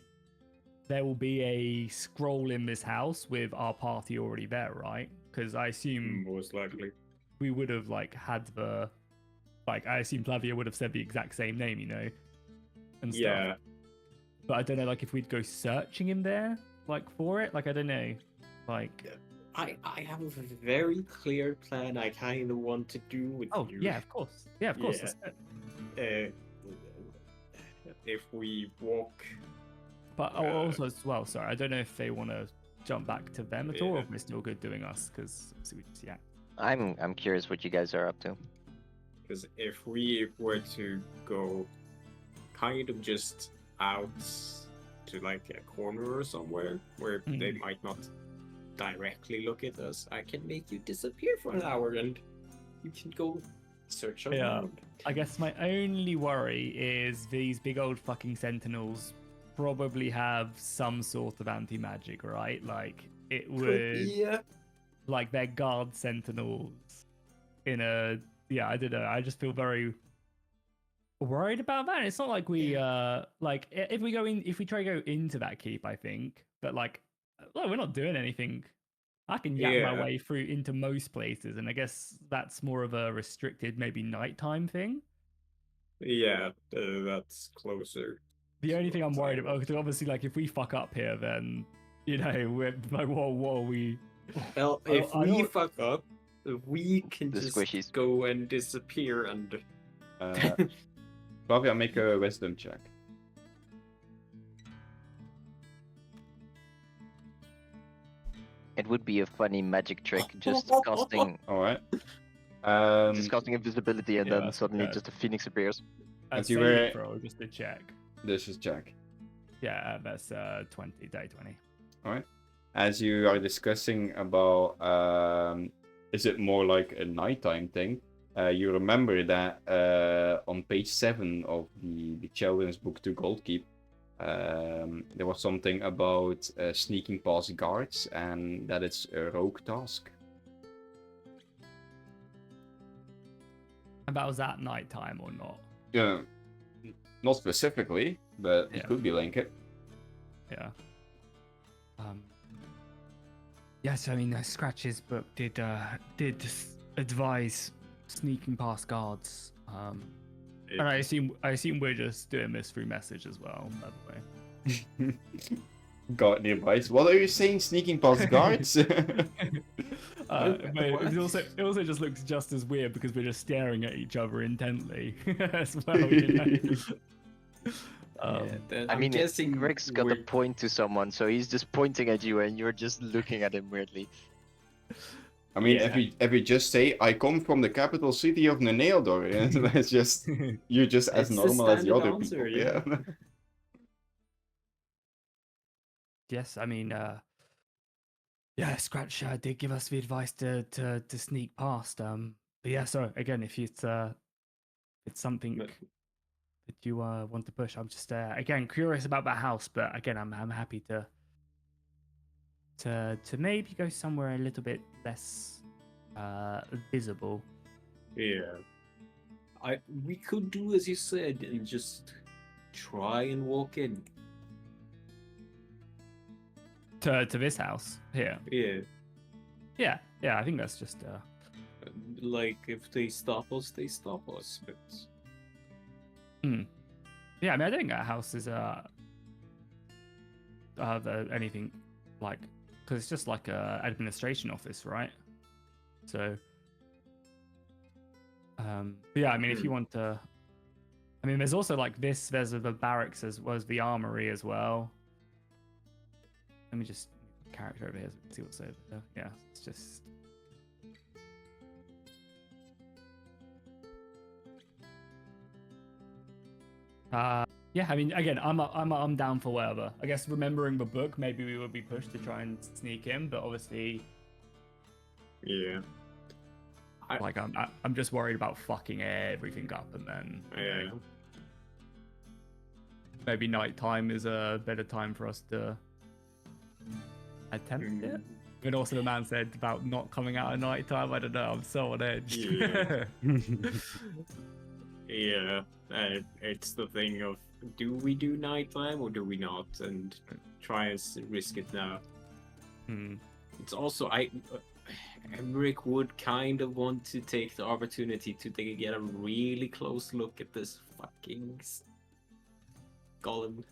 scroll in this house with our party already there, right? Because I assume most likely we would have like had the like I assume Flavia would have said the exact same name, you know, and stuff. Yeah. But I don't know, like if we'd go searching in there, like for it, like I don't know, like. I have a very clear plan. I kind of want to do with you. Oh yeah, of course. Yeah, of course. Yeah. If we walk. But also as well, sorry, I don't know if they want to jump back to them at all, or if we're still good doing us, because we just I'm curious what you guys are up to. Because if we were to go kind of just out to like a corner or somewhere where they might not directly look at us, I can make you disappear for an hour and you can go search around. I guess my only worry is these big old fucking sentinels probably have some sort of anti-magic, right? Like it would like they're guard sentinels in a I don't know. I just feel very worried about that. It's not like we like if we try to go into that keep, I think, but like we're not doing anything. I can yak my way through into most places, and I guess that's more of a restricted, maybe nighttime thing. Yeah, that's closer. The only thing I'm worried about, because obviously, like, if we fuck up here, then, you know, we're like, what are we? Well, if we fuck up, we can just squishies. go and disappear and... Flavia, make a wisdom check. It would be a funny magic trick, just casting. Alright. Just casting invisibility and then suddenly just a phoenix appears. As you were throw, just to check. This is check. Yeah, that's 20, day 20. Alright. As you are discussing about is it more like a nighttime thing? You remember that on page 7 of the children's book to Goldkeep, there was something about sneaking past guards and that it's a rogue task. About was that nighttime or not? Yeah, not specifically, but Yeah. it could be linked. Yeah. Yes, I mean, Scratch's book did advise sneaking past guards. And I assume we're just doing this through message as well, by the way. Guard advice. What are you saying? Sneaking past guards? But it also just looks just as weird because we're just staring at each other intently as well. You know? I mean, guessing Rick's got to point to someone, so he's just pointing at you, and you're just looking at him weirdly. I mean, Yeah. if you just say, "I come from the capital city of Neneador," that's just you're just as It's the normal as the standard other answer, people. yeah. Yes, I mean, yeah, Scratch did give us the advice to sneak past. But yeah, so again, if it's something But- that you want to push, I'm just again curious about that house. But again, I'm happy to maybe go somewhere a little bit less visible. Yeah. We could do as you said and just try and walk in. To this house here. Yeah. Yeah, I think that's just Like if they stop us, they stop us. But yeah, I mean, I don't think that house is anything like, because it's just like a administration office, right? So but yeah, I mean, if you want to, I mean, there's also like this, there's the barracks as well as the armory as well. Let me just character over here so we can see what's over there. Yeah, it's just yeah, I mean, again, I'm down for whatever. I guess remembering the book, maybe we would be pushed to try and sneak in, but obviously, yeah. like I'm just worried about fucking everything up, and then Yeah. maybe nighttime is a better time for us to attempt it. But also the man said about not coming out at nighttime. I don't know. I'm so on edge. Yeah. Yeah. It's the thing of, do we do nighttime or do we not? And try and risk it now. It's also Emmerich would kind of want to take the opportunity to get a really close look at this fucking golem.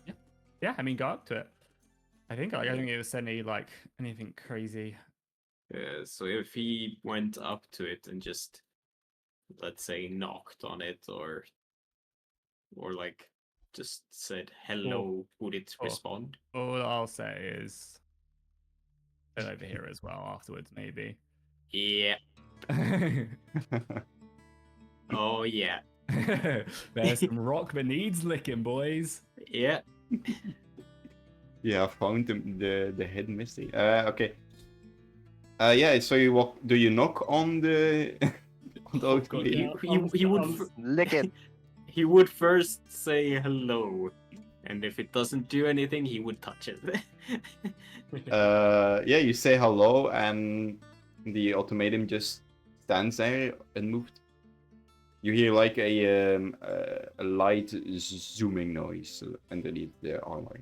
Yeah, I mean, go up to it. I don't think it was anything crazy. So if he went up to it and just, let's say, knocked on it or like just said hello, would it respond? All I'll say is over here as well afterwards, maybe. Yeah. Oh yeah. There's some rock that needs licking, boys. Yeah. Yeah, I found the hidden mystery. Okay. Yeah, so you walk. Do you knock on the? on the oak God, tree? yeah. He would Lick it. he would first say hello, and if it doesn't do anything, he would touch it. Yeah, you say hello, and the automaton just stands there unmoved. You hear like a light zooming noise underneath the armor.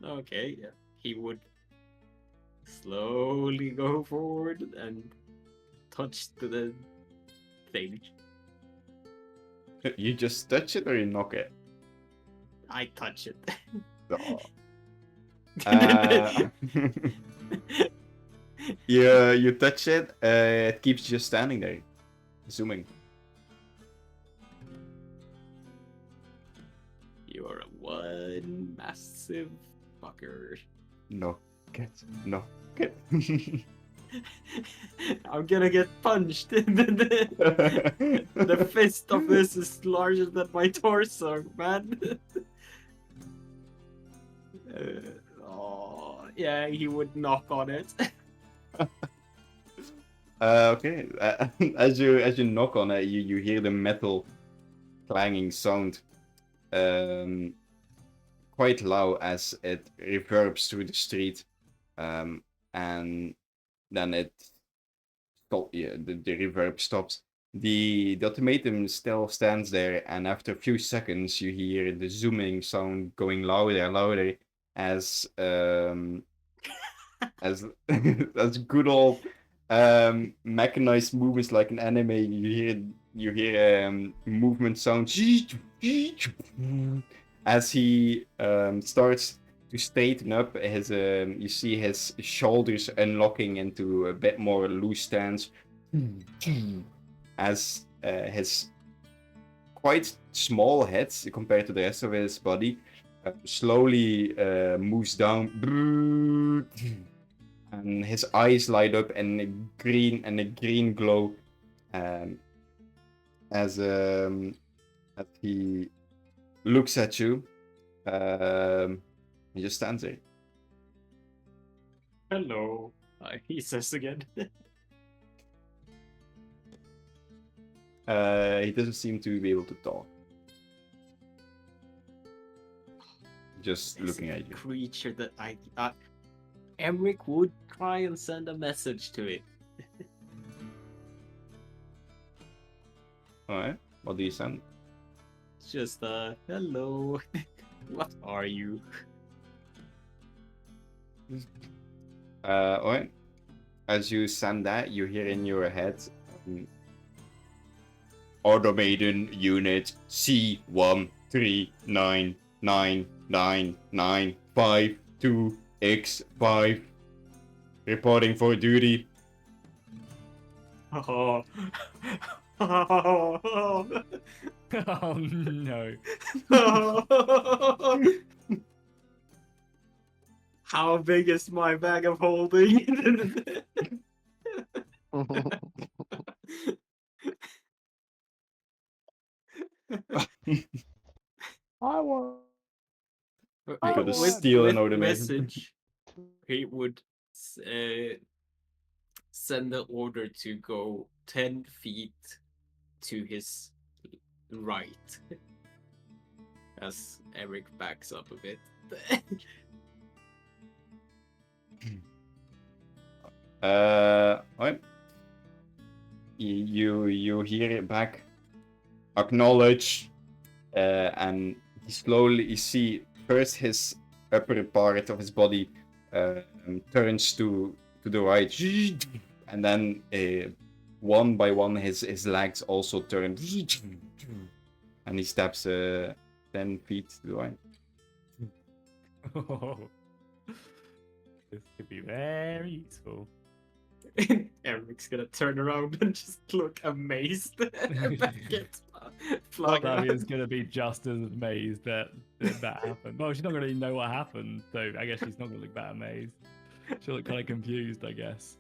Okay, yeah. He would slowly go forward and touch the thing. You just touch it or you knock it? I touch it. Oh. You touch it, it keeps just standing there, zooming. You are one massive fucker. No, get, no, get. I'm gonna get punched. The fist of this is larger than my torso, man. Oh, Yeah, he would knock on it. Okay. As you knock on it, you hear the metal clanging sound, quite loud as it reverbs through the street, and then it stop. Yeah, the reverb stops. The automaton still stands there, and after a few seconds, you hear the zooming sound going louder and louder as as as good old mechanized movements like an anime. You hear movement sound as he starts to straighten up. His you see his shoulders unlocking into a bit more loose stance as his quite small head compared to the rest of his body slowly moves down, and his eyes light up in a green glow, as he looks at you. He just stands there. Hello, he says again. He doesn't seem to be able to talk. Just There's looking a at you. creature that Emric would try and send a message to it. Alright, what do you send? Just hello. What are you? Alright. As you send that, you hear in your head, Automaton Unit C13999952X5 reporting for duty. Oh. Oh no. How big is my bag of holding? I want. You gotta steal an automaton. message, he would send the order to go 10 feet to his right. As Eric backs up a bit. Alright. You hear it back. Acknowledge. And you see first his upper part of his body turns to the right, and then one by one his legs also turn, and he steps 10 feet to the right. Oh, this could be very useful. Eric's gonna turn around and just look amazed back at Flavia's gonna be just as amazed that happened. Well, she's not gonna even know what happened, so I guess she's not gonna look that amazed. She'll look kind of confused, I guess.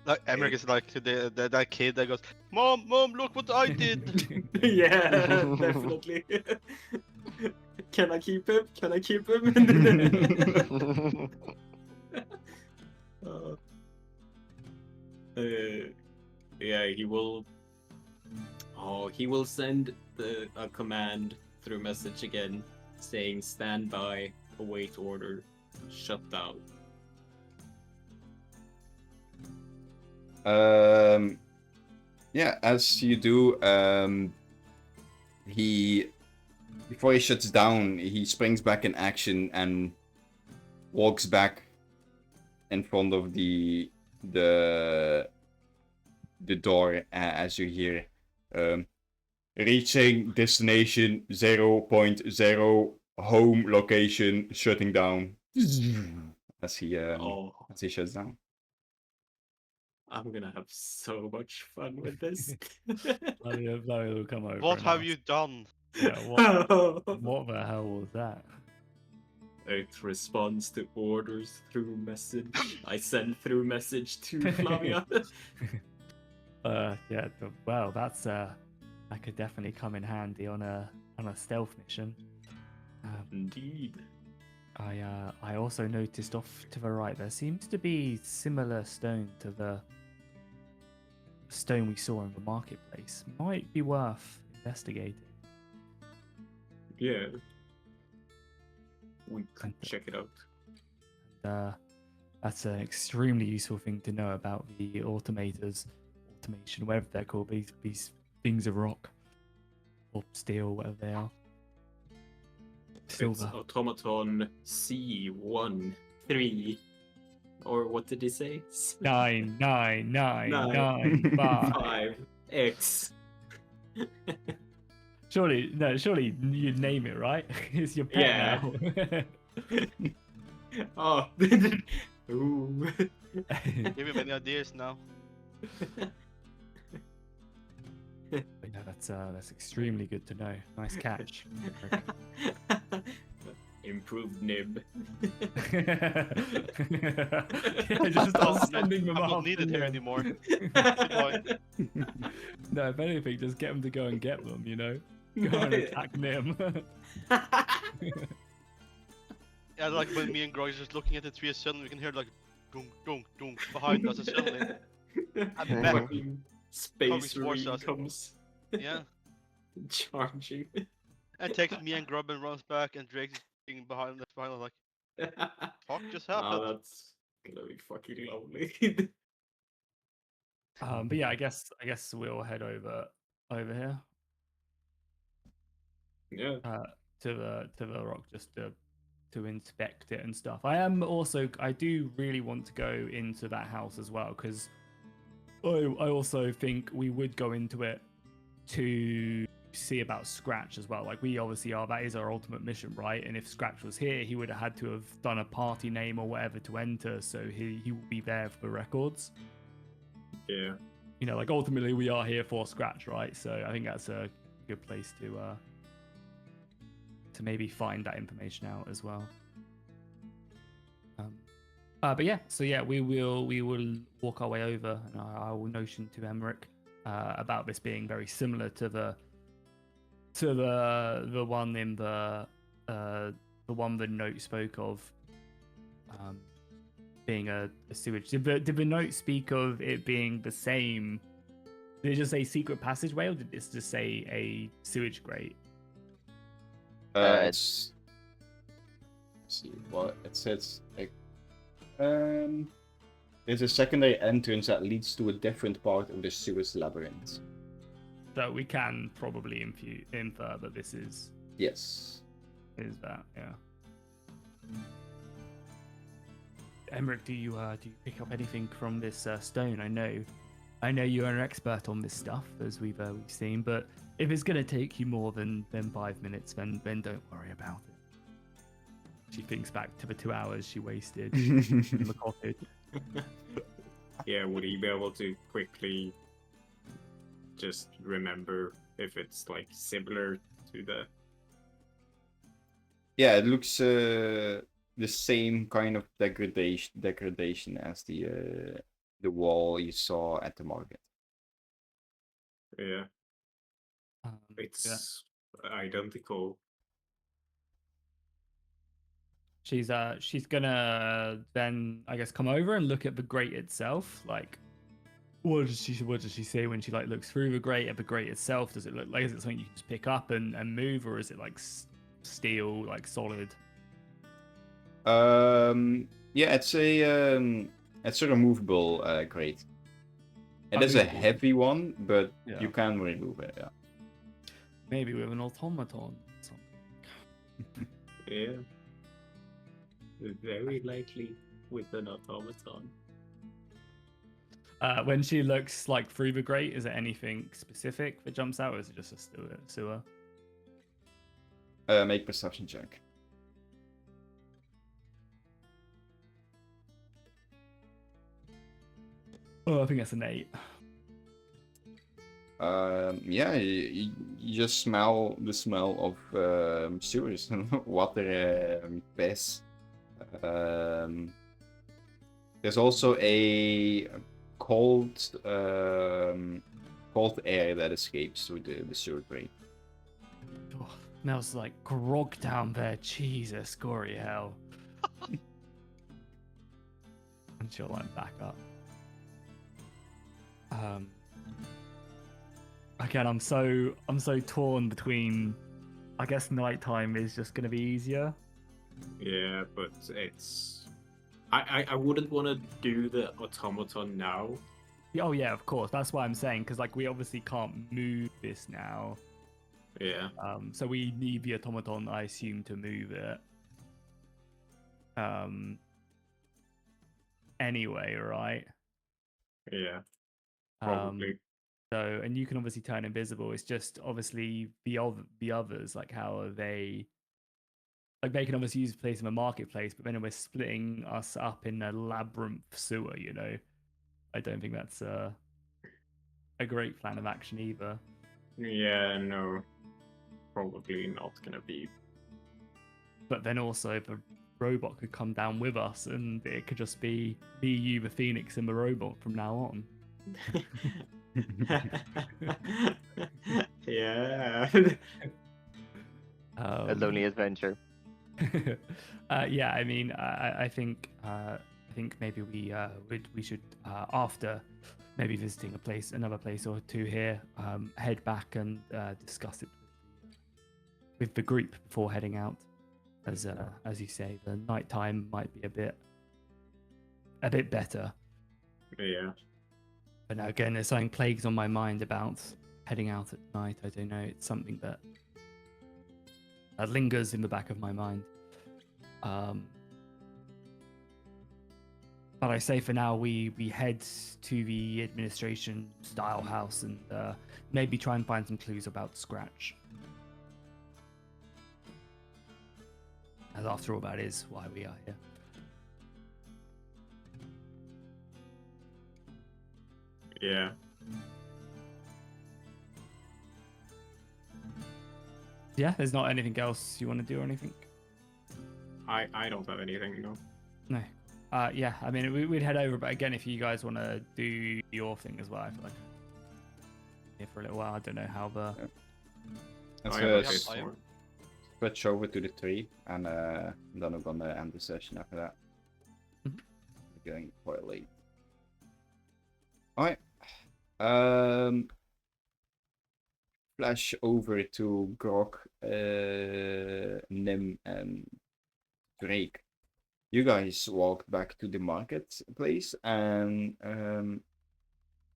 Like Emmerich is like to that kid that goes, Mom, look what I did. Yeah, definitely. Can I keep him? Can I keep him? Yeah, he will. Oh, he will send a command through message again, saying "Stand by, await order, shut down." Yeah, as you do, before he shuts down, he springs back in action and walks back in front of the door, as you hear, reaching destination 0.0, home location shutting down. As he shuts down. I'm gonna have so much fun with this. Flavia will come over. What and have ask, you done? Yeah, what the hell was that? It responds to orders through message. I send through message to Flavia. Yeah. Well, that's that could definitely come in handy on a stealth mission. Indeed. I also noticed off to the right there seems to be similar stone to the stone we saw in the marketplace. Might be worth investigating. Yeah. We could And- check it out. That's an extremely useful thing to know about the automation, whatever they're called, these things of rock or steel, whatever they are. It's Silver. automaton C13. Or what did he say? 99995. 5X. Surely you'd name it, right? It's your pet Yeah. now. Oh. Ooh. Give me many ideas now. But yeah, that's extremely good to know. Nice catch. Improved nib. Yeah, just start sending them I'm not off. needed here yeah. anymore. Goodbye. No, if anything, just get them to go and get them, you know? Go and attack Nim. Yeah, like when me and Grog is just looking at the tree, suddenly we can hear like dunk, dunk, dunk behind us, and suddenly, Mhm. Fucking Space Coming towards Marine us. comes yeah, charging. and takes me and Grub and runs back, and Drake's being behind us, like, fuck just happened. Oh, that's gonna be fucking lovely. But yeah, I guess we'll head over here Yeah. to the rock just to inspect it and stuff. I do really want to go into that house as well because I also think we would go into it to see about Scratch as well. Like we obviously are, that is our ultimate mission, right? And if Scratch was here, he would have had to have done a party name or whatever to enter, so he will be there for the records. Yeah. You know, like ultimately we are here for Scratch, right? So I think that's a good place to maybe find that information out as well. But yeah, so yeah, we will walk our way over, and I will notion to Emmerich about this being very similar to the one in the one the note spoke of being a sewage. Did the note speak of it being the same? Did it just say secret passageway, or did it just say a sewage grate? Let's see what it says. Like, there's a secondary entrance that leads to a different part of the sewage labyrinth. So we can probably infer that this is Yes. that, yeah. Emmerich, do you pick up anything from this stone? I know you're an expert on this stuff, as we've seen, but if it's gonna take you more than 5 minutes, then don't worry about it. She thinks back to the 2 hours she wasted in the cottage. Yeah, would he be able to quickly just remember if it's like similar to the? Yeah, it looks the same kind of degradation as the wall you saw at the market. Yeah, Yeah. it's identical. She's gonna then I guess come over and look at the grate itself. Like, what does she say when she like looks through the grate at the grate itself? Does it look like, is it something you can just pick up and move, or is it like steel, like solid? Yeah, it's a removable grate. It is a Removable. heavy one, but Yeah. you can remove it. Yeah. Maybe with an automaton. Yeah, very likely with an automaton. When she looks like through the grate, is there anything specific that jumps out, or is it just a sewer? Make perception check. Oh, I think that's an 8. Yeah, you just smell the smell of sewers, water, piss. There's also a cold air that escapes through the sewer grate. Oh, smells like grog down there. Jesus, gory hell. And she'll like back up. Again, I'm so torn between. I guess nighttime is just gonna be easier. Yeah, but it's. I wouldn't want to do the automaton now. Oh yeah, of course. That's why I'm saying, because like we obviously can't move this now. Yeah. So we need the automaton, I assume, to move it. Anyway, right? Yeah. Probably. So, and you can obviously turn invisible. It's just obviously the others, like how are they? Like they can obviously use the place in a marketplace, but then we're splitting us up in a labyrinth sewer. You know, I don't think that's a great plan of action either. Yeah, no. Probably not gonna be. But then also the robot could come down with us, and it could just be me, you, the Phoenix, and the robot from now on. Yeah. A lonely adventure. Yeah, I mean, I think maybe we should after maybe visiting another place or two here, head back and discuss it with the group before heading out. As you say, the nighttime might be a bit better. Yeah. But now again, there's something plagues on my mind about heading out at night. I don't know. It's something that lingers in the back of my mind. But I say for now, we head to the administration style house and maybe try and find some clues about Scratch. As after all, that is why we are here. Yeah. Yeah, there's not anything else you want to do or anything? I don't have anything, no. No. Yeah, I mean, we'd head over, but again, if you guys want to do your thing as well, I feel like here for a little while. I don't know how the... Let's I have a bit more. switch over to the tree, and then we're gonna end the session after that. Mhm. We're getting quite late. Alright. Flash over to Grog, Nim, and Drake. You guys walked back to the marketplace and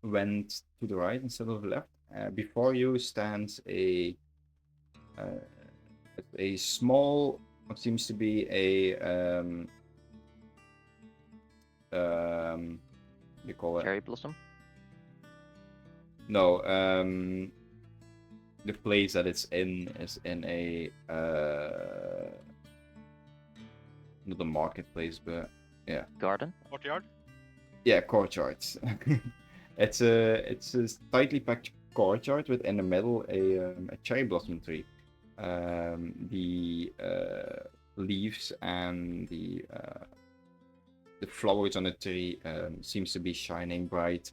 went to the right instead of the left. Before you stands a small, what seems to be a you call it? Cherry blossom. No, the place that it's in is in a not a marketplace, but yeah. Garden. Courtyard. Yeah, courtyard. It's a tightly packed courtyard with in the middle a cherry blossom tree. The leaves and the flowers on the tree seems to be shining bright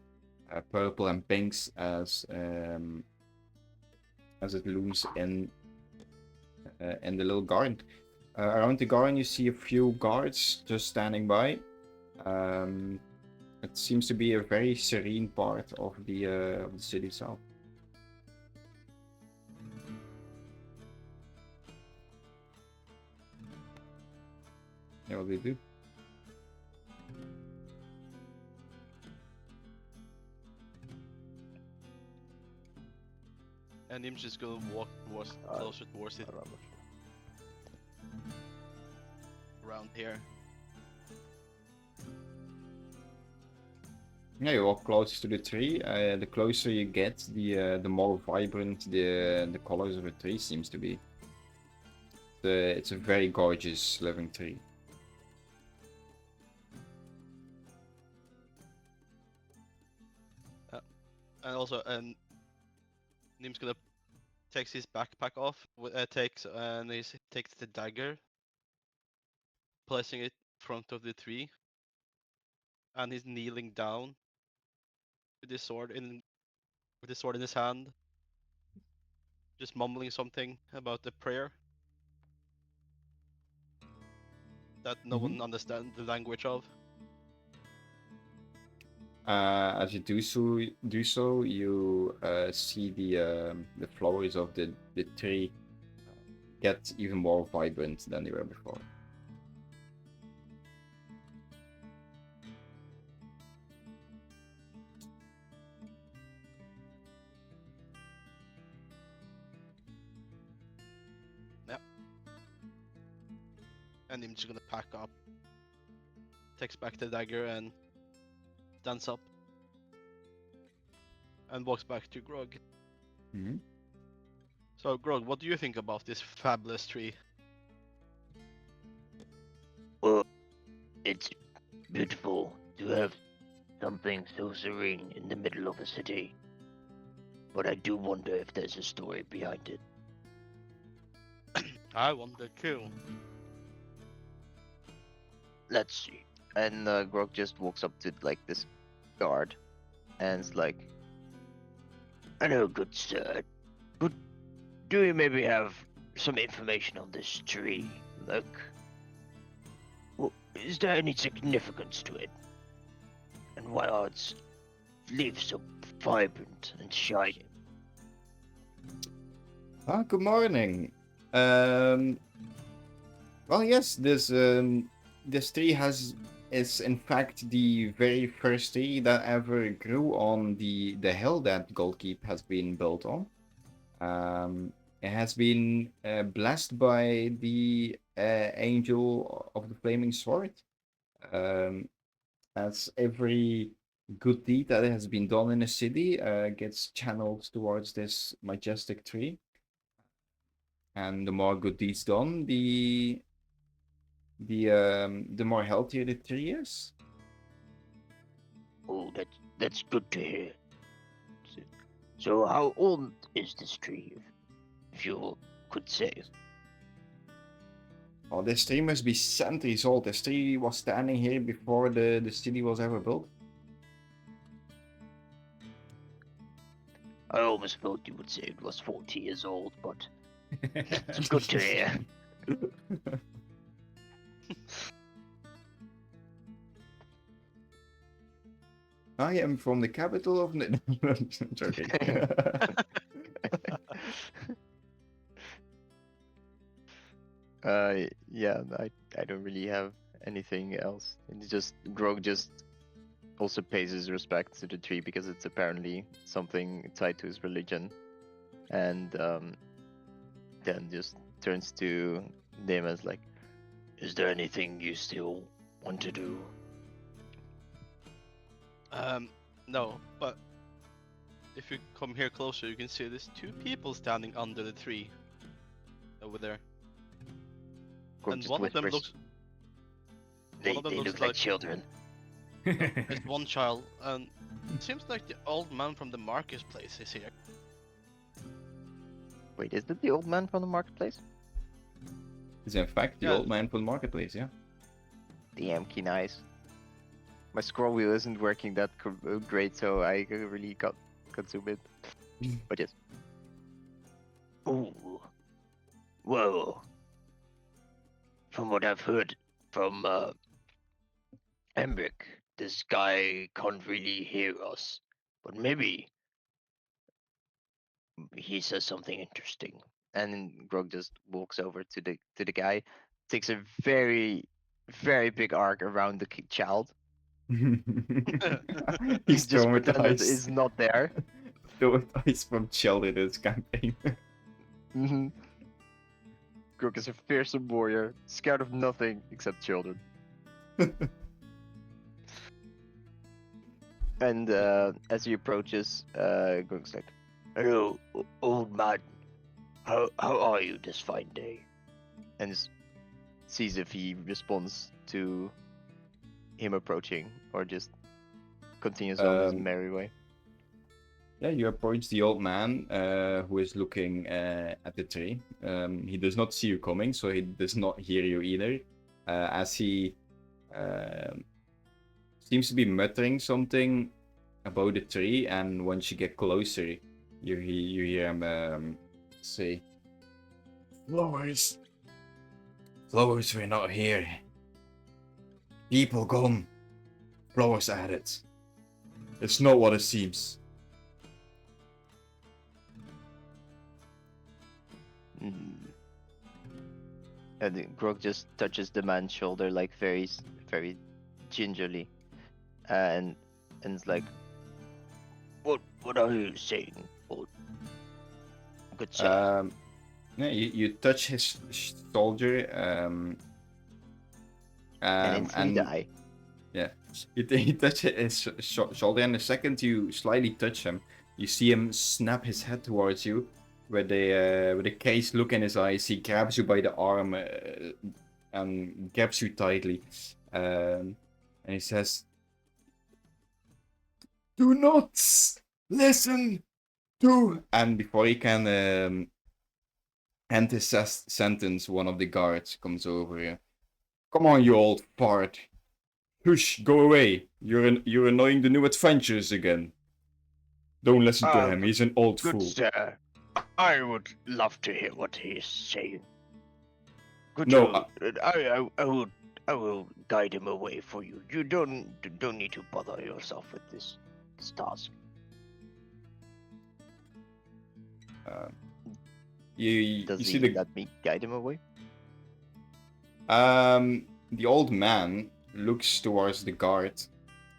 purple and pinks as it looms in the little garden. Around the garden, you see a few guards just standing by. It seems to be a very serene part of the city itself. Yeah, what do you do? And Nim's just gonna walk closer towards it. Around here. Yeah, you walk closer to the tree. The closer you get, the more vibrant the colors of the tree seems to be. It's a very gorgeous living tree. And also, Nim's gonna takes his backpack off. Takes the dagger, placing it in front of the tree, and he's kneeling down with his sword in his hand, just mumbling something about the prayer. that no one understands the language of. As you do so, you see the flowers of the tree get even more vibrant than they were before. And I'm just gonna pack up, takes back the dagger and stands up and walks back to Grog. Mm-hmm. So Grog, what do you think about this fabulous tree? Well, it's beautiful to have something so serene in the middle of a city. But I do wonder if there's a story behind it. I wonder too. Let's see. And Grog just walks up to like this guard, and it's like, Hello, good sir. But do you maybe have some information on this tree? Like, well, is there any significance to it? And why are its leaves so vibrant and shining? Good morning. Well, yes, this tree is in fact the very first tree that ever grew on the hill that Goldkeep has been built on. It has been blessed by the angel of the flaming sword. As every good deed that has been done in a city gets channeled towards this majestic tree. And the more good deeds done, the more healthier the tree is. Oh, that's good to hear. So how old is this tree, if you could say? Oh, this tree must be centuries old. This tree was standing here before the city was ever built. I almost thought you would say it was 40 years old, but it's good to hear. I am from the capital of... I'm joking. yeah, I don't really have anything else. It's just Grog just also pays his respect to the tree because it's apparently something tied to his religion, and then just turns to Damon's like, Is there anything you still want to do? No, but if you come here closer, you can see there's two people standing under the tree over there. Grog And just one of them whispers, looks. They, One of them they looks look like children. There's one child, and it seems like the old man from the marketplace is here. Wait, is that the old man from the marketplace? Is in fact the Yeah. old man from the marketplace, yeah. Damn, keen eyes. My scroll wheel isn't working that great, so I really got zoom in. But yes. Ooh. Well, from what I've heard from Emric, this guy can't really hear us. But maybe he says something interesting. And then Grog just walks over to the guy, takes a very, very big arc around the child. He's Just pretend that traumatized. it's not there. Traumatized from childhood in this campaign. Mm-hmm. Grog is a fearsome warrior, scared of nothing except children. And as he approaches, Grog's like, Hello, old man. How are you this fine day? and just sees if he responds to him approaching or just continues on his merry way. Yeah, you approach the old man who is looking at the tree. He does not see you coming, so he does not hear you either. As he seems to be muttering something about the tree, and once you get closer, you hear him say, Flowers were not here. People come, flowers added. It's not what it seems. Hmm. And then Grog just touches the man's shoulder like very gingerly, and it's like, What are you saying? Oh, good sir. Yeah, you touch his shoulder, and instantly and die. yeah, you touch his shoulder, and the second you slightly touch him, you see him snap his head towards you, with a caged look in his eyes. He grabs you by the arm and grabs you tightly, and he says, "Do not listen to." And before he can end his sentence, one of the guards comes over here. "Come on, you old fart. Hush, go away. You're annoying the new adventurers again. Don't listen to him. He's an old Good fool." sir. I would love to hear what he is saying. Could No, you? I will guide him away for you. You don't need to bother yourself with this task. you Does see he the let me guide him away? the old man looks towards the guard,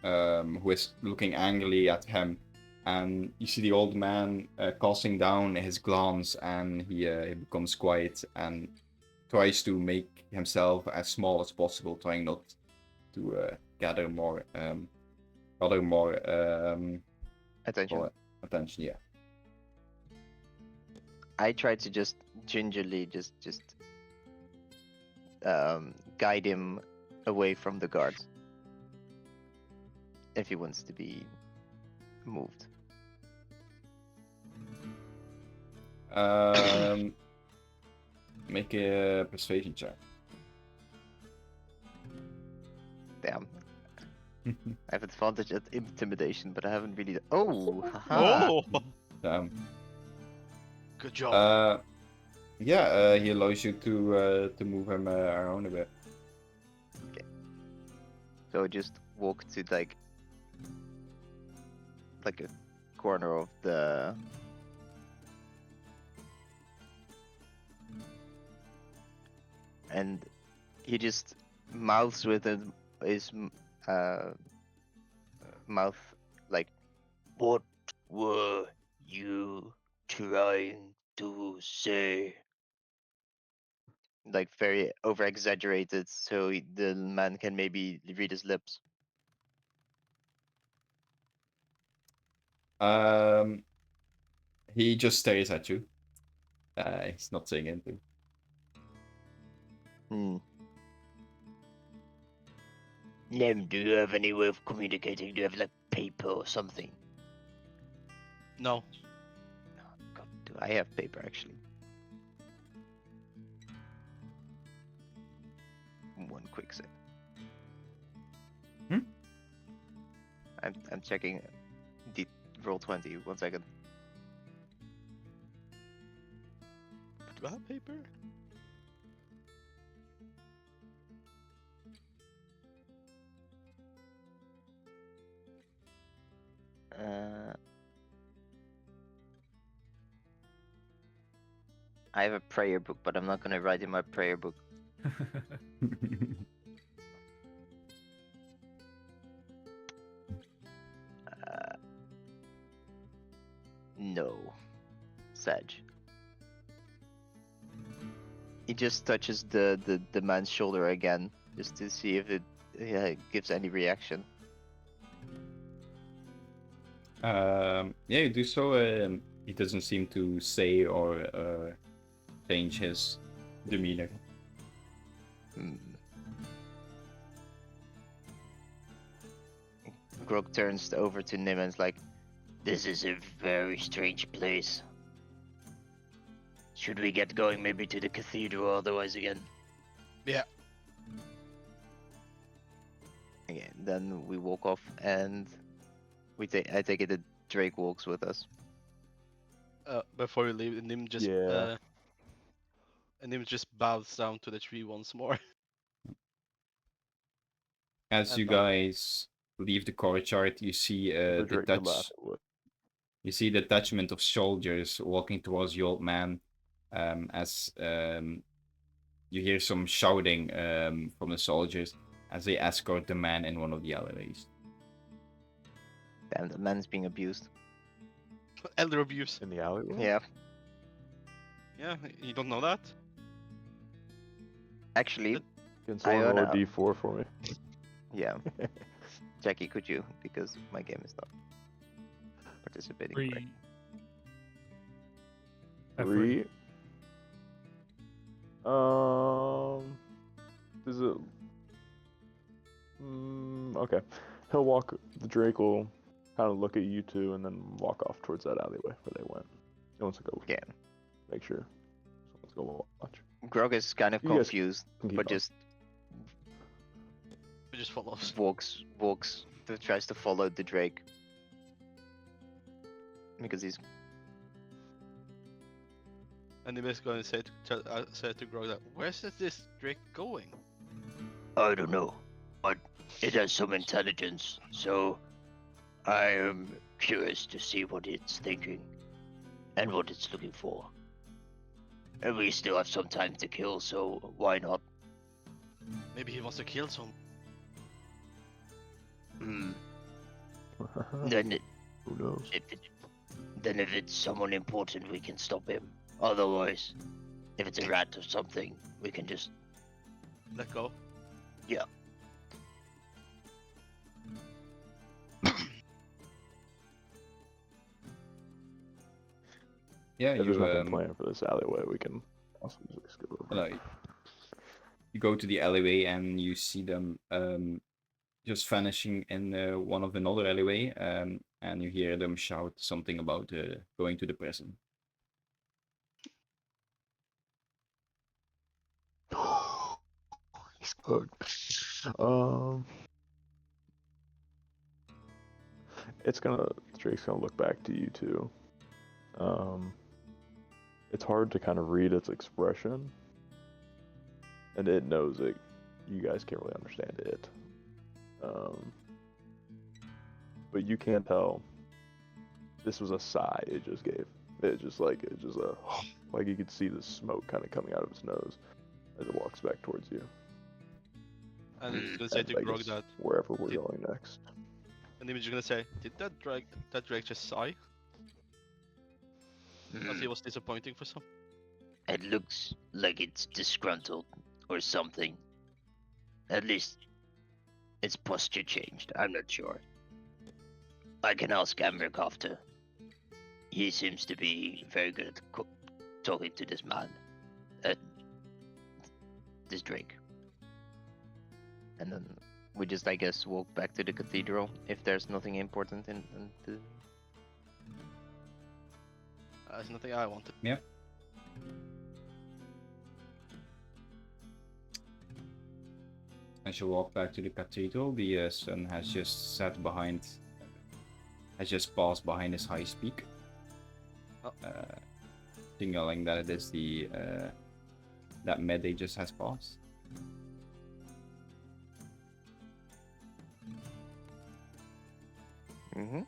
who is looking angrily at him, and you see the old man casting down his glance, and he becomes quiet and tries to make himself as small as possible, trying not to gather more Attention. attention. Yeah. I try to just gingerly just guide him away from the guards if he wants to be moved. Make a persuasion check. Damn. I have advantage at intimidation, but I haven't really. Oh, haha. Oh, Damn. good job. Yeah, he allows you to move him around a bit. So I just walk to like a corner of the. And he just mouths with his mouth like, What were you trying to say? very over exaggerated, so the man can maybe read his lips. He just stares at you. He's not saying anything. Hmm. Nem, do you have any way of communicating? Do you have like paper or something? No. God, do I have paper actually? One quick sec. I'm checking the roll 20. 1 second. Do I have paper? I have a prayer book, but I'm not gonna write in my prayer book. No. Sag. He just touches the man's shoulder again, just to see if it gives any reaction. Yeah, you do so. He doesn't seem to say or change his demeanor. Grog turns over to Nim and is like, This is a very strange place. Should we get going maybe to the cathedral otherwise again? Yeah. okay, then we walk off and I take it that Drake walks with us. Before we leave, Nim just Yeah. Nim just bows down to the tree once more. As you guys leave the courtyard, you see The Drake could laugh at what? you see the detachment of soldiers walking towards the old man. As you hear some shouting from the soldiers as they escort the man in one of the alleyways. Damn, the man's being abused. Elder abuse. In the alleyway? Yeah. Yeah, you don't know that? Actually, Can someone roll a Iona. d4 for me? yeah. Jackie, could you? Because my game is not participating. correctly. 3. 3. Is it? Okay. He'll walk. The Drake will kind of look at you two and then walk off towards that alleyway where they went. He wants to go. Yeah. Make sure. Let's go watch. Grog is kind of You guys confused, can keep but up. just It just follows. walks, tries to follow the Drake. Because he's And he is going to say to Grog that, where's this Drake going? I don't know, but it has some intelligence, so I am curious to see what it's thinking and what it's looking for. And we still have some time to kill, so why not? Maybe he wants to kill some. Then, Who knows? if it's someone important, we can stop him. Otherwise, if it's a rat or something, we can just Let go. Yeah. Yeah, If there's you nothing planned for this alleyway, we can also just skip over. like you go to the alleyway and you see them just vanishing in one of another alleyway, and you hear them shout something about going to the prison. He's hooked. Drake's gonna look back to you two. It's hard to kind of read its expression, and it knows it. You guys can't really understand it. But you can tell this was a sigh it just gave. Like you could see the smoke kind of coming out of its nose as it walks back towards you. And he's going to say And to I Grog guess that, wherever we're going next. and he's going to say, did that Drake just sigh? That he was disappointing for some? It looks like it's disgruntled or something. At least its posture changed. I'm not sure. I can ask Amric after. He seems to be very good at talking to this man. This Drake. and then we just, I guess, walk back to the cathedral if there's nothing important in the. There's nothing I wanted. Yeah. As you walk back to the cathedral, the sun has just passed behind his high peak, signaling that it is that midday just has passed. Mm-hmm.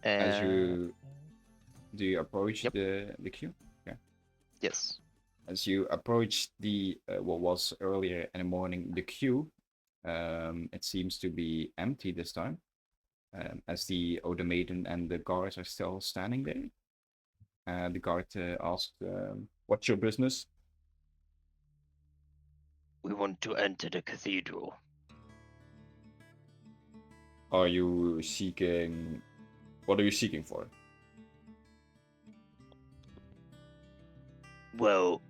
As you approach Yep. the queue? Okay. Yes. As you approach the what was earlier in the morning the queue, it seems to be empty this time, as the automaton and the guards are still standing there. The guard asked, "What's your business?" We want to enter the cathedral. Are you seeking? What are you seeking for? Well,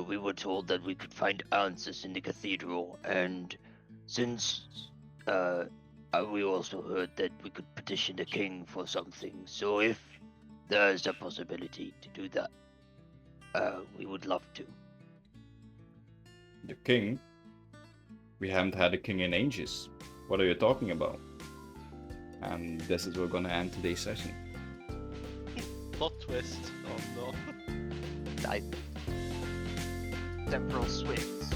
we were told that we could find answers in the cathedral, and since we also heard that we could petition the king for something, so if there's a possibility to do that, we would love to. The king? We haven't had a king in ages. What are you talking about? And this is where we're gonna end today's session. Plot twist. Oh no. I Temporal swings.